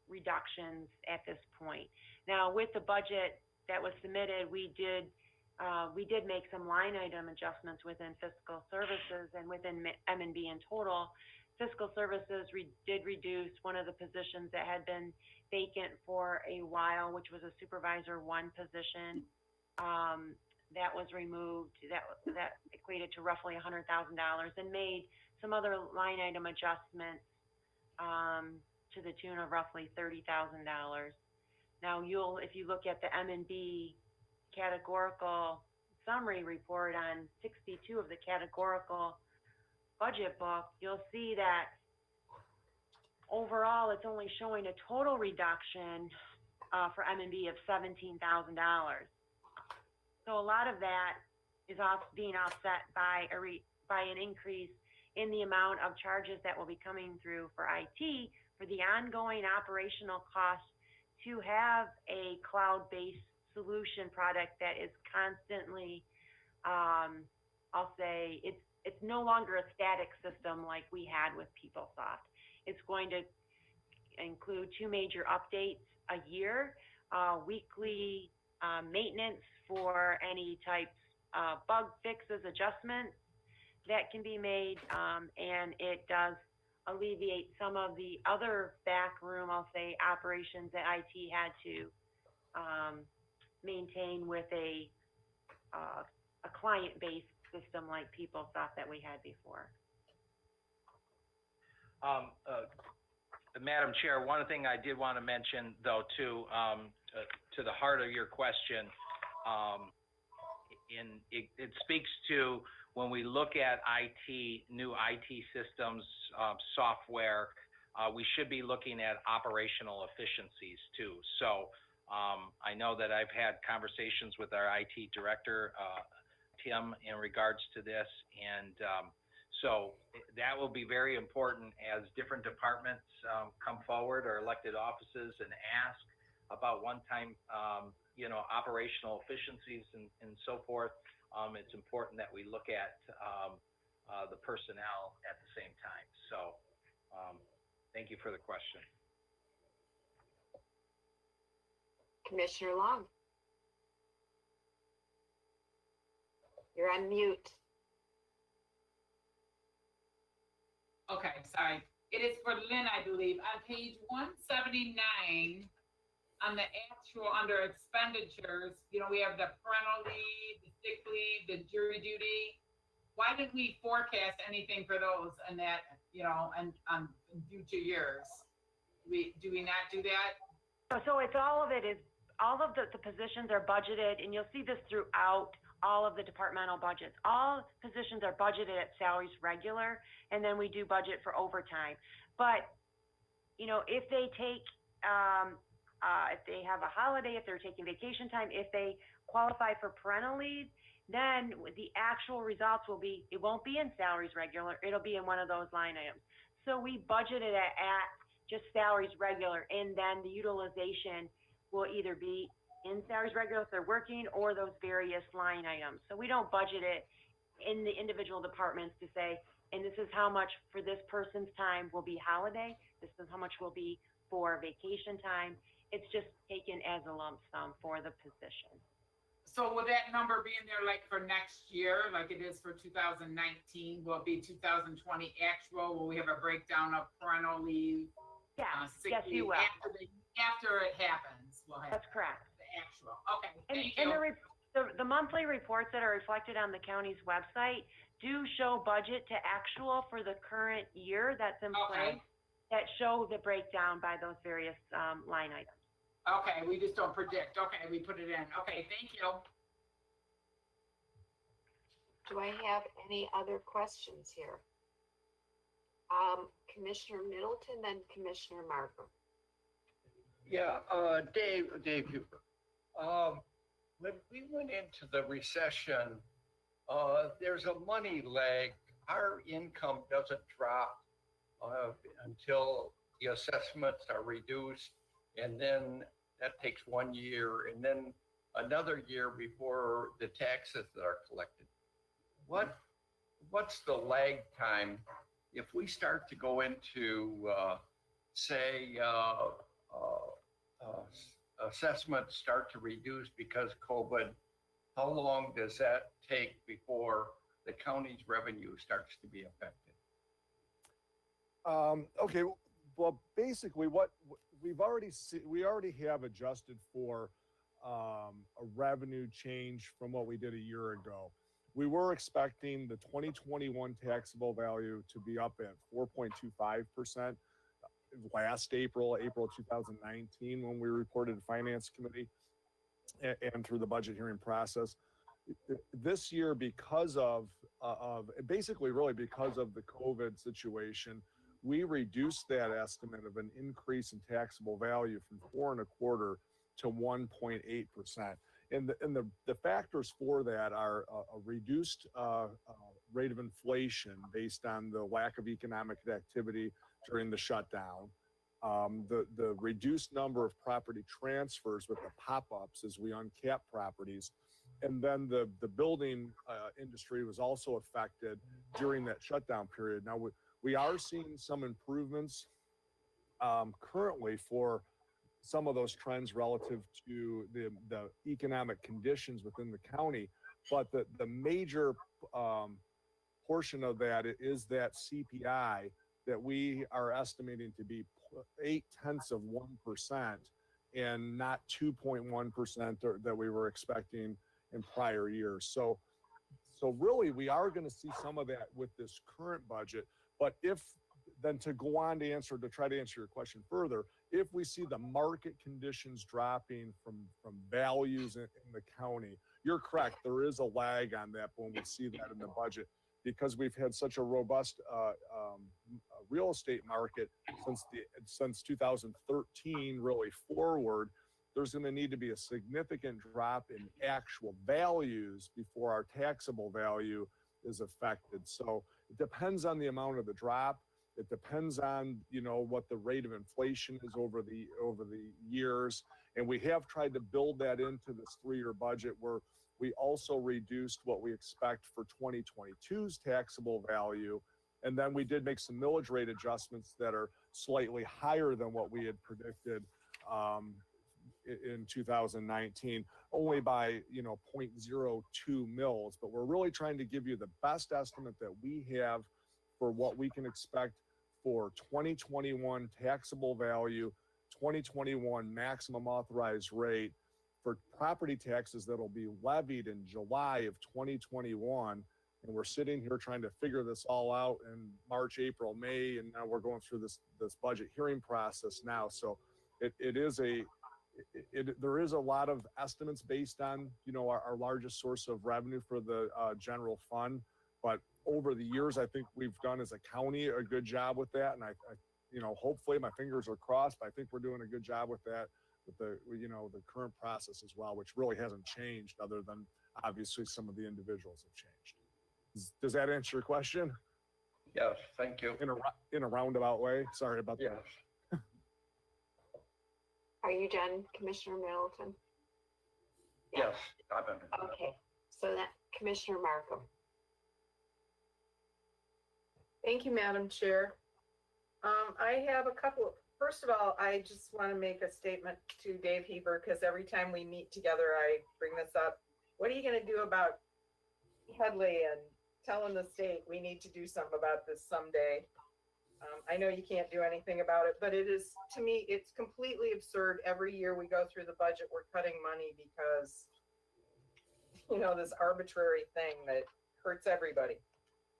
Speaker 10: reductions at this point. Now, with the budget that was submitted, we did make some line item adjustments within fiscal services and within M&B in total. Fiscal services did reduce one of the positions that had been vacant for a while, which was a supervisor one position. That was removed. That equated to roughly $100,000, and made some other line item adjustments to the tune of roughly $30,000. Now, if you look at the M&B categorical summary report on 62 of the categorical budget book, you'll see that overall it's only showing a total reduction for M&B of $17,000. So a lot of that is being offset by an increase in the amount of charges that will be coming through for IT for the ongoing operational costs to have a cloud-based solution product that is constantly, I'll say, it's no longer a static system like we had with PeopleSoft. It's going to include 2 major updates a year, weekly maintenance for any types of bug fixes, adjustments that can be made, and it does alleviate some of the other backroom, I'll say, operations that IT had to maintain with a client-based system like PeopleSoft that we had before.
Speaker 9: Madam Chair, one thing I did want to mention, though, too, to the heart of your question, it speaks to when we look at new IT systems, software, we should be looking at operational efficiencies too. So I know that I've had conversations with our IT director, Tim, in regards to this, and so that will be very important as different departments come forward, or elected offices, and ask about one-time, operational efficiencies and so forth. It's important that we look at the personnel at the same time. So thank you for the question.
Speaker 1: Commissioner Long. You're on mute.
Speaker 7: Okay, sorry. It is for Lynn, I believe. On page 179, on the actual, under expenditures, we have the parental leave, the sick leave, the jury duty. Why did we forecast anything for those? And that, and in future years. Do we not do that?
Speaker 10: So it's all of the positions are budgeted, and you'll see this throughout all of the departmental budgets. All positions are budgeted at salaries regular, and then we do budget for overtime. But, if they take, if they have a holiday, if they're taking vacation time, if they qualify for parental leave, then the actual results it won't be in salaries regular, it'll be in one of those line items. So we budgeted it at just salaries regular, and then the utilization will either be in salaries regular if they're working, or those various line items. So we don't budget it in the individual departments to say, and this is how much for this person's time will be holiday, this is how much will be for vacation time. It's just taken as a lump sum for the position.
Speaker 7: So will that number be in there like for next year, like it is for 2019? Will it be 2020 actual? Will we have a breakdown of parental leave?
Speaker 10: Yeah,
Speaker 7: sick
Speaker 10: yes, you
Speaker 7: leave
Speaker 10: will.
Speaker 7: After it happens, we'll have
Speaker 10: That's correct.
Speaker 7: the actual. Okay,
Speaker 10: And,
Speaker 7: thank
Speaker 10: and
Speaker 7: you.
Speaker 10: the monthly reports that are reflected on the county's website do show budget to actual for the current year that's in place, that show the breakdown by those various line items.
Speaker 7: Okay, we just don't predict. Okay, we put it in. Okay, thank you.
Speaker 1: Do I have any other questions here? Commissioner Middleton, then Commissioner Markham.
Speaker 11: Yeah, Dave Huber. When we went into the recession, there's a money lag. Our income doesn't drop until the assessments are reduced, and then that takes 1 year, and then another year before the taxes that are collected. What's the lag time if we start to go into, say, assessments start to reduce because COVID? How long does that take before the county's revenue starts to be affected?
Speaker 19: Okay, well, basically what we already have adjusted for a revenue change from what we did a year ago. We were expecting the 2021 taxable value to be up at 4.25% last April 2019, when we reported to Finance Committee and through the budget hearing process. This year, because of basically really because of the COVID situation, we reduced that estimate of an increase in taxable value from 4.25% to 1.8%. And the factors for that are a reduced rate of inflation based on the lack of economic activity during the shutdown, the reduced number of property transfers with the pop-ups as we uncap properties, and then the building industry was also affected during that shutdown period. Now we are seeing some improvements currently for some of those trends relative to the economic conditions within the county, but the major portion of that is that CPI that we are estimating to be 0.8% and not 2.1% that we were expecting in prior years. So really, we are going to see some of that with this current budget. But to try to answer your question further, if we see the market conditions dropping from values in the county, you're correct. There is a lag on that when we see that in the budget, because we've had such a robust real estate market since 2013 really forward. There's going to need to be a significant drop in actual values before our taxable value is affected. So it depends on the amount of the drop. It depends on, what the rate of inflation is over the years. And we have tried to build that into this 3-year budget, where we also reduced what we expect for 2022's taxable value. And then we did make some millage rate adjustments that are slightly higher than what we had predicted in 2019, only by 0.02 mils. But we're really trying to give you the best estimate that we have for what we can expect for 2021 taxable value, 2021 maximum authorized rate for property taxes that'll be levied in July of 2021, And we're sitting here trying to figure this all out in March, April, May, and now we're going through this budget hearing process now. So there is a lot of estimates based on, our largest source of revenue for the general fund. But over the years, I think we've done as a county a good job with that. And I hopefully my fingers are crossed, but I think we're doing a good job with that, with the current process as well, which really hasn't changed other than obviously some of the individuals have changed. Does that answer your question?
Speaker 11: Yes, thank you.
Speaker 19: In a roundabout way? Sorry about that.
Speaker 11: Yes.
Speaker 1: Are you done, Commissioner Middleton?
Speaker 11: Yes, I've been.
Speaker 1: Okay, so that Commissioner Markham.
Speaker 20: Thank you, Madam Chair. I have a couple, first of all, I just want to make a statement to Dave Heber, because every time we meet together, I bring this up. What are you going to do about Headley and telling the state we need to do something about this someday? I know you can't do anything about it, but it is, to me, it's completely absurd. Every year we go through the budget, we're cutting money because, this arbitrary thing that hurts everybody.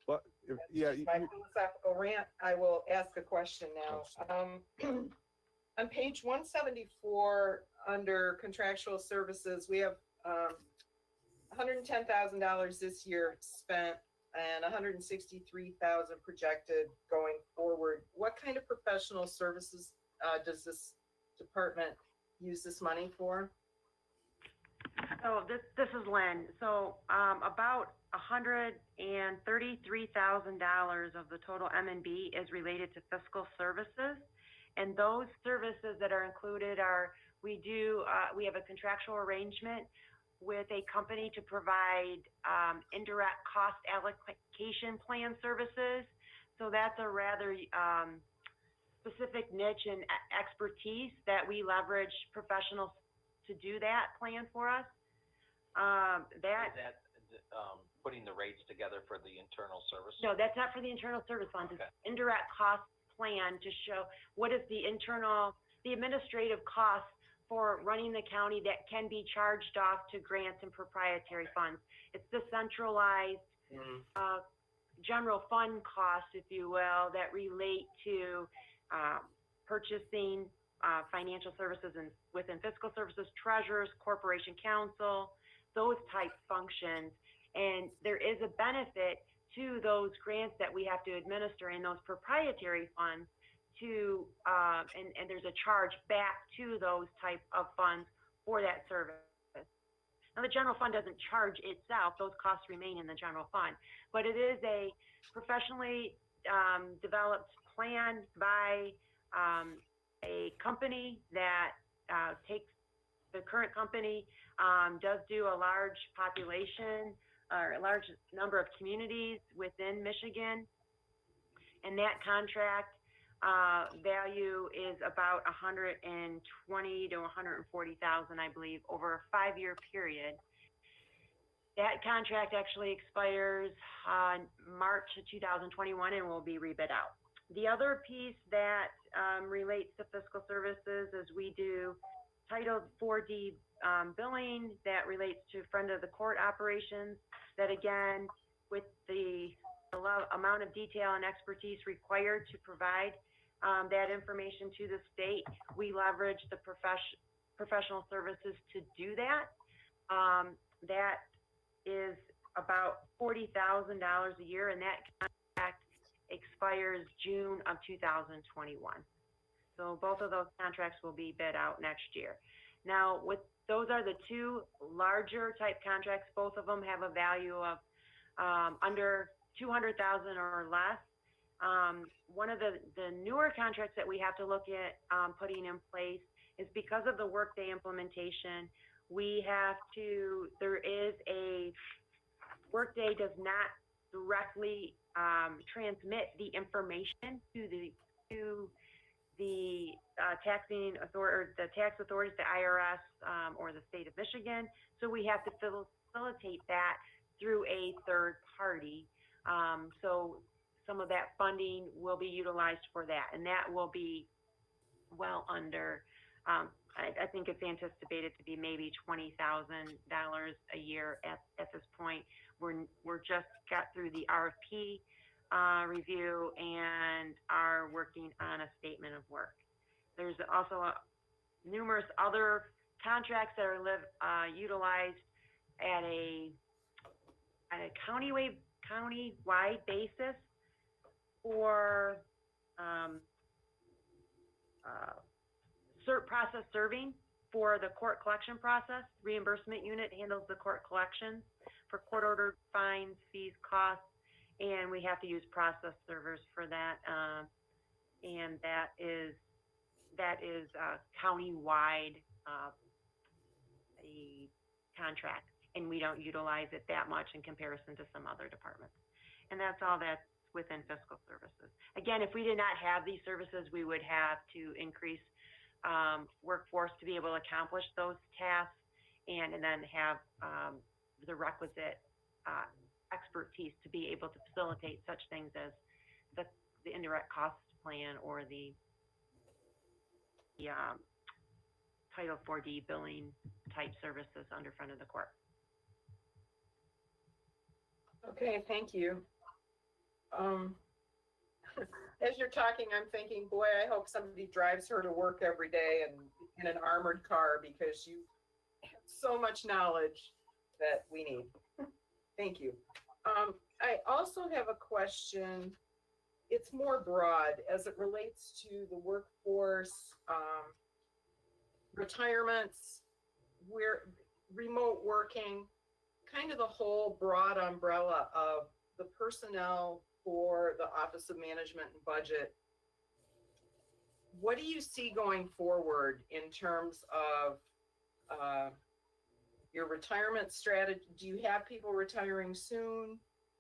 Speaker 19: But
Speaker 20: My philosophical rant, I will ask a question now. On page 174, under contractual services, we have $110,000 this year spent and $163,000 projected going forward. What kind of professional services does this department use this money for?
Speaker 10: So this is Lynn. So about $133,000 of the total M&B is related to fiscal services. And those services that are included are, we have a contractual arrangement with a company to provide indirect cost allocation plan services. So that's a rather specific niche and expertise that we leverage professionals to do that plan for us.
Speaker 9: Putting the rates together for the internal service?
Speaker 10: No, that's not for the internal service funds.
Speaker 9: Okay.
Speaker 10: It's indirect cost plan to show what is the administrative costs for running the county that can be charged off to grants and proprietary funds. It's the centralized general fund costs, if you will, that relate to purchasing financial services and within fiscal services, treasurers, corporation counsel, those type functions. And there is a benefit to those grants that we have to administer in those proprietary funds to, and there's a charge back to those type of funds for that service. Now, the general fund doesn't charge itself. Those costs remain in the general fund. But it is a professionally developed plan by a company that takes the current company, does do a large population or a large number of communities within Michigan. And that contract value is about $120,000 to $140,000, I believe, over a 5-year period. That contract actually expires March of 2021 and will be rebid out. The other piece that relates to fiscal services is we do Title 4D billing that relates to friend of the court operations. That again, with the amount of detail and expertise required to provide that information to the state, we leverage the professional services to do that. That is about $40,000 a year, and that contract expires June of 2021. So both of those contracts will be bid out next year. Now, those are the two larger type contracts. Both of them have a value of under $200,000 or less. One of the newer contracts that we have to look at putting in place is because of the Workday implementation. Workday does not directly transmit the information to the taxing authority, or the tax authorities, the IRS, or the state of Michigan. So we have to facilitate that through a third party. So some of that funding will be utilized for that, and that will be well under, I think it's anticipated to be maybe $20,000 a year at this point. We're just got through the RFP review and are working on a statement of work. There's also numerous other contracts that are utilized at a county-wide basis for process serving for the court collection process. Reimbursement unit handles the court collections for court-ordered fines, fees, costs, and we have to use process servers for that. And that is a county-wide a contract, and we don't utilize it that much in comparison to some other departments. And that's all that's within fiscal services. Again, if we did not have these services, we would have to increase workforce to be able to accomplish those tasks, and then have the requisite expertise to be able to facilitate such things as the indirect cost plan or the Title 4D billing type services under front of the court.
Speaker 20: Okay, thank you. As you're talking, I'm thinking, boy, I hope somebody drives her to work every day and in an armored car, because you have so much knowledge that we need. Thank you. I also have a question. It's more broad as it relates to the workforce, retirements, remote working, kind of the whole broad umbrella of the personnel for the Office of Management and Budget. What do you see going forward in terms of your retirement strategy? Do you have people retiring soon?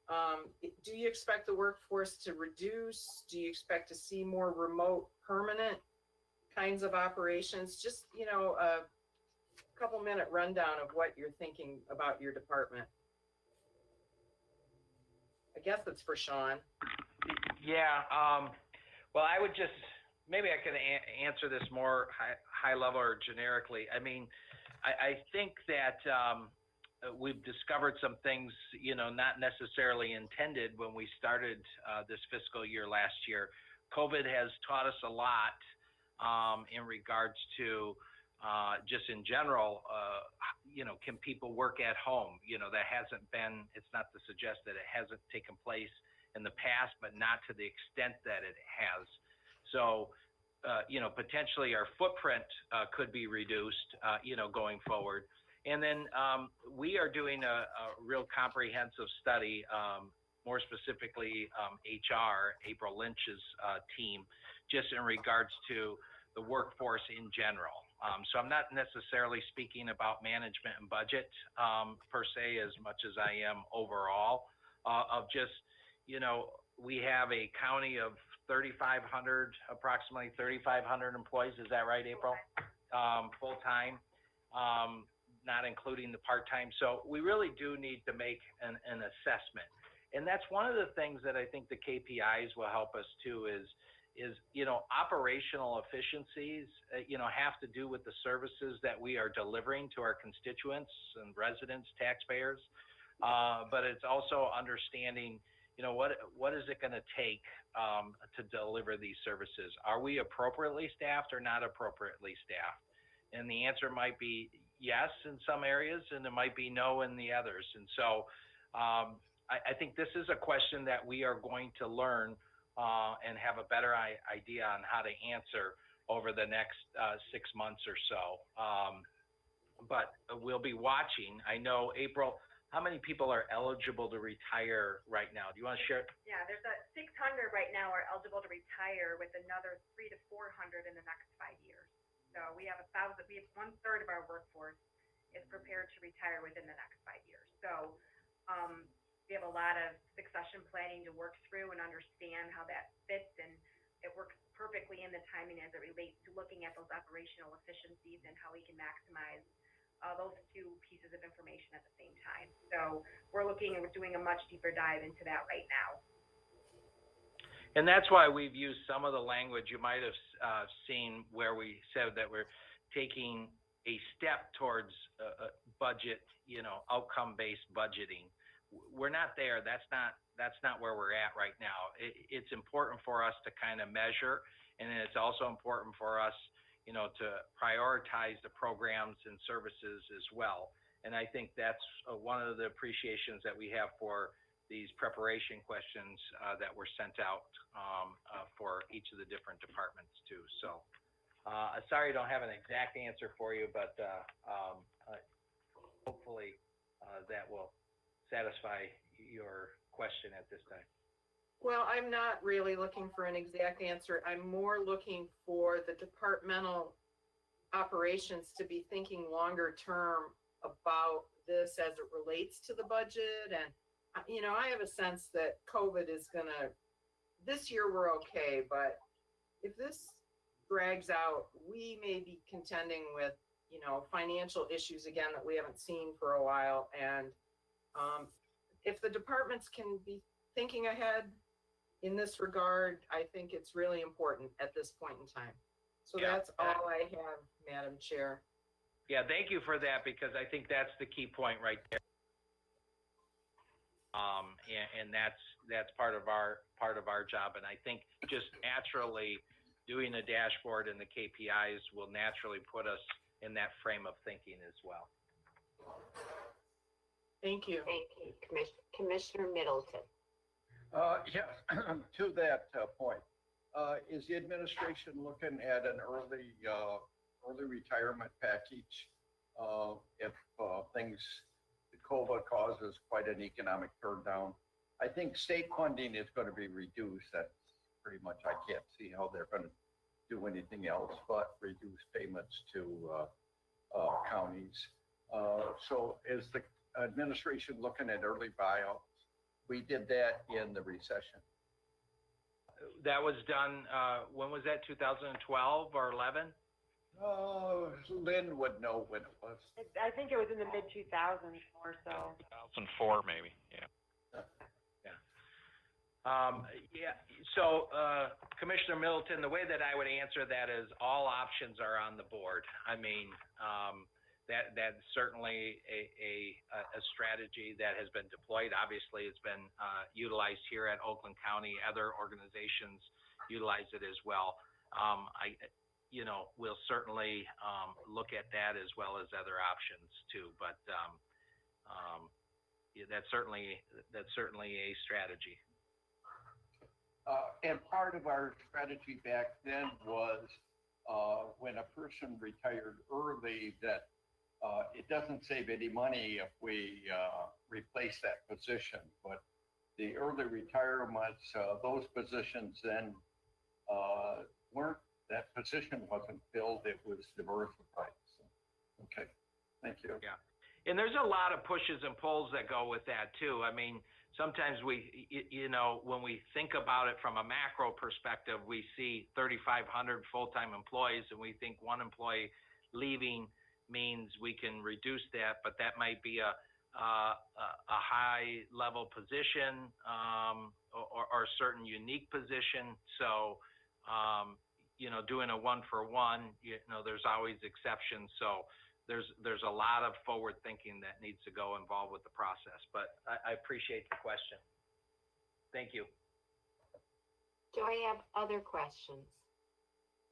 Speaker 20: Do you expect the workforce to reduce? Do you expect to see more remote, permanent kinds of operations? Just, a couple-minute rundown of what you're thinking about your department. I guess it's for Sean.
Speaker 9: Yeah, well, I would just, maybe I could answer this more high level or generically. I mean, I think that we've discovered some things, not necessarily intended when we started this fiscal year last year. COVID has taught us a lot in regards to just in general, can people work at home? That hasn't been, it's not to suggest that it hasn't taken place in the past, but not to the extent that it has. So, potentially our footprint could be reduced, going forward. And then we are doing a real comprehensive study, more specifically HR, April Lynch's team, just in regards to the workforce in general. So I'm not necessarily speaking about management and budget per se as much as I am overall of just, we have a county of 3,500, approximately 3,500 employees. Is that right, April? Full-time, not including the part-time. So we really do need to make an assessment. And that's one of the things that I think the KPIs will help us too is operational efficiencies, have to do with the services that we are delivering to our constituents and residents, taxpayers. But it's also understanding, what is it going to take to deliver these services? Are we appropriately staffed or not appropriately staffed? And the answer might be yes in some areas, and it might be no in the others. And so I think this is a question that we are going to learn and have a better idea on how to answer over the next 6 months or so. But we'll be watching. I know, April, how many people are eligible to retire right now? Do you want to share?
Speaker 21: Yeah, there's 600 right now are eligible to retire, with another 300 to 400 in the next 5 years. So we have 1/3 of our workforce is prepared to retire within the next 5 years. So we have a lot of succession planning to work through and understand how that fits, and it works perfectly in the timing as it relates to looking at those operational efficiencies and how we can maximize those two pieces of information at the same time. So we're doing a much deeper dive into that right now.
Speaker 9: And that's why we've used some of the language you might have seen where we said that we're taking a step towards a budget, outcome-based budgeting. We're not there. That's not where we're at right now. It's important for us to kind of measure, and then it's also important for us, to prioritize the programs and services as well. And I think that's one of the appreciations that we have for these preparation questions that were sent out for each of the different departments too. So sorry I don't have an exact answer for you, but hopefully that will satisfy your question at this time.
Speaker 20: Well, I'm not really looking for an exact answer. I'm more looking for the departmental operations to be thinking longer term about this as it relates to the budget. And, I have a sense that COVID is this year we're okay, but if this drags out, we may be contending with, financial issues again that we haven't seen for a while. And if the departments can be thinking ahead in this regard, I think it's really important at this point in time. So
Speaker 9: Yeah.
Speaker 20: that's all I have, Madam Chair.
Speaker 9: Yeah, thank you for that, because I think that's the key point right there. And that's part of our job. And I think just naturally doing a dashboard and the KPIs will naturally put us in that frame of thinking as well.
Speaker 20: Thank you.
Speaker 1: Thank you, Commissioner Middleton.
Speaker 11: Yeah, to that point, is the administration looking at an early retirement package? If the COVID causes quite an economic turndown, I think state funding is going to be reduced. That's pretty much, I can't see how they're going to do anything else but reduce payments to counties. So is the administration looking at early buyouts? We did that in the recession.
Speaker 9: That was done, when was that, 2012 or 11?
Speaker 11: Lynn would know when it was.
Speaker 10: I think it was in the mid-2000s or so.
Speaker 4: 2004, maybe, yeah.
Speaker 9: So, Commissioner Middleton, the way that I would answer that is all options are on the board. I mean, that's certainly a strategy that has been deployed. Obviously, it's been utilized here at Oakland County. Other organizations utilize it as well. We'll certainly look at that as well as other options too. But yeah, that's certainly a strategy.
Speaker 11: And part of our strategy back then was when a person retired early, that it doesn't save any money if we replace that position. But the early retirements, those positions then that position wasn't filled, it was diversified. So, okay, thank you.
Speaker 9: Yeah. And there's a lot of pushes and pulls that go with that too. I mean, sometimes when we think about it from a macro perspective, we see 3,500 full-time employees and we think one employee leaving means we can reduce that, but that might be a high level position or a certain unique position. So, doing a 1-for-1, there's always exceptions. So there's a lot of forward thinking that needs to go involved with the process, but I appreciate the question. Thank you.
Speaker 1: Do I have other questions?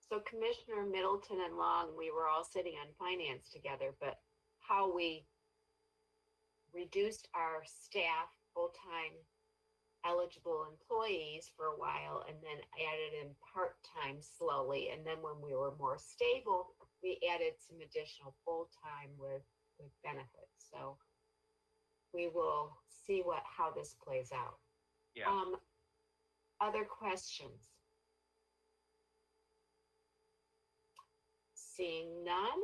Speaker 1: So Commissioner Middleton and Long, we were all sitting on finance together, but how we reduced our staff, full-time eligible employees for a while, and then added in part-time slowly. And then when we were more stable, we added some additional full-time with benefits. So we will see how this plays out.
Speaker 9: Yeah.
Speaker 1: Other questions? Seeing none,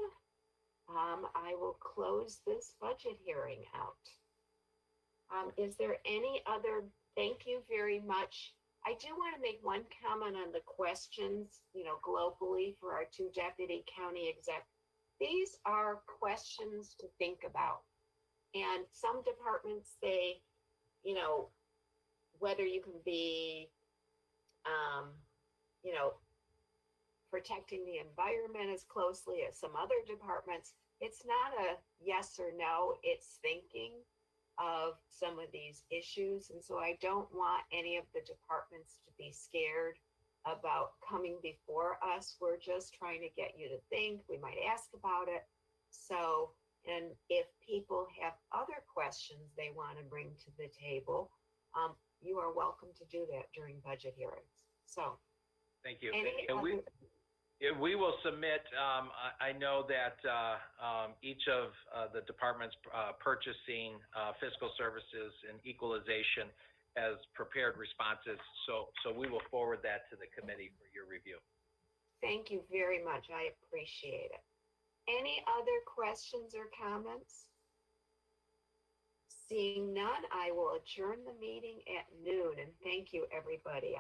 Speaker 1: I will close this budget hearing out. Is there any other? Thank you very much. I do want to make one comment on the questions, globally for our 2 deputy county exec. These are questions to think about. And some departments say, whether you can be, protecting the environment as closely as some other departments. It's not a yes or no, it's thinking of some of these issues. And so I don't want any of the departments to be scared about coming before us. We're just trying to get you to think. We might ask about it. So, and if people have other questions they want to bring to the table, you are welcome to do that during budget hearings. So,
Speaker 9: Thank you.
Speaker 1: Any
Speaker 9: And we,
Speaker 1: other-
Speaker 9: yeah, we will submit, I know that each of the departments purchasing fiscal services and equalization has prepared responses. So we will forward that to the committee for your review.
Speaker 1: thank you very much. I appreciate it. Any other questions or comments? Seeing none, I will adjourn the meeting at noon, and thank you, everybody.